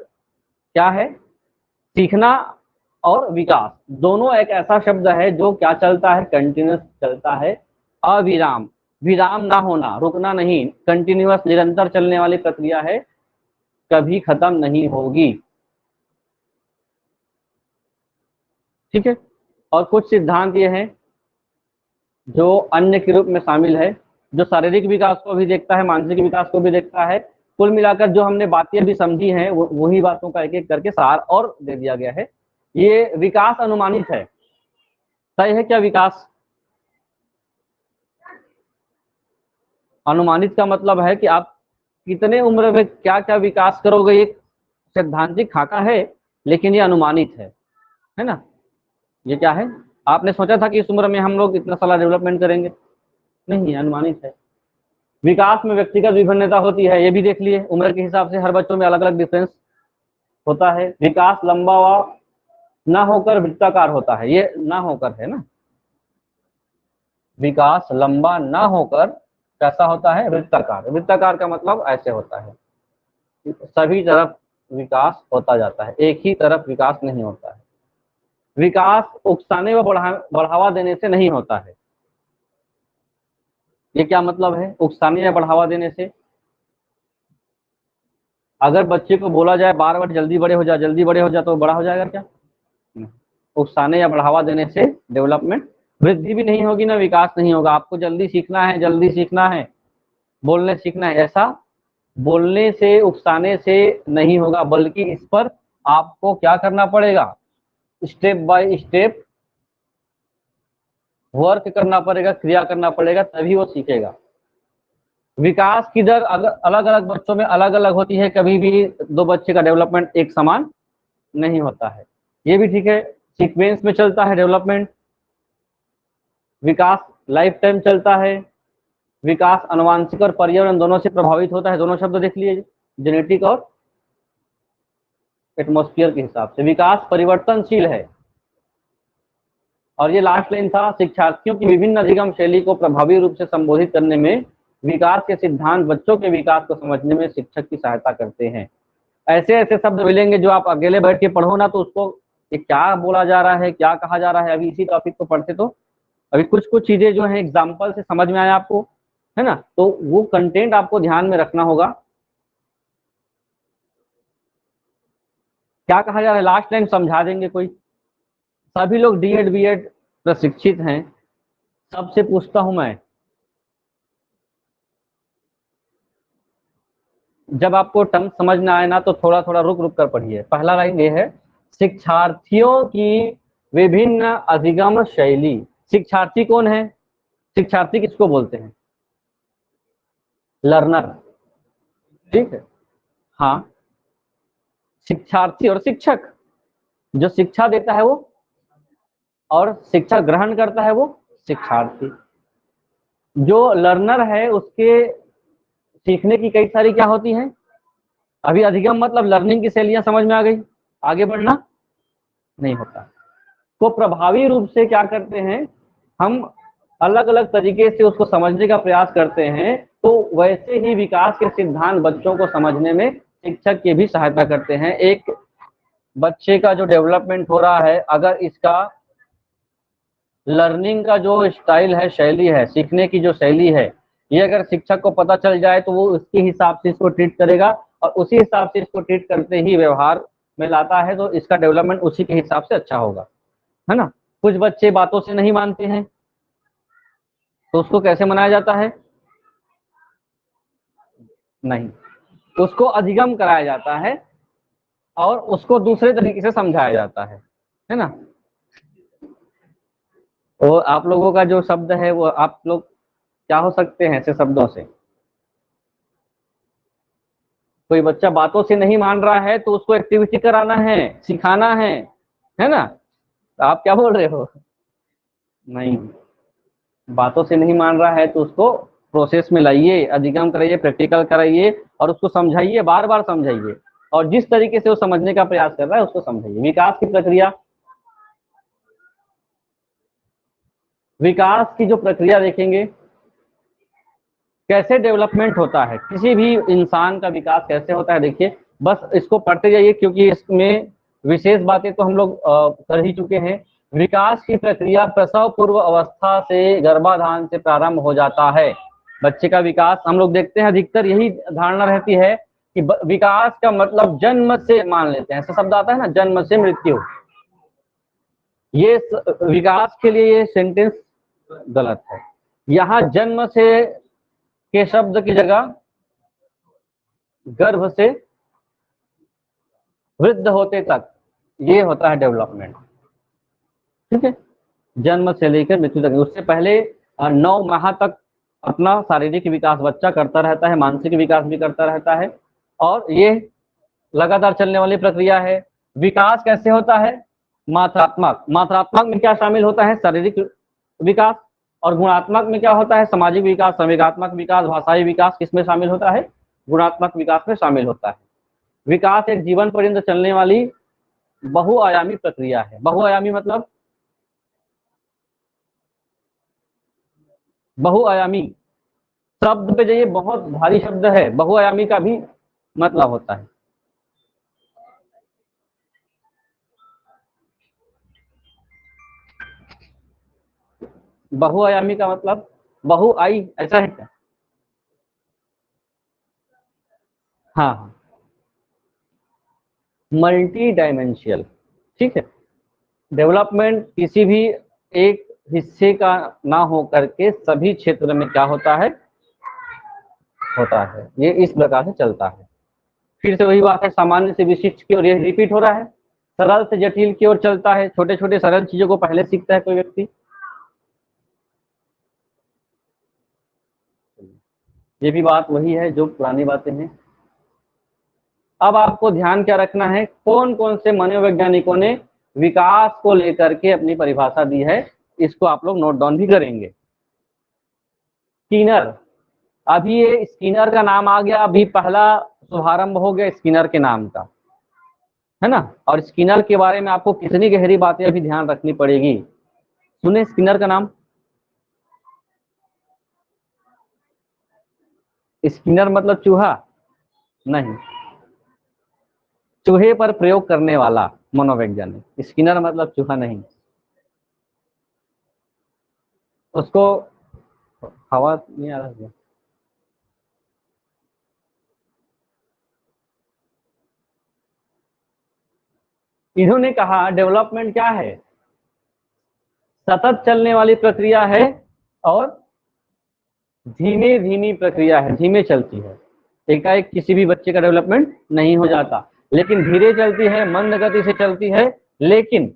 क्या है? सीखना और विकास दोनों एक ऐसा शब्द है जो क्या चलता है? कंटिन्यूअस चलता है, अविराम। विराम ना होना, रुकना नहीं, कंटिन्यूअस निरंतर चलने वाली प्रक्रिया है, कभी खत्म नहीं होगी। ठीक है। और कुछ सिद्धांत ये हैं जो अन्य के रूप में शामिल है, जो शारीरिक विकास को भी देखता है, मानसिक विकास को भी देखता है। कुल मिलाकर जो हमने बातें भी समझी हैं वही बातों का एक एक करके सार और दे दिया गया है। ये विकास अनुमानित है, तय है क्या विकास? अनुमानित का मतलब है कि आप कितने उम्र में क्या क्या विकास करोगे, ये सैद्धांतिक खाका है, लेकिन ये अनुमानित है ना। ये क्या है? आपने सोचा था कि इस उम्र में हम लोग इतना सारा डेवलपमेंट करेंगे? नहीं, अनुमानित है। विकास में व्यक्तिगत विभिन्नता होती है, ये भी देख लिए, उम्र के हिसाब से हर बच्चों में अलग अलग डिफरेंस होता है। विकास लंबा ना होकर वृत्ताकार होता है, ये ना होकर है ना, विकास लंबा ना होकर कैसा होता है? वृत्ताकार। वृत्ताकार का मतलब ऐसे होता है, सभी तरफ विकास होता जाता है, एक ही तरफ विकास नहीं होता है। विकास उकसाने व बढ़ावा देने से नहीं होता है। ये क्या मतलब है उकसाने या बढ़ावा देने से? अगर बच्चे को बोला जाए बार बार जल्दी बड़े हो जा, जल्दी बड़े हो जा, तो बड़ा हो जाएगा क्या? उकसाने या बढ़ावा देने से डेवलपमेंट, वृद्धि भी नहीं होगी ना विकास नहीं होगा। आपको जल्दी सीखना है, जल्दी सीखना है, बोलने सीखना है, ऐसा बोलने से उकसाने से नहीं होगा, बल्कि इस पर आपको क्या करना पड़ेगा? स्टेप बाय स्टेप वर्क करना पड़ेगा, क्रिया करना पड़ेगा, तभी वो सीखेगा। विकास की दर अलग अलग बच्चों में अलग अलग होती है, कभी भी दो बच्चे का डेवलपमेंट एक समान नहीं होता है। ये भी ठीक है, सीक्वेंस में चलता है डेवलपमेंट। विकास लाइफ टाइम चलता है। विकास आनुवंशिक और पर्यावरण दोनों से प्रभावित होता है, दोनों शब्द देख लिए, जेनेटिक और एटमॉस्फेयर के हिसाब से। विकास परिवर्तनशील है। और ये लास्ट लाइन था, शिक्षार्थियों की विभिन्न अधिगम शैली को प्रभावी रूप से संबोधित करने में विकास के सिद्धांत बच्चों के विकास को समझने में शिक्षक की सहायता करते हैं। ऐसे ऐसे शब्द मिलेंगे जो आप अकेले बैठ के पढ़ो ना तो उसको ये क्या बोला जा रहा है, क्या कहा जा रहा है। अभी इसी टॉपिक को पढ़ते तो अभी कुछ कुछ चीजें जो है एग्जाम्पल से समझ में आया आपको, है ना, तो वो कंटेंट आपको ध्यान में रखना होगा। क्या कहा जा रहा है लास्ट टाइम समझा देंगे कोई। सभी लोग डीएड बीएड प्रशिक्षित हैं, सबसे पूछता हूं मैं, जब आपको टर्म समझ में आए ना तो थोड़ा थोड़ा रुक रुक कर पढ़िए। पहला लाइन ये है, शिक्षार्थियों की विभिन्न अधिगम शैली। शिक्षार्थी कौन है? शिक्षार्थी किसको बोलते हैं? लर्नर। ठीक है, हाँ, शिक्षार्थी और शिक्षक। जो शिक्षा देता है वो, और शिक्षा ग्रहण करता है वो शिक्षार्थी। जो लर्नर है उसके सीखने की कई सारी क्या होती हैं? अभी अधिगम मतलब लर्निंग की शैलियां समझ में आ गई, आगे बढ़ना नहीं होता। तो प्रभावी रूप से क्या करते हैं हम, अलग अलग तरीके से उसको समझने का प्रयास करते हैं, तो वैसे ही विकास के सिद्धांत बच्चों को समझने में शिक्षक की भी सहायता करते हैं। एक बच्चे का जो डेवलपमेंट हो रहा है, अगर इसका लर्निंग का जो स्टाइल है, शैली है, सीखने की जो शैली है, ये अगर शिक्षक को पता चल जाए तो वो उसके हिसाब से इसको ट्रीट करेगा, और उसी हिसाब से इसको ट्रीट करते ही व्यवहार में लाता है, तो इसका डेवलपमेंट उसी के हिसाब से अच्छा होगा, है ना। कुछ बच्चे बातों से नहीं मानते हैं, तो उसको कैसे मनाया जाता है? नहीं, उसको अधिगम कराया जाता है और उसको दूसरे तरीके से समझाया जाता है ना। तो आप लोगों का जो शब्द है वो आप लोग क्या हो सकते हैं ऐसे शब्दों से? कोई बच्चा बातों से नहीं मान रहा है तो उसको एक्टिविटी कराना है, सिखाना है ना। तो आप क्या बोल रहे हो? नहीं, बातों से नहीं मान रहा है तो उसको प्रोसेस में लाइए, अधिगम कराइए, प्रैक्टिकल कराइए और उसको समझाइए, बार बार समझाइए और जिस तरीके से वो समझने का प्रयास कर रहा है उसको समझाइए। विकास की प्रक्रिया, विकास की जो प्रक्रिया देखेंगे, कैसे डेवलपमेंट होता है, किसी भी इंसान का विकास कैसे होता है, देखिए बस इसको पढ़ते जाइए क्योंकि इसमें विशेष बातें तो हम लोग कर ही चुके हैं। विकास की प्रक्रिया प्रसव पूर्व अवस्था से गर्भाधान से प्रारंभ हो जाता है। बच्चे का विकास हम लोग देखते हैं, अधिकतर यही धारणा रहती है कि विकास का मतलब जन्म से मान लेते हैं, ऐसा शब्द आता है ना, जन्म से मृत्यु। ये विकास के लिए ये सेंटेंस गलत है। यहाँ जन्म से के शब्द की जगह गर्भ से वृद्ध होते तक ये होता है डेवलपमेंट। ठीक है, जन्म से लेकर मृत्यु तक, उससे पहले 9 माह तक अपना शारीरिक विकास बच्चा करता रहता है, मानसिक विकास भी करता रहता है और ये लगातार चलने वाली प्रक्रिया है। विकास कैसे होता है? मात्रात्मक, मात्रात्मक में क्या शामिल होता है? शारीरिक विकास। और गुणात्मक में क्या होता है? सामाजिक विकास, संवेगात्मक विकास, भाषाई विकास। किसमें शामिल होता है? गुणात्मक विकास में शामिल होता है। विकास एक जीवन पर्यंत चलने वाली बहुआयामी प्रक्रिया है। बहुआयामी मतलब बहुआयामी शब्द पे जाइए, बहुत भारी शब्द है। बहुआयामी का भी मतलब होता है, बहुआयामी का मतलब बहुआई, ऐसा है क्या? हाँ हाँ, मल्टी डायमेंशियल। ठीक है, डेवलपमेंट किसी भी एक हिस्से का ना हो करके सभी क्षेत्र में क्या होता है? होता है। ये इस प्रकार से चलता है। फिर से वही बात है, सामान्य से विशिष्ट की ओर ये रिपीट हो रहा है, सरल से जटिल की ओर चलता है। छोटे छोटे सरल चीजों को पहले सीखता है कोई व्यक्ति। ये भी बात वही है जो पुरानी बातें हैं। अब आपको ध्यान क्या रखना है, कौन कौन से मनोवैज्ञानिकों ने विकास को लेकर के अपनी परिभाषा दी है, इसको आप लोग नोट डाउन भी करेंगे। स्किनर, अभी ये स्किनर का नाम आ गया, अभी पहला शुभारंभ हो गया स्किनर के नाम का, है ना। और स्किनर के बारे में आपको कितनी गहरी बातें अभी ध्यान रखनी पड़ेगी। सुने स्किनर का नाम? स्किनर मतलब चूहा नहीं, चूहे पर प्रयोग करने वाला मनोवैज्ञानिक। स्किनर मतलब चूहा नहीं। उसको हवा नहीं आ रहा है। इन्होंने कहा डेवलपमेंट क्या है? सतत चलने वाली प्रक्रिया है और धीमे धीमी प्रक्रिया है, धीमे चलती है। एकाएक किसी भी बच्चे का डेवलपमेंट नहीं हो जाता, लेकिन धीरे चलती है, मंद गति से चलती है, लेकिन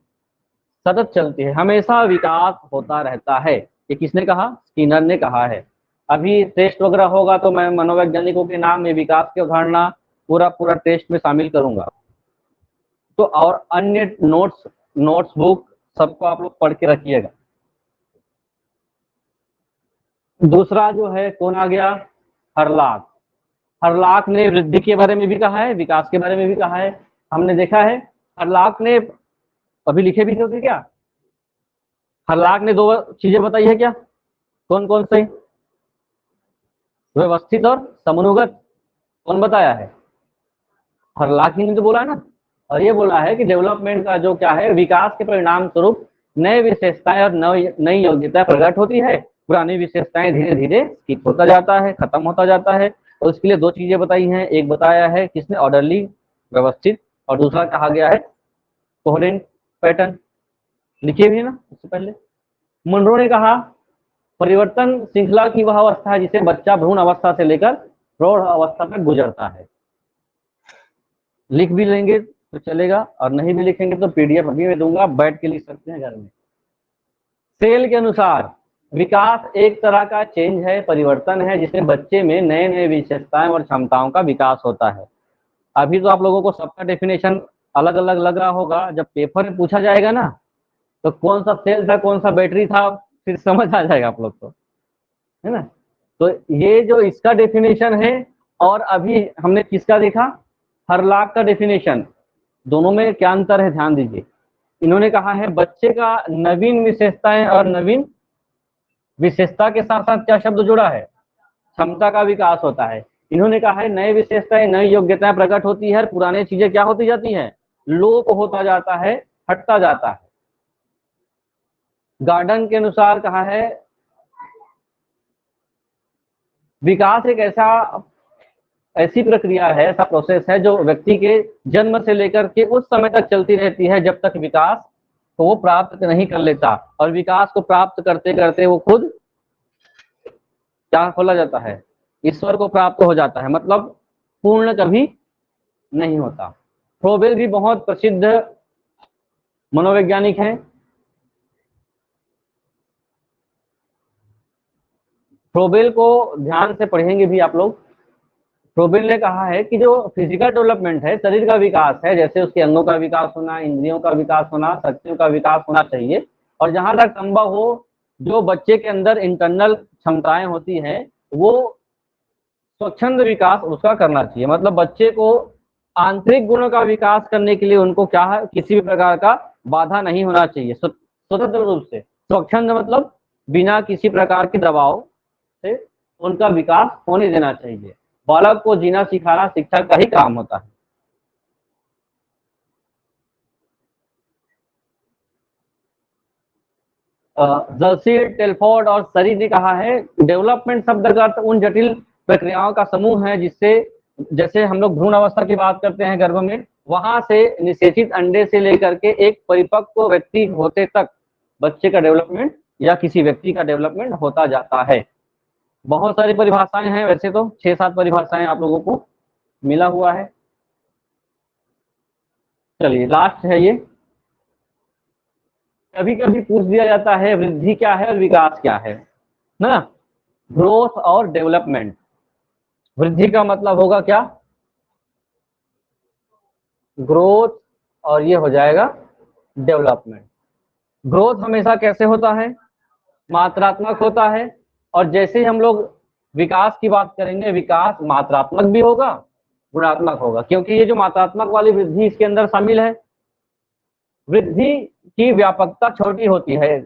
सतत चलती है, हमेशा विकास होता रहता है। ये किसने कहा? स्किनर ने कहा है। अभी टेस्ट वगैरह होगा तो मैं मनोवैज्ञानिकों के नाम में विकास की अवधारणा पूरा पूरा टेस्ट में शामिल करूंगा। तो और अन्य नोट्स, नोट्स बुक सबको आप लोग पढ़ के रखिएगा। दूसरा जो है कौन आ गया? हरलाक। हरलाक ने वृद्धि के बारे में भी कहा है, विकास के बारे में भी कहा है। हमने देखा है हरलाक ने, अभी लिखे भी थे क्या? हरलाक ने दो चीजें बताई है क्या? कौन कौन से? व्यवस्थित और समनुगत। कौन बताया है? हरलाक ही ने तो बोला है ना। और ये बोला है कि डेवलपमेंट का जो क्या है, विकास के परिणाम स्वरूप नए विशेषताएं और नई योग्यता प्रकट होती है। पुरानी विशेषताएं धीरे धीरे स्किप होता जाता है, खत्म होता जाता है। और उसके लिए दो चीजें बताई हैं, एक बताया है किसने? ऑर्डरली, व्यवस्थित, और दूसरा कहा गया है कोहेरेंट पैटर्न। लिखिए भी है ना इससे पहले। मुनरो ने कहा परिवर्तन श्रृंखला की वह अवस्था है जिसे बच्चा भ्रूण अवस्था से लेकर प्रौढ़ अवस्था तक गुजरता है। लिख भी लेंगे तो चलेगा और नहीं भी लिखेंगे तो पीडीएफ अभी मैं दूंगा, बैठ के लिख सकते हैं घर में। सेल के अनुसार विकास एक तरह का चेंज है, परिवर्तन है, जिसमें बच्चे में नए नए विशेषताएं और क्षमताओं का विकास होता है। अभी तो आप लोगों को सबका डेफिनेशन अलग अलग लग रहा होगा, जब पेपर में पूछा जाएगा ना तो कौन सा सेल था कौन सा बैटरी था फिर समझ आ जाएगा आप लोग को, है ना। तो ये जो इसका डेफिनेशन है और अभी हमने किसका देखा, हरलाक का डेफिनेशन, दोनों में क्या अंतर है ध्यान दीजिए। इन्होंने कहा है बच्चे का नवीन विशेषताएं और नवीन विशेषता के साथ साथ क्या शब्द जुड़ा है, क्षमता का विकास होता है। इन्होंने कहा है नई विशेषताएं नई योग्यताएं प्रकट होती है, पुरानी चीजें क्या होती जाती हैं, लोप होता जाता है, हटता जाता है। गार्डन के अनुसार कहा है विकास एक ऐसी प्रक्रिया है, ऐसा प्रोसेस है जो व्यक्ति के जन्म से लेकर के उस समय तक चलती रहती है जब तक विकास को वो प्राप्त नहीं कर लेता, और विकास को प्राप्त करते करते वो खुद क्या खोला जाता है, ईश्वर को प्राप्त हो जाता है, मतलब पूर्ण कभी नहीं होता। फ्रोबेल भी बहुत प्रसिद्ध मनोवैज्ञानिक हैं। फ्रोबेल को ध्यान से पढ़ेंगे भी आप लोग। फ्रोबेल ने कहा है कि जो फिजिकल डेवलपमेंट है, शरीर का विकास है, जैसे उसके अंगों का विकास होना, इंद्रियों का विकास होना, शक्तियों का विकास होना चाहिए, और जहां तक संभव हो जो बच्चे के अंदर इंटरनल क्षमताएं होती हैं वो स्वच्छंद विकास उसका करना चाहिए। मतलब बच्चे को आंतरिक गुणों का विकास करने के लिए उनको क्या है, किसी भी प्रकार का बाधा नहीं होना चाहिए, स्वतंत्र रूप से। स्वच्छंद मतलब बिना किसी प्रकार के दबाव से उनका विकास होने देना चाहिए। बालक को जीना सिखाना शिक्षक का ही काम होता है। जर्सी, टेलफोर्ड और सरी ने कहा है डेवलपमेंट शब्द का अर्थ उन जटिल प्रक्रियाओं का समूह है जिससे, जैसे हम लोग भ्रूण अवस्था की बात करते हैं गर्भ में, वहां से निषेचित अंडे से लेकर के एक परिपक्व व्यक्ति होते तक बच्चे का डेवलपमेंट या किसी व्यक्ति का डेवलपमेंट होता जाता है। बहुत सारी परिभाषाएं हैं, वैसे तो 6-7 परिभाषाएं आप लोगों को मिला हुआ है। चलिए लास्ट है ये, कभी कभी पूछ दिया जाता है वृद्धि क्या है और विकास क्या है ना। ग्रोथ और डेवलपमेंट, वृद्धि का मतलब होगा क्या, ग्रोथ, और ये हो जाएगा डेवलपमेंट। ग्रोथ हमेशा कैसे होता है, मात्रात्मक होता है, और जैसे ही हम लोग विकास की बात करेंगे विकास मात्रात्मक भी होगा गुणात्मक होगा, क्योंकि ये जो मात्रात्मक वाली वृद्धि इसके अंदर शामिल है। वृद्धि की व्यापकता छोटी होती है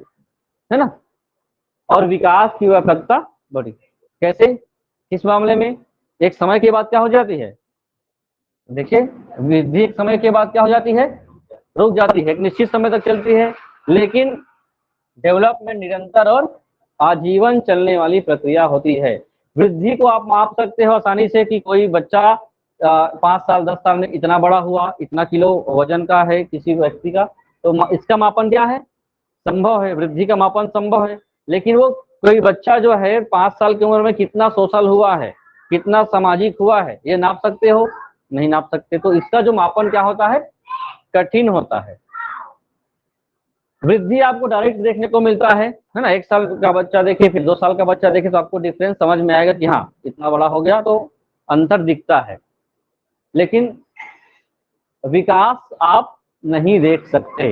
ना, और विकास की व्यापकता बड़ी। कैसे, इस मामले में एक समय के बाद क्या हो जाती है, देखिए वृद्धि एक समय के बाद क्या हो जाती है, रुक जाती है, एक निश्चित समय तक चलती है, लेकिन डेवलपमेंट निरंतर और आजीवन चलने वाली प्रक्रिया होती है। वृद्धि को आप माप सकते हो आसानी से कि कोई बच्चा 5 साल 10 साल में इतना बड़ा हुआ, इतना किलो वजन का है किसी व्यक्ति का, तो इसका मापन क्या है, संभव है, वृद्धि का मापन संभव है। लेकिन वो कोई बच्चा जो है 5 साल की उम्र में कितना सोशल हुआ है, कितना सामाजिक हुआ है, ये नाप सकते हो, नहीं नाप सकते। तो इसका जो मापन क्या होता है, कठिन होता है। वृद्धि आपको डायरेक्ट देखने को मिलता है ना, 1 साल का बच्चा देखे फिर 2 साल का बच्चा देखे तो आपको डिफरेंस समझ में आएगा कि हाँ इतना बड़ा हो गया, तो अंतर दिखता है। लेकिन विकास आप नहीं देख सकते।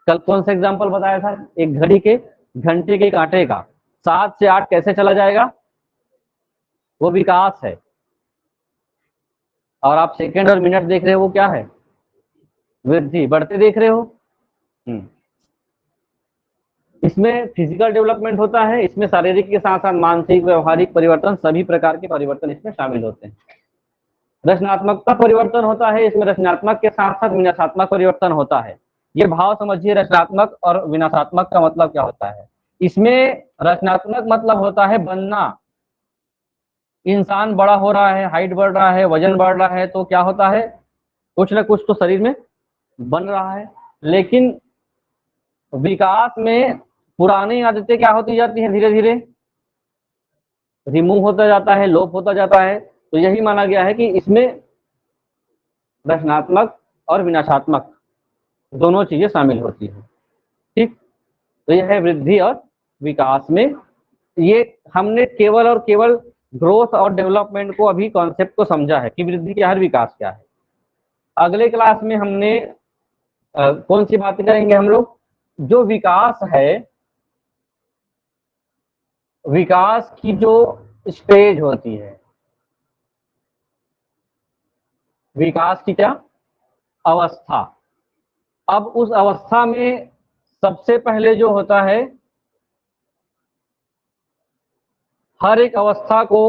कल कौन सा एग्जांपल बताया था, एक घड़ी के घंटे के कांटे का 7 से 8 कैसे चला जाएगा, वो विकास है। और आप सेकंड और मिनट देख रहे हो, वो क्या है, वृद्धि, बढ़ते देख रहे हो। इसमें फिजिकल डेवलपमेंट होता है, इसमें शारीरिक के साथ साथ मानसिक व्यवहारिक परिवर्तन, सभी प्रकार के परिवर्तन इसमें शामिल होते हैं। रचनात्मकता परिवर्तन होता है, इसमें रचनात्मक के साथ साथ विनाशात्मक परिवर्तन होता है। ये भाव समझिए, रचनात्मक और विनाशात्मक का मतलब क्या होता है। इसमें रचनात्मक मतलब होता है बनना, इंसान बड़ा हो रहा है, हाइट बढ़ रहा है, वजन बढ़ रहा है, तो क्या होता है, कुछ ना कुछ तो शरीर में बन रहा है। लेकिन विकास में पुरानी आदतें क्या होती जाती हैं, धीरे धीरे रिमूव होता जाता है, लोप होता जाता है। तो यही माना गया है कि इसमें रचनात्मक और विनाशात्मक दोनों चीजें शामिल होती हैं। ठीक, तो यह है वृद्धि और विकास में। ये हमने केवल और केवल ग्रोथ और डेवलपमेंट को अभी कॉन्सेप्ट को समझा है कि वृद्धि क्या है, विकास क्या है। अगले क्लास में हमने कौन सी बातें करेंगे हम लोग, जो विकास है, विकास की जो स्टेज होती है, विकास की क्या अवस्था। अब उस अवस्था में सबसे पहले जो होता है, हर एक अवस्था को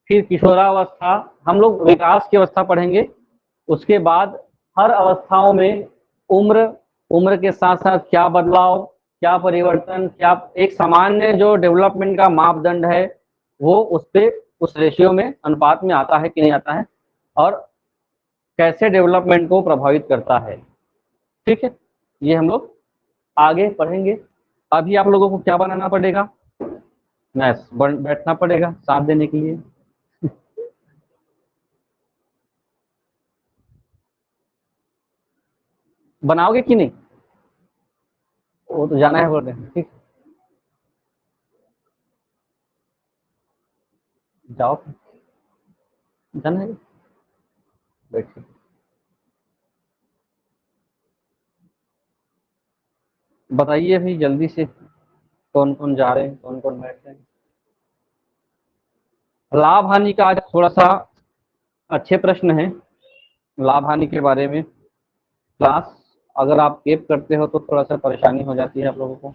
फिर किशोरावस्था, हम लोग विकास की अवस्था पढ़ेंगे। उसके बाद हर अवस्थाओं में उम्र, उम्र के साथ साथ क्या बदलाव, क्या परिवर्तन, क्या एक सामान्य जो डेवलपमेंट का मापदंड है वो उस पे उस रेशियो में अनुपात में आता है कि नहीं आता है, और कैसे डेवलपमेंट को प्रभावित करता है। ठीक है, ये हम लोग आगे पढ़ेंगे। अभी आप लोगों को क्या बनाना पड़ेगा, मैथ्स बैठना पड़ेगा साथ देने के लिए। बनाओगे कि नहीं, वो तो जाना है बोल रहे हैं। ठीक, जाओ, जाना है, बैठिए। बताइए भाई जल्दी से, कौन कौन जा रहे हैं, कौन कौन बैठ रहे हैं। लाभ हानि का आज थोड़ा सा अच्छे प्रश्न है, लाभ हानि के बारे में। क्लास अगर आप स्किप करते हो तो थोड़ा सा परेशानी हो जाती है आप लोगों को।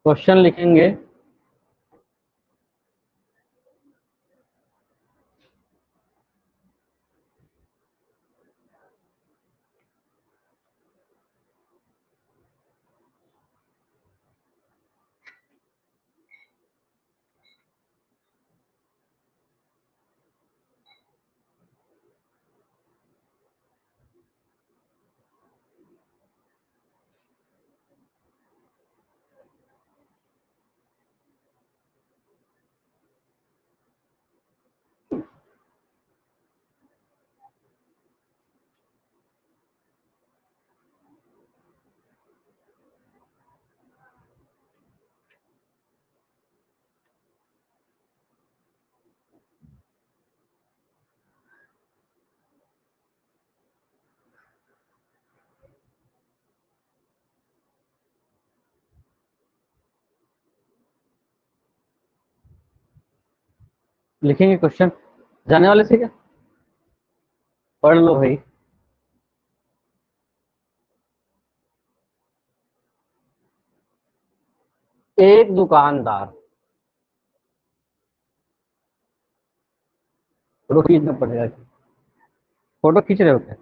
क्वेश्चन लिखेंगे, लिखेंगे क्वेश्चन। जाने वाले थे क्या, पढ़ लो भाई। एक दुकानदार, फोटो खींचना पड़ेगा, फोटो खींच रहे हो क्या।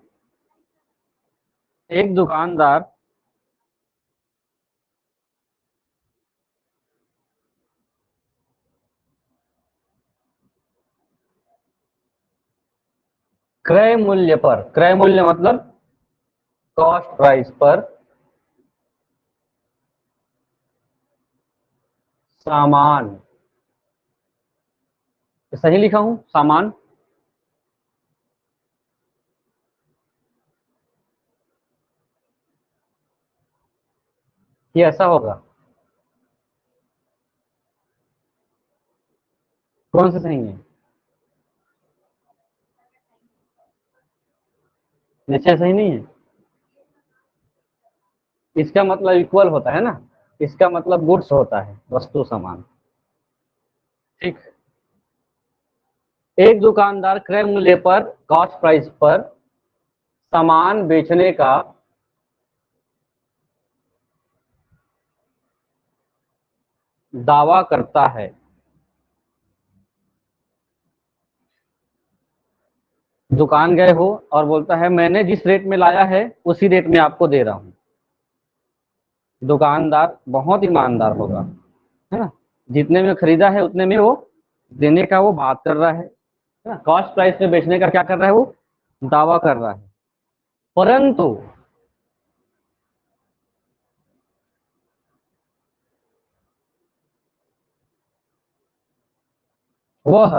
एक दुकानदार क्रय मूल्य पर, क्रय मूल्य मतलब कॉस्ट प्राइस पर सामान, सही लिखा हूं, सामान, ये ऐसा होगा। कौन सा सही है? निश्चय सही नहीं है। इसका मतलब इक्वल होता है ना, इसका मतलब गुड्स होता है, वस्तु सामान। ठीक। एक दुकानदार क्रय मूल्य पर, कॉस्ट प्राइस पर सामान बेचने का दावा करता है। दुकान गए हो और बोलता है मैंने जिस रेट में लाया है उसी रेट में आपको दे रहा हूं। दुकानदार बहुत ईमानदार होगा, है ना, जितने में खरीदा है उतने में वो देने का वो बात कर रहा है ना, कॉस्ट प्राइस में बेचने का क्या कर रहा है, वो दावा कर रहा है। परंतु वह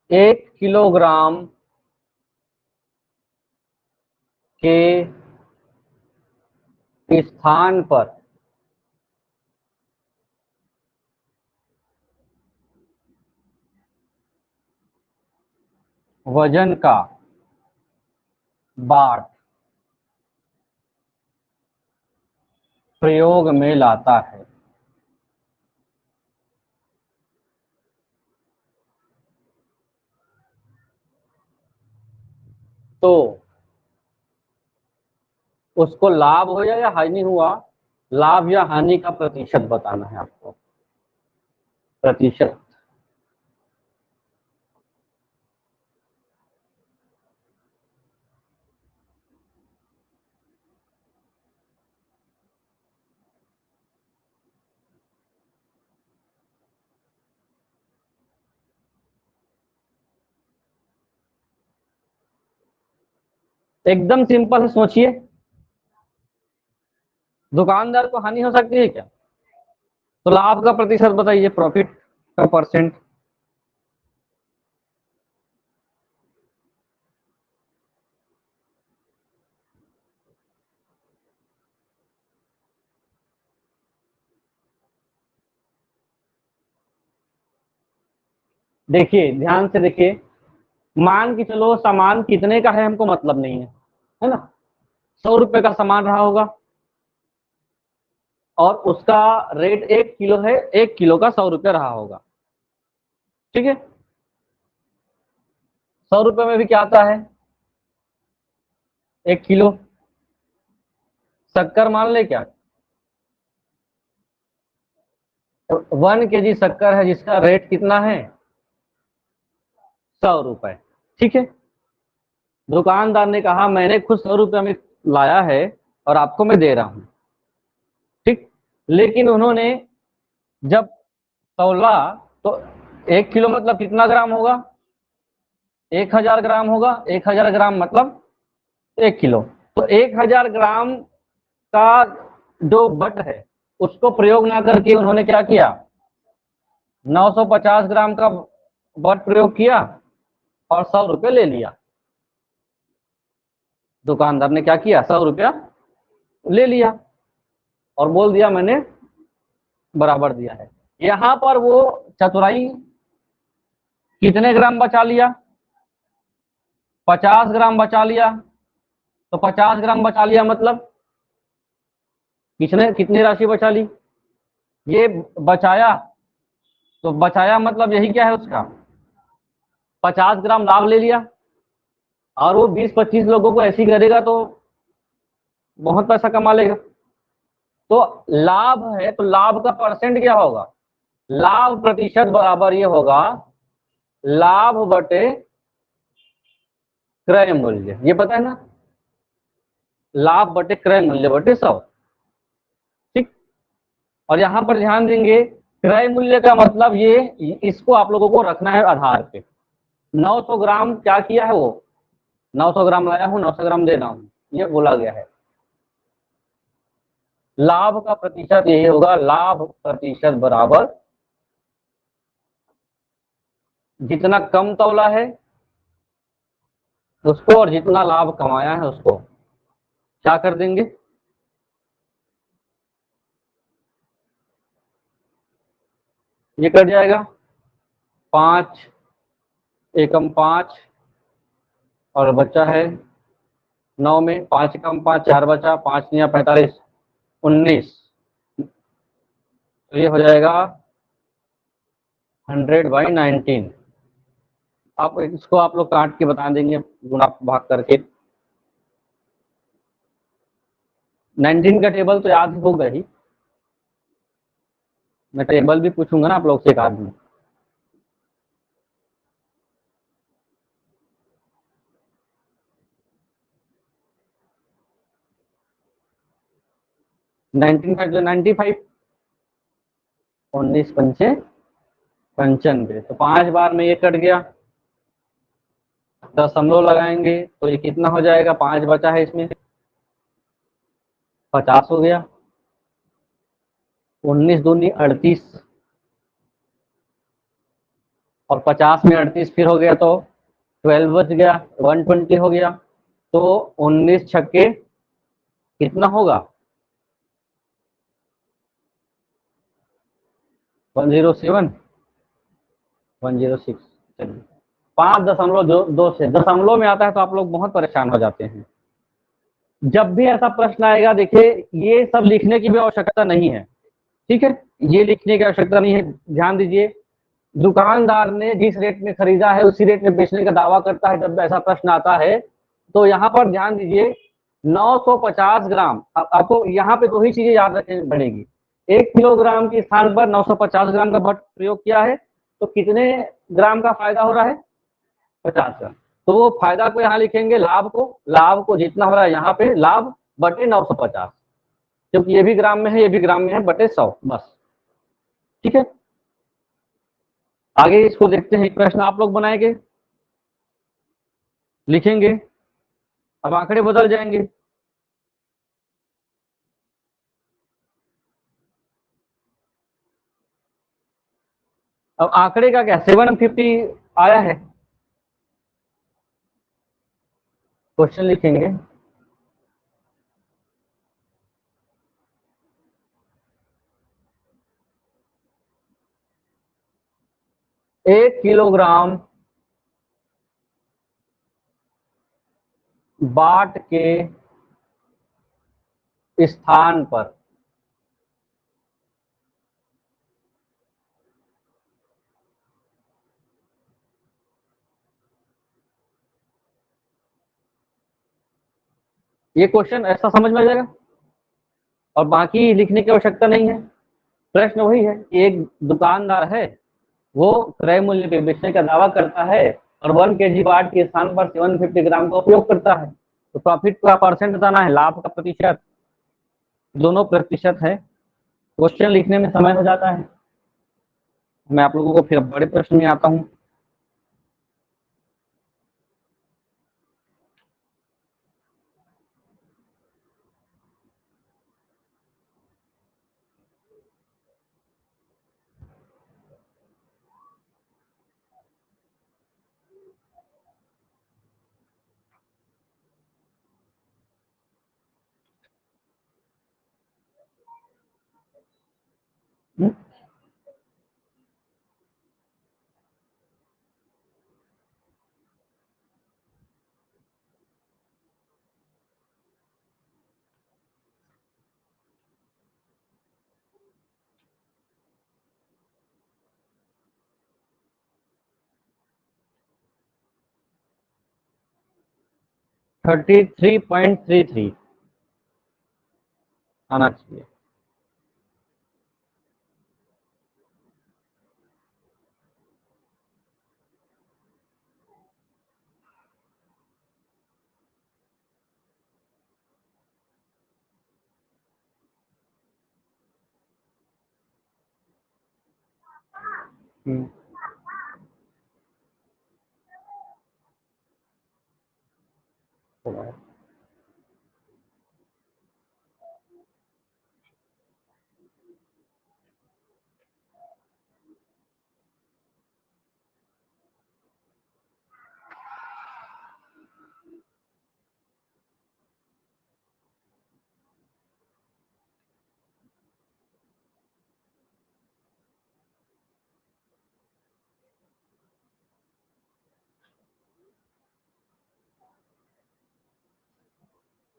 1 किलोग्राम के स्थान पर वजन का बाट प्रयोग में लाता है। तो उसको लाभ हो या हानि हुआ, लाभ या हानि का प्रतिशत बताना है आपको। प्रतिशत। एकदम सिंपल है, सोचिए। दुकानदार को हानि हो सकती है क्या? तो लाभ का प्रतिशत बताइए, प्रॉफिट का परसेंट। देखिए ध्यान से देखिए, मान के चलो सामान कितने का है हमको मतलब नहीं है ना, 100 रुपए का सामान रहा होगा और उसका रेट 1 किलो है, 1 किलो का 100 रुपये रहा होगा। ठीक है, 100 रुपये में भी क्या आता है, 1 किलो। शक्कर मान ले क्या, 1 kg शक्कर है जिसका रेट कितना है, 100 रुपए। ठीक है, दुकानदार ने कहा मैंने खुद 100 रुपये में लाया है और आपको मैं दे रहा हूं। ठीक, लेकिन उन्होंने जब तौला तो 1 किलो मतलब कितना ग्राम होगा, 1000 ग्राम होगा, 1000 ग्राम मतलब 1 किलो। तो 1000 ग्राम का जो बट है उसको प्रयोग ना करके उन्होंने क्या किया, 950 ग्राम का बट प्रयोग किया और 100 रुपये ले लिया। दुकानदार ने क्या किया, 100 रुपया ले लिया और बोल दिया मैंने बराबर दिया है। यहां पर वो चतुराई कितने ग्राम बचा लिया, 50 ग्राम बचा लिया। तो 50 ग्राम बचा लिया मतलब कितने कितनी राशि बचा ली, ये बचाया। तो बचाया मतलब यही क्या है उसका, 50 ग्राम लाभ ले लिया। और वो 20-25 लोगों को ऐसी करेगा तो बहुत पैसा कमा लेगा। तो लाभ है तो लाभ का परसेंट क्या होगा, लाभ प्रतिशत बराबर ये होगा लाभ बटे क्रय मूल्य, ये पता है ना, लाभ बटे क्रय मूल्य बटे 100। ठीक, और यहां पर ध्यान देंगे क्रय मूल्य का मतलब ये, इसको आप लोगों को रखना है आधार पे। 900 ग्राम क्या किया है वो, 900 ग्राम लाया हूं, 900 ग्राम दे रहा हूं, ये बोला गया है। लाभ का प्रतिशत यही होगा, लाभ प्रतिशत बराबर जितना कम तौला है उसको और जितना लाभ कमाया है उसको क्या कर देंगे, ये कट जाएगा 5 एकम 5 और बचा है 9 में 5 एकम 5 4 बचा 5 या 45 19। तो ये हो जाएगा 100/19। आप इसको आप लोग काट के बता देंगे गुणा भाग करके। 19 का टेबल तो याद होगा ही, मैं टेबल भी पूछूंगा ना आप लोग से एक आदमी। नाइनटीन का जो 95 19 पंचे 95, तो 5 बार में ये कट गया, दशमलव लगाएंगे तो ये कितना हो जाएगा, 5 बचा है इसमें 50 हो गया, 19 दूनी 38 और 50 में 38 फिर हो गया तो 12 बच गया, 120 हो गया। तो 19 छक्के कितना होगा 107 106। चलिए 5.2 से दशमलव में आता है तो आप लोग बहुत परेशान हो जाते हैं। जब भी ऐसा प्रश्न आएगा देखिए ये सब लिखने की भी आवश्यकता नहीं है, ठीक है, ये लिखने की आवश्यकता नहीं है। ध्यान दीजिए, दुकानदार ने जिस रेट में खरीदा है उसी रेट में बेचने का दावा करता है। जब ऐसा प्रश्न आता है तो यहाँ पर ध्यान दीजिए 950 ग्राम, आपको यहाँ पे दो ही चीजें याद रखनी पड़ेगी। 1 किलोग्राम के स्थान पर 950 ग्राम का भट्ट प्रयोग किया है तो कितने ग्राम का फायदा हो रहा है, 50 ग्राम। तो वो फायदा को यहाँ लिखेंगे, लाभ को जितना हो रहा है यहाँ पे लाभ बटे 950, क्योंकि ये भी ग्राम में है ये भी ग्राम में है, बटे 100 बस। ठीक है, आगे इसको देखते हैं। प्रश्न आप लोग बनाएंगे, लिखेंगे, अब आंकड़े बदल जाएंगे। अब आंकड़े का क्या 750 आया है, क्वेश्चन लिखेंगे। एक किलोग्राम बाट के स्थान पर ये क्वेश्चन ऐसा समझ में आ जाएगा और बाकी लिखने की आवश्यकता नहीं है। प्रश्न वही है कि एक दुकानदार है, वो क्रय मूल्य पे बेचने का दावा करता है और 1 kg बाट के स्थान पर 750 ग्राम का उपयोग करता है। तो प्रॉफिट का परसेंट बताना है, लाभ का प्रतिशत, दोनों प्रतिशत है। क्वेश्चन लिखने में समय हो जाता है। मैं आप लोगों को फिर बड़े प्रश्न में आता हूँ। हुँ? 33.33 आना चाहिए। हुँ।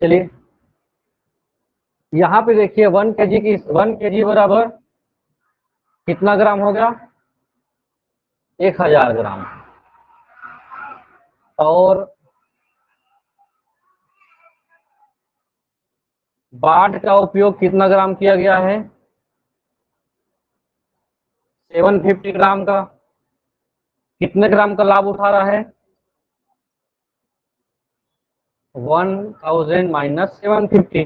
चलिए यहाँ पे देखिए 1 kg बराबर कितना ग्राम हो गया, 1000 ग्राम। और बाट का उपयोग कितना ग्राम किया गया है, 750 ग्राम का। कितने ग्राम का लाभ उठा रहा है, 1000 माइनस 750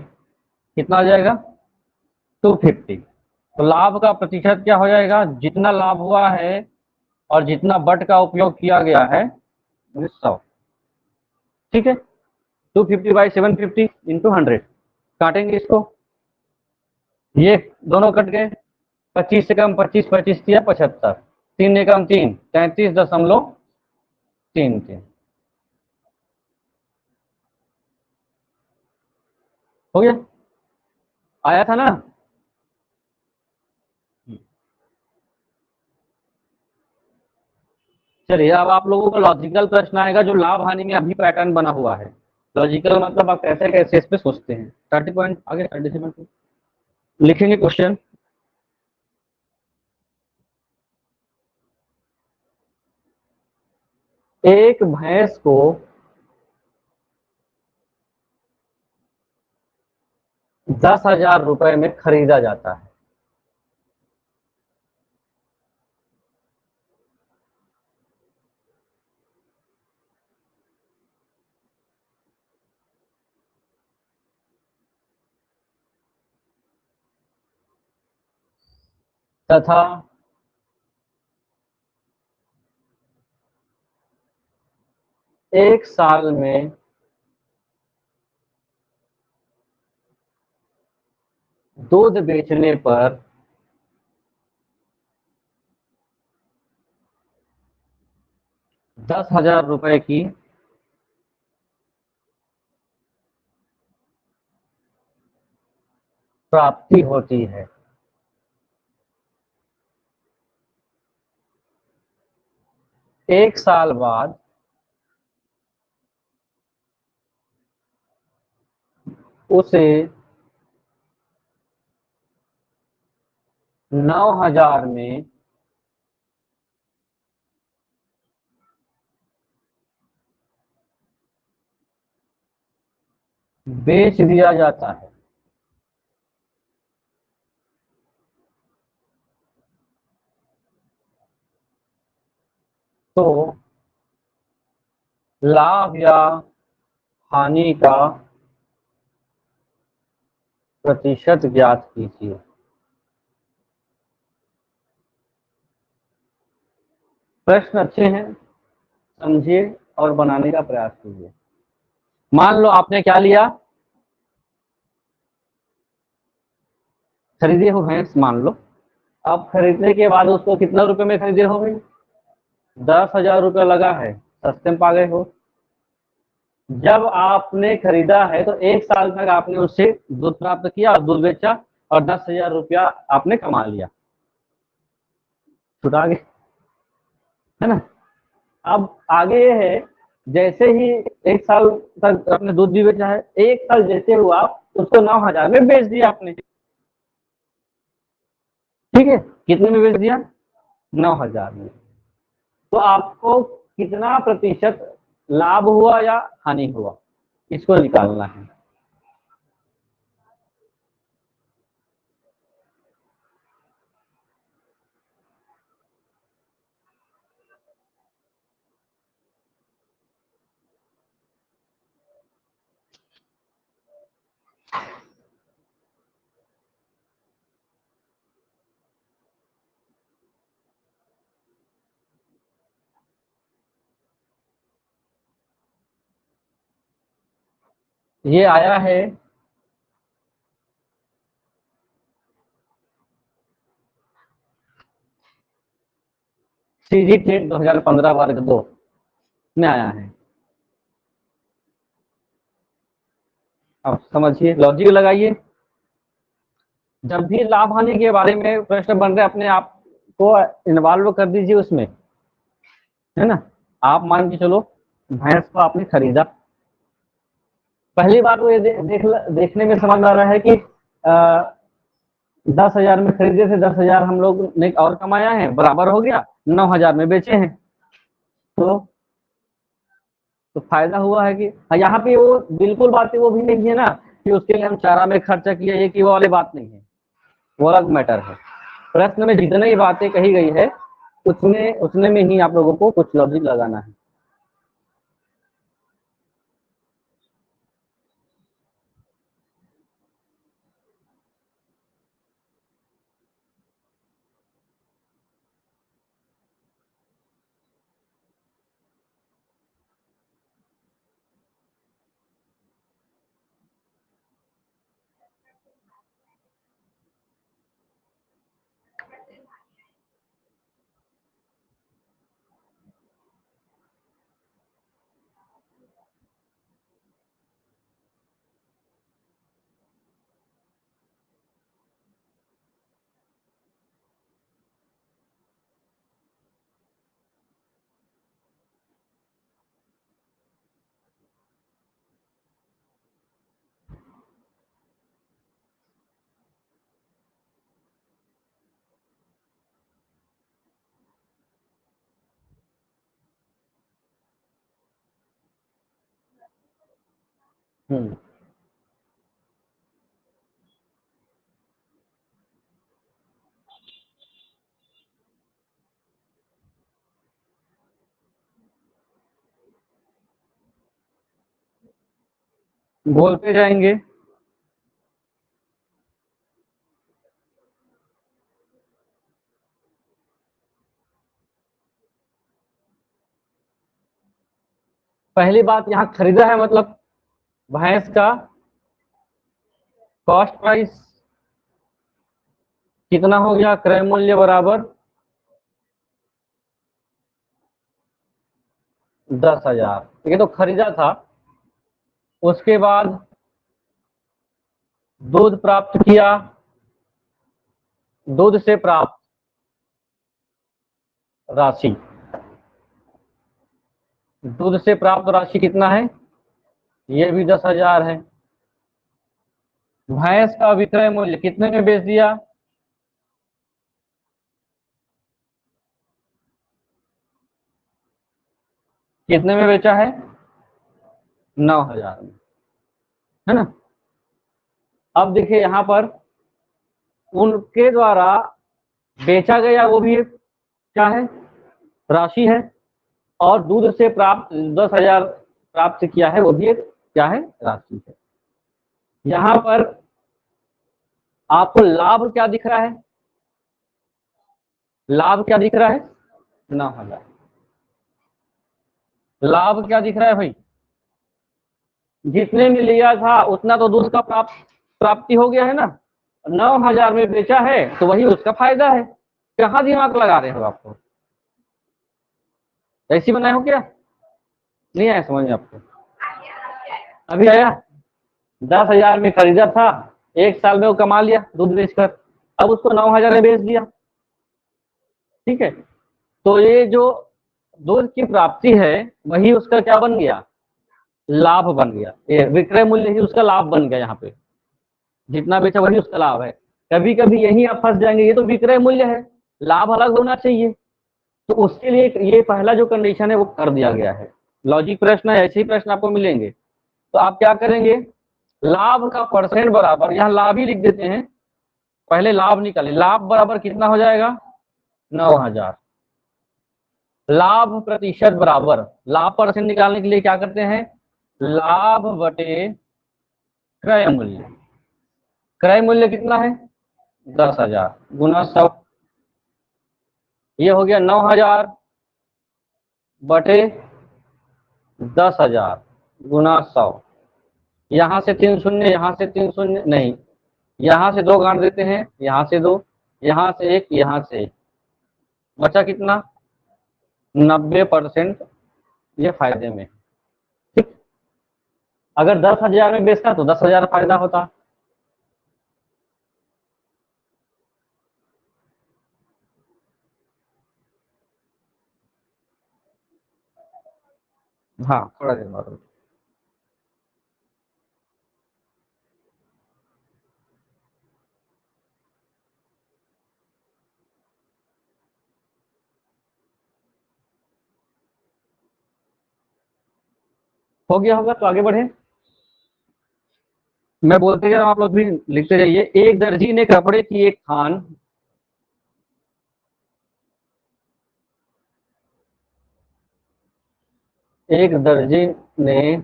कितना आ जाएगा, 250। तो लाभ का प्रतिशत क्या हो जाएगा, जितना लाभ हुआ है और जितना बट का उपयोग किया गया है 100। ठीक है, 250 बाई 750 इंटू 100, काटेंगे इसको, ये दोनों कट गए, 25 से कम 25, 25 किया 75, 3 ने कम 3, 33.33 हो गया, आया था ना। चलिए अब आप लोगों को लॉजिकल प्रश्न आएगा जो लाभ हानि में अभी पैटर्न बना हुआ है। लॉजिकल मतलब आप कैसे कैसे इस पे सोचते हैं। 30 पॉइंट आगे 37 लिखेंगे क्वेश्चन। एक भैंस को 10,000 रुपए में खरीदा जाता है। तथा एक साल में दूध बेचने पर 10,000 रुपए की प्राप्ति होती है। एक साल बाद उसे 9,000 में बेच दिया जाता है। तो लाभ या हानि का प्रतिशत ज्ञात कीजिए। प्रश्न अच्छे हैं, समझिए और बनाने का प्रयास कीजिए। मान लो आपने क्या लिया, खरीदे हो भैंस मान लो। अब खरीदने के बाद उसको कितना रुपए में खरीदे हो भाई, 10,000 रुपये लगा है, सस्ते में पा गए हो। जब आपने खरीदा है तो एक साल तक आपने उससे दूध प्राप्त किया और दूध बेचा और 10,000 रुपया आपने कमा लिया, छुटा गए, है ना। अब आगे ये है, जैसे ही एक साल तक आपने दूध भी बेचा है, एक साल जैसे हुआ उसको 9,000 में बेच दिया आपने। ठीक है, कितने में बेच दिया, 9,000 में। तो आपको कितना प्रतिशत लाभ हुआ या हानि हुआ, इसको निकालना है। ये आया है सीजी टेट 2015 वर्ग 2 में आया है। अब समझिए, लॉजिक लगाइए। जब भी लाभ हानि के बारे में प्रश्न बन रहे, अपने आप को इन्वॉल्व कर दीजिए उसमें, है ना। आप मान के चलो भैंस को आपने खरीदा, पहली बात तो ये देखने में समझ आ रहा है कि 10,000 में खरीदे थे, 10,000 हम लोग ने और कमाया है, बराबर हो गया, 9,000 में बेचे हैं, तो फायदा हुआ है कि यहाँ पे वो बिल्कुल बातें वो भी नहीं है ना कि उसके लिए हम चारा में खर्चा किया, ये कि वो वाली बात नहीं है, वो अलग मैटर है। प्रश्न में जितनी बातें कही गई है उतने में ही आप लोगों को कुछ लॉजिक लगाना है। बोलते जाएंगे। पहली बात, यहाँ खरीदा है मतलब भैंस का कॉस्ट प्राइस कितना हो गया, क्रय मूल्य बराबर 10,000, ये तो खरीदा था। उसके बाद दूध प्राप्त किया, दूध से प्राप्त राशि, दूध से प्राप्त राशि कितना है, ये भी 10,000 है। भैंस का विक्रय मूल्य कितने में बेच दिया, कितने में बेचा है, 9,000 में, है ना। अब देखिए यहाँ पर उनके द्वारा बेचा गया वो भी क्या है, राशि है, और दूध से प्राप्त 10,000 प्राप्त किया है, वो भी एक क्या है, राशि है। यहाँ पर आपको लाभ क्या दिख रहा है, लाभ क्या दिख रहा है, 9,000। लाभ क्या दिख रहा है भाई, जितने में लिया था उतना तो दूध का प्राप्ति हो गया है ना, 9,000 में बेचा है तो वही उसका फायदा है। कहाँ दिमाग लगा रहे हो आपको, ऐसी बनाए हो क्या, नहीं आया समझ में आपको, अभी आया। 10,000 में खरीदा था, एक साल में वो कमा लिया दूध बेचकर, अब उसको 9,000 में बेच दिया, ठीक है। तो ये जो दूध की प्राप्ति है वही उसका क्या बन गया, लाभ बन गया, ये विक्रय मूल्य ही उसका लाभ बन गया। यहाँ पे जितना बेचा वही उसका लाभ है। कभी कभी यही आप फंस जाएंगे, ये तो विक्रय मूल्य है, लाभ अलग होना चाहिए, तो उसके लिए ये पहला जो कंडीशन है वो कर दिया गया है। लॉजिक प्रश्न है, ऐसे ही प्रश्न आपको मिलेंगे। तो आप क्या करेंगे, लाभ का परसेंट बराबर, यहाँ लाभ ही लिख देते हैं, पहले लाभ निकाले, लाभ बराबर कितना हो जाएगा, 9,000। लाभ प्रतिशत बराबर, लाभ परसेंट निकालने के लिए क्या करते हैं, लाभ बटे क्रय मूल्य, क्रय मूल्य कितना है, 10,000 गुना 100, ये हो गया 9,000 बटे 10,000 गुना 100। यहाँ से 3 शून्य, यहाँ से 3 शून्य नहीं, यहाँ से 2 गांठ देते हैं, यहाँ से 2, यहाँ से 1, यहाँ से 1, बचा कितना, 90%, ये फायदे में, ठीक। अगर 10,000 में बेचता तो 10,000 फायदा होता। हाँ थोड़ा देर बाद। हो गया होगा तो आगे बढ़े। मैं बोलते जा रहा हूं, आप लोग भी लिखते जाइए। एक दर्जी ने कपड़े की एक थान, एक दर्जी ने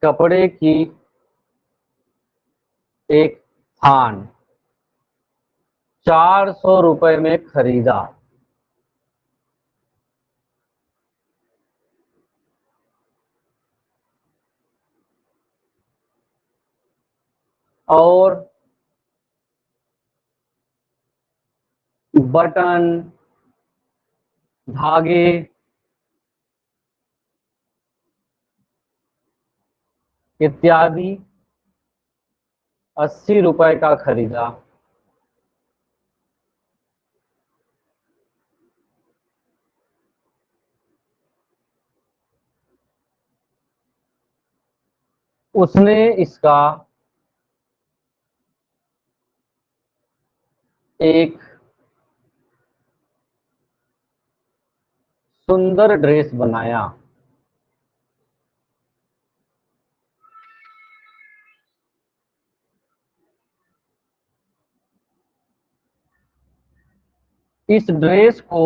कपड़े की एक थान 400 रुपए में खरीदा। और बटन, धागे इत्यादि 80 रुपए का खरीदा। उसने इसका एक सुंदर ड्रेस बनाया। इस ड्रेस को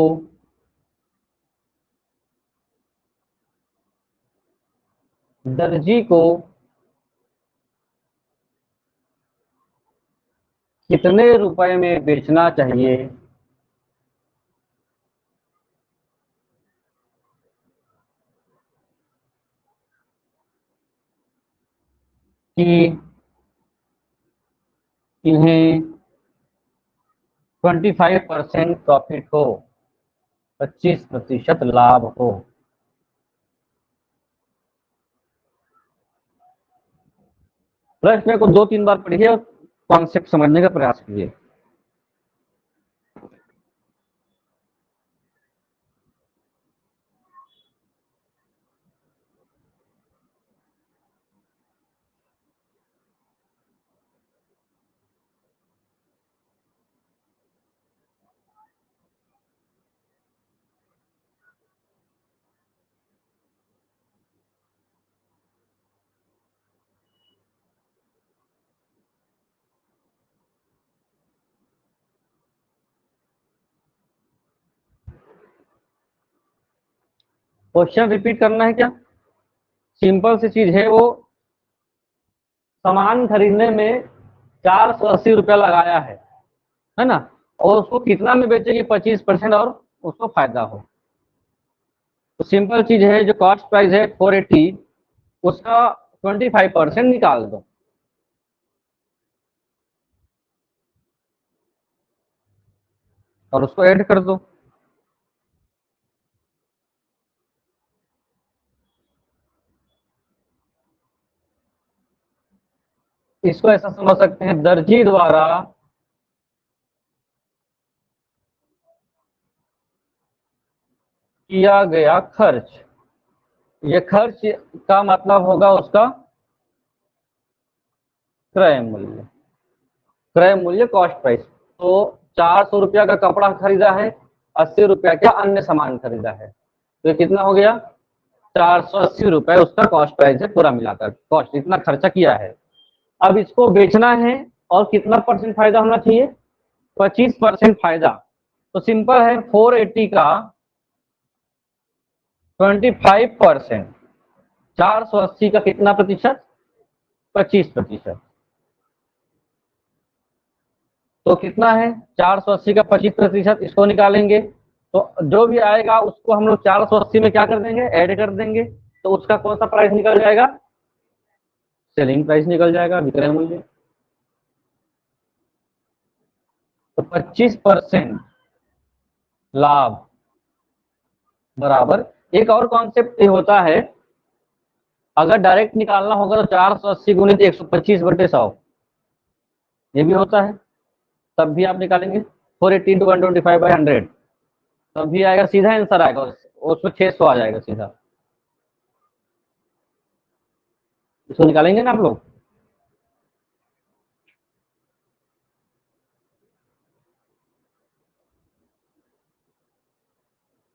दर्जी को कितने रुपए में बेचना चाहिए कि इन्हें 25% प्रॉफिट हो, 25% लाभ हो। प्रश्न को 2-3 बार पढ़िए और कॉन्सेप्ट समझने का प्रयास कीजिए। क्वेश्चन रिपीट करना है क्या? सिंपल सी चीज है, वो सामान खरीदने में 480 रुपया लगाया है ना, और उसको कितना में बेचेगी? 25% और उसको फायदा हो। तो सिंपल चीज है, जो कॉस्ट प्राइस है 480, उसका 25% निकाल दो और उसको ऐड कर दो। इसको ऐसा समझ सकते हैं, दर्जी द्वारा किया गया खर्च, ये खर्च का मतलब होगा उसका क्रय मूल्य। क्रय मूल्य कॉस्ट प्राइस। तो 400 रुपया का कपड़ा खरीदा है, 80 रुपया का अन्य सामान खरीदा है, तो कितना हो गया? 480 रुपए उसका कॉस्ट प्राइस है, पूरा मिलाकर कॉस्ट इतना खर्चा किया है। अब इसको बेचना है और कितना परसेंट फायदा होना चाहिए? 25% फायदा। तो सिंपल है, 480 का 25%, 480 का कितना प्रतिशत? 25%। तो कितना है? 480 का 25%, इसको निकालेंगे तो जो भी आएगा उसको हम लोग 480 में क्या कर देंगे? ऐड कर देंगे। तो उसका कौन सा प्राइस निकल जाएगा? सेलिंग प्राइस निकल जाएगा, विक्रय मूल्य। तो 25% लाभ बराबर, एक और कॉन्सेप्ट ये होता है, अगर डायरेक्ट निकालना होगा तो 480 गुणित 125/100, ये भी होता है, तब भी आप निकालेंगे। 480 इंटू 125/100, तब भी आएगा, सीधा आंसर आएगा, उसमें 600 आ जाएगा सीधा। इसको निकालेंगे ना आप लोग।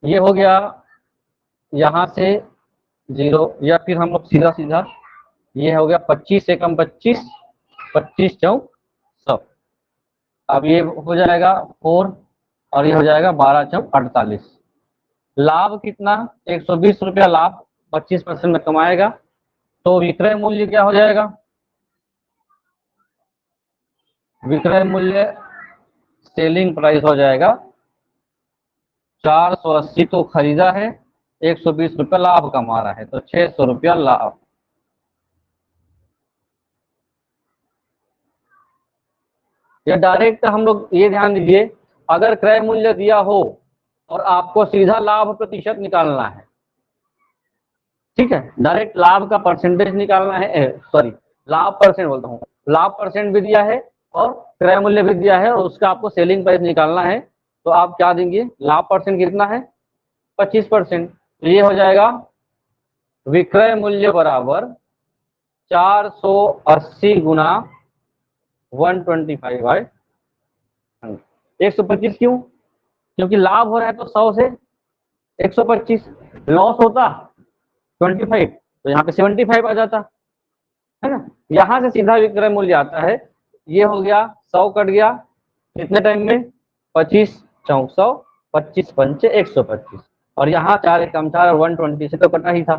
ये हो गया यहां से जीरो, या फिर हम लोग सीधा सीधा ये हो गया 25 एकम 25, 25 चौक 100। अब ये हो जाएगा 4 और ये हो जाएगा 12 चौक 48। लाभ कितना? 120 रुपया लाभ 25% में कमाएगा। तो विक्रय मूल्य क्या हो जाएगा? विक्रय मूल्य सेलिंग प्राइस हो जाएगा 480 तो खरीदा है, 120 रुपया लाभ कमा रहा है, तो 600 रुपया लाभ। या डायरेक्ट हम लोग ये ध्यान दीजिए, अगर क्रय मूल्य दिया हो और आपको सीधा लाभ प्रतिशत निकालना है, ठीक है, डायरेक्ट लाभ का परसेंटेज निकालना है, सॉरी लाभ परसेंट बोलता हूँ, लाभ परसेंट भी दिया है और क्रय मूल्य भी दिया है और उसका आपको सेलिंग प्राइस निकालना है, तो आप क्या देंगे? लाभ परसेंट कितना है? 25%। तो ये हो जाएगा विक्रय मूल्य बराबर 480 गुना 125 बाय 125। क्यों? क्योंकि लाभ हो रहा है तो 100 से 125, लॉस होता 25 तो यहाँ पे 75 आ जाता है ना। यहाँ से सीधा विक्रय मूल्य आता है, ये हो गया 100 कट गया कितने टाइम में? 25 चौक 100, 25 पंचे 125, और यहाँ 4 एकम 4 और 120 से तो कटा ही था,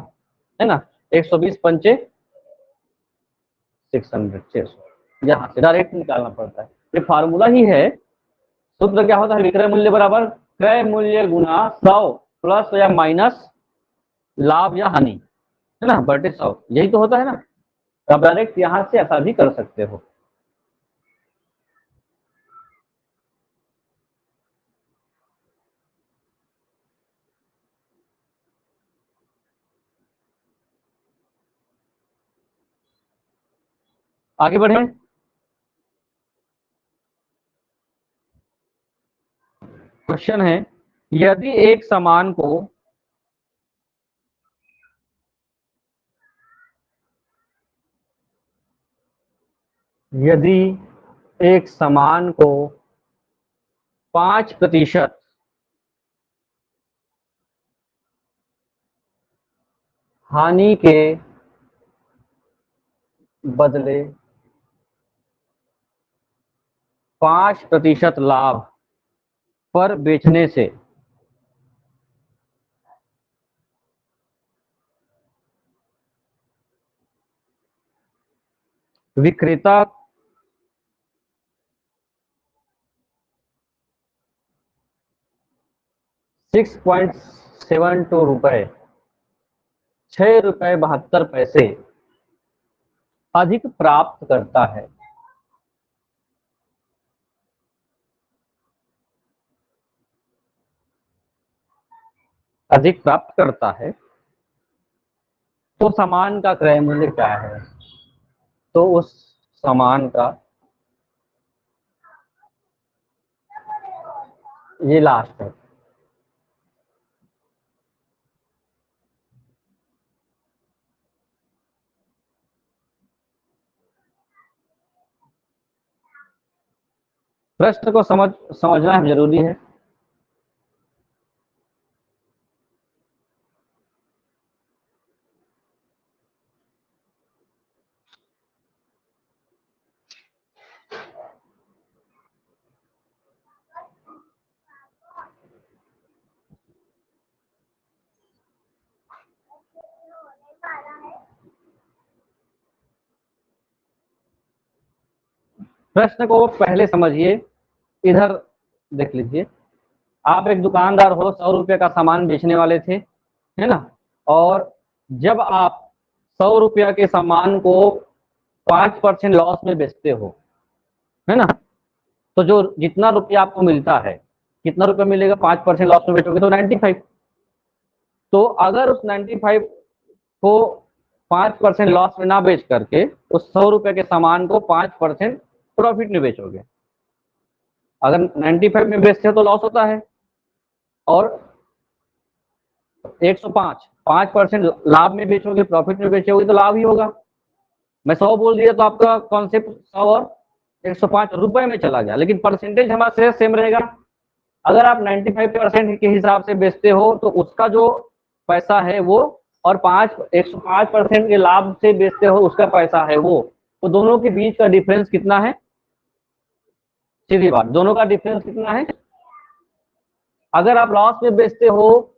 है ना। 120 पंचे 600, 600 यहाँ से डायरेक्ट निकालना पड़ता है, ये फार्मूला ही है। सूत्र क्या होता है? विक्रय मूल्य बराबर क्रय मूल्य गुना 100 प्लस या माइनस लाभ या हानि, है ना, बटे 100, यही तो होता है ना। आप डायरेक्ट यहाँ से ऐसा भी कर सकते हो। आगे बढ़े। क्वेश्चन है, यदि एक सामान को यदि एक सामान को 5% हानि के बदले 5% लाभ पर बेचने से विक्रेता 6.72 रुपए, 6 रुपए 72 पैसे अधिक प्राप्त करता है। अधिक प्राप्त करता है तो सामान का क्रय मूल्य क्या है? तो उस सामान का, ये लास्ट है, प्रश्न को समझना जरूरी है। प्रश्न को पहले समझिए, इधर देख लीजिए। आप एक दुकानदार हो, 100 रुपये का सामान बेचने वाले थे, है ना, और जब आप 100 रुपया के सामान को 5% लॉस में बेचते हो, है ना, तो जो जितना रुपया आपको मिलता है, कितना रुपया मिलेगा? 5% लॉस में बेचोगे तो 95। तो अगर उस 95 को 5% लॉस में ना बेच करके उस 100 रुपये के सामान को 5% प्रॉफिट में बेचोगे, अगर 95 में बेचते हो तो लॉस होता है, और 105 5% लाभ में बेचोगे, प्रॉफिट में बेचोगे तो लाभ ही होगा। मैं 100 बोल दिया तो आपका कॉन्सेप्ट 100 और 105 रुपए में चला गया, लेकिन परसेंटेज हमारा सेम रहेगा। अगर आप 95% के हिसाब से बेचते हो तो उसका जो पैसा है वो और 105% के लाभ से बेचते हो, उसका पैसा है वो, तो दोनों के बीच का डिफरेंस कितना है? सीधी बात, दोनों का डिफरेंस कितना है? अगर आप लॉस में बेचते हो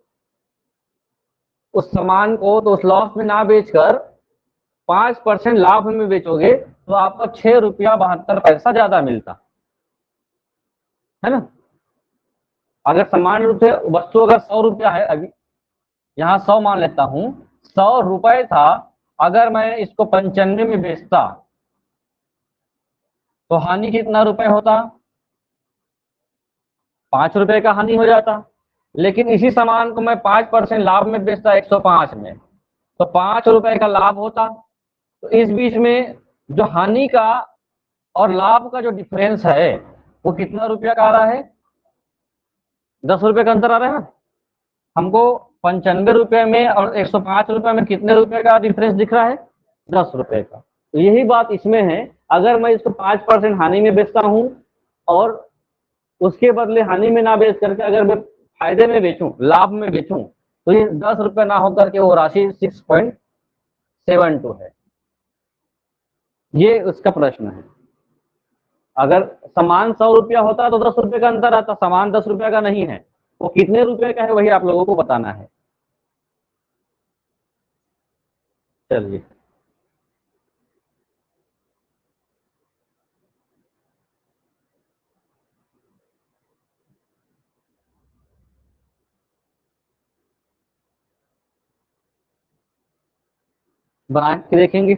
उस सामान को, तो उस लॉस में ना बेचकर 5% लाभ में बेचोगे तो आपको 6 रुपया 72 पैसा ज्यादा मिलता है ना। अगर सामान्य रूप से वस्तु अगर 100 रुपया है, अभी यहाँ 100 मान लेता हूं, 100 रुपए था, अगर मैं इसको 95 में बेचता तो हानि कितना रुपए होता? 5 रुपए का हानि हो जाता। लेकिन इसी सामान को मैं 5% लाभ में बेचता 105 में, तो 5 रुपए का लाभ होता। तो इस बीच में जो हानि का और लाभ का जो डिफरेंस है वो कितना रुपया का आ रहा है? 10 रुपए का अंतर आ रहा है ना। हमको 95 रुपए में और 105 रुपए में कितने रुपए का डिफरेंस दिख रहा है? 10 रुपए का। तो यही बात इसमें है, अगर मैं इसको 5% हानि में बेचता हूं और उसके बदले हानि में ना बेच करके अगर मैं फायदे में बेचूं, लाभ में बेचूं, तो ये 10 रुपए ना होकर के वो राशि 6.72 है। ये उसका प्रश्न है। अगर सामान 100 रुपया होता तो 10 रुपए का अंतर आता, सामान 10 रुपया का नहीं है, वो कितने रुपए का है वही आप लोगों को बताना है। चलिए, बना के देखेंगे।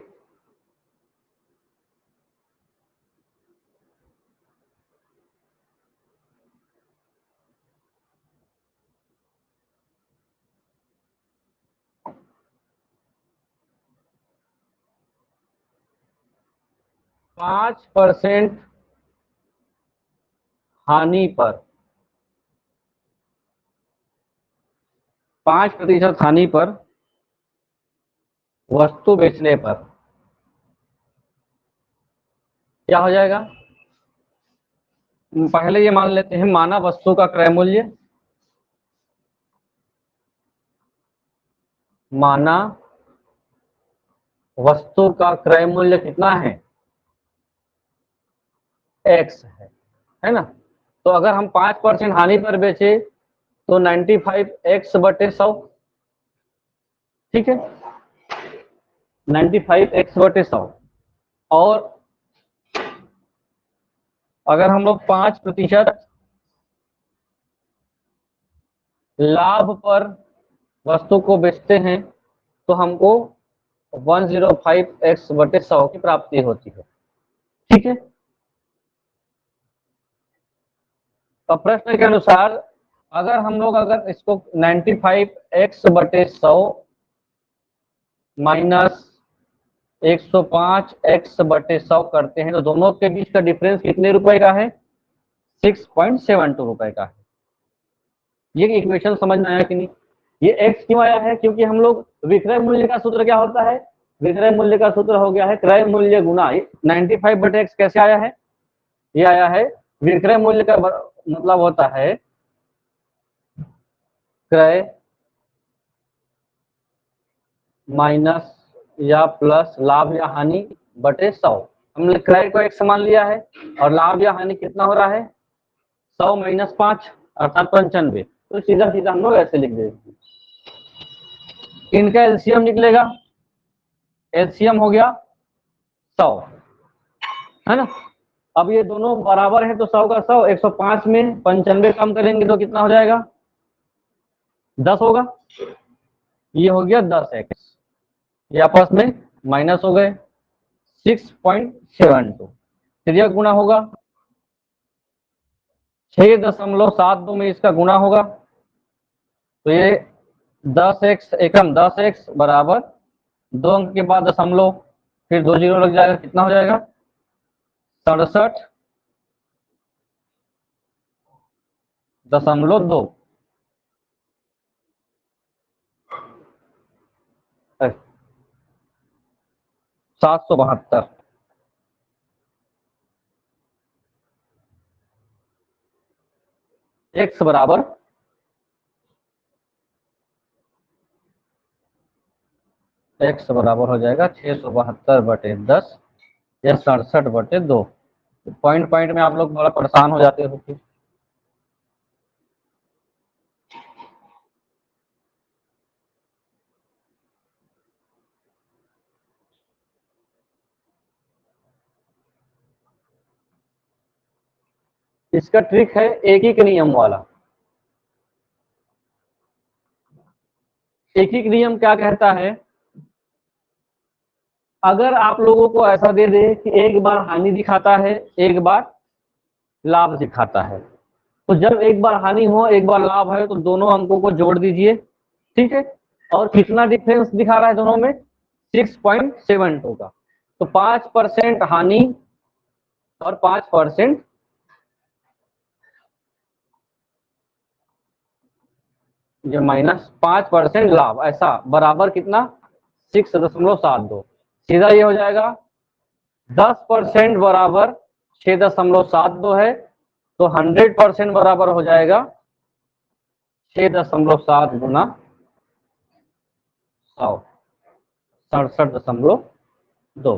पांच परसेंट हानि पर, 5% हानि पर वस्तु बेचने पर क्या हो जाएगा? पहले ये मान लेते हैं, माना वस्तु का क्रय मूल्य, माना वस्तु का क्रय मूल्य कितना है? एक्स है ना। तो अगर हम 5% हानि पर बेचे तो 95x/100, ठीक है, 95x/100। और अगर हम लोग 5% लाभ पर वस्तु को बेचते हैं तो हमको 105x/100 की प्राप्ति होती है, ठीक है। तो प्रश्न के अनुसार अगर हम लोग अगर इसको 95x/100 माइनस 105x/100 करते हैं तो दोनों के बीच का डिफरेंस कितने रुपए का है? 6.72 रुपए का है। ये इक्वेशन समझ में आया कि नहीं? ये x क्यों आया है? क्योंकि हम लोग विक्रय मूल्य का सूत्र क्या होता है? विक्रय मूल्य का सूत्र हो गया है क्रय मूल्य गुना 95/x। कैसे आया है? ये आया है, विक्रय मूल्य का मतलब होता है क्रय माइनस या प्लस लाभ या हानि बटे 100। हमने क्रय को एक समान लिया है और लाभ या हानि कितना हो रहा है? 100 माइनस 5 अर्थात 95। तो सीधा सीधा हम लोग ऐसे लिख देंगे। इनका एलसीएम निकलेगा, एलसीएम हो गया 100, है ना। अब ये दोनों बराबर है तो 100 का 100, 105 में 95 कम करेंगे तो कितना हो जाएगा? 10 होगा। ये हो गया 10x, ये आपस में माइनस हो गए 6.72। फिर यह गुना होगा 6.72 में इसका गुना होगा, तो ये 10x एकम 10x बराबर 2 अंक के बाद दशमलव, फिर 2 जीरो लग जाएगा, कितना हो जाएगा? 67.2। 772। x बराबर x बराबर हो जाएगा 672/10 या 67/2। पॉइंट पॉइंट में आप लोग थोड़ा परेशान हो जाते हो फिर। इसका ट्रिक है एक ही नियम वाला। एक ही नियम क्या कहता है, अगर आप लोगों को ऐसा दे दे कि एक बार हानि दिखाता है एक बार लाभ दिखाता है, तो जब एक बार हानि हो एक बार लाभ है तो दोनों अंकों को जोड़ दीजिए, ठीक है। और कितना डिफरेंस दिखा रहा है दोनों में, 6.72 का। तो 5% हानि और 5% जो -5% लाभ, ऐसा बराबर कितना 6.72। सीधा ये हो जाएगा 10% बराबर 6.72 है, तो 100% बराबर हो जाएगा 6.7 गुना 100, 67.2।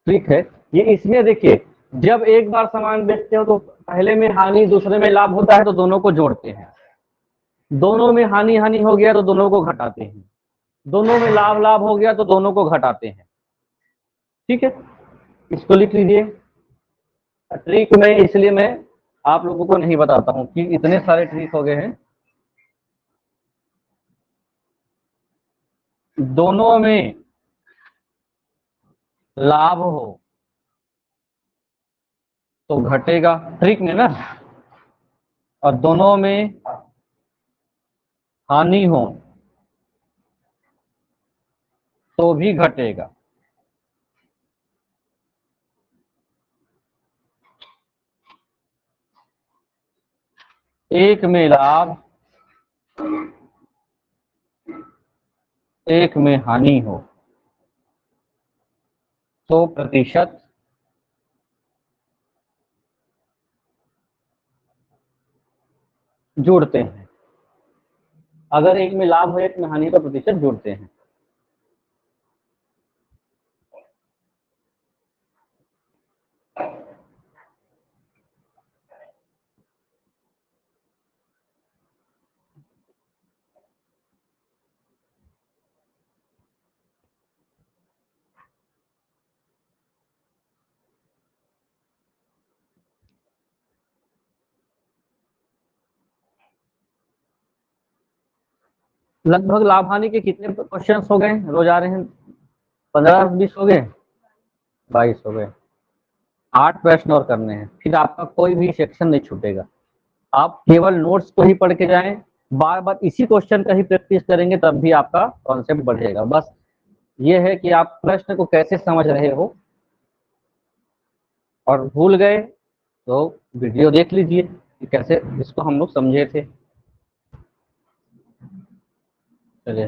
ठीक है। ये इसमें देखिए, जब एक बार सामान बेचते हो तो पहले में हानि दूसरे में लाभ होता है तो दोनों को जोड़ते हैं, दोनों में हानि हानि हो गया तो दोनों को घटाते हैं, दोनों में लाभ लाभ हो गया तो दोनों को घटाते हैं, ठीक है। इसको लिख लीजिए। ट्रिक में इसलिए मैं आप लोगों को नहीं बताता हूं कि इतने सारे ट्रिक हो गए हैं। दोनों में लाभ हो तो घटेगा, ट्रिक में ना, और दोनों में हानि हो तो भी घटेगा। एक में लाभ एक में हानि हो तो प्रतिशत जुड़ते हैं। अगर एक में लाभ हो एक में हानि तो प्रतिशत जुड़ते हैं। लगभग लाभ हानि के कितने क्वेश्चन हो गए रोज आ रहे हैं, 15-20 हो गए, 22 हो गए। 8 प्रश्न और करने हैं, फिर आपका कोई भी सेक्शन नहीं छूटेगा। आप केवल नोट्स को ही पढ़ के जाएं, बार बार इसी क्वेश्चन का ही प्रैक्टिस करेंगे तब भी आपका कॉन्सेप्ट बढ़ेगा। बस ये है कि आप प्रश्न को कैसे समझ रहे हो, और भूल गए तो वीडियो देख लीजिए कि कैसे इसको हम लोग समझे थे। चलिए।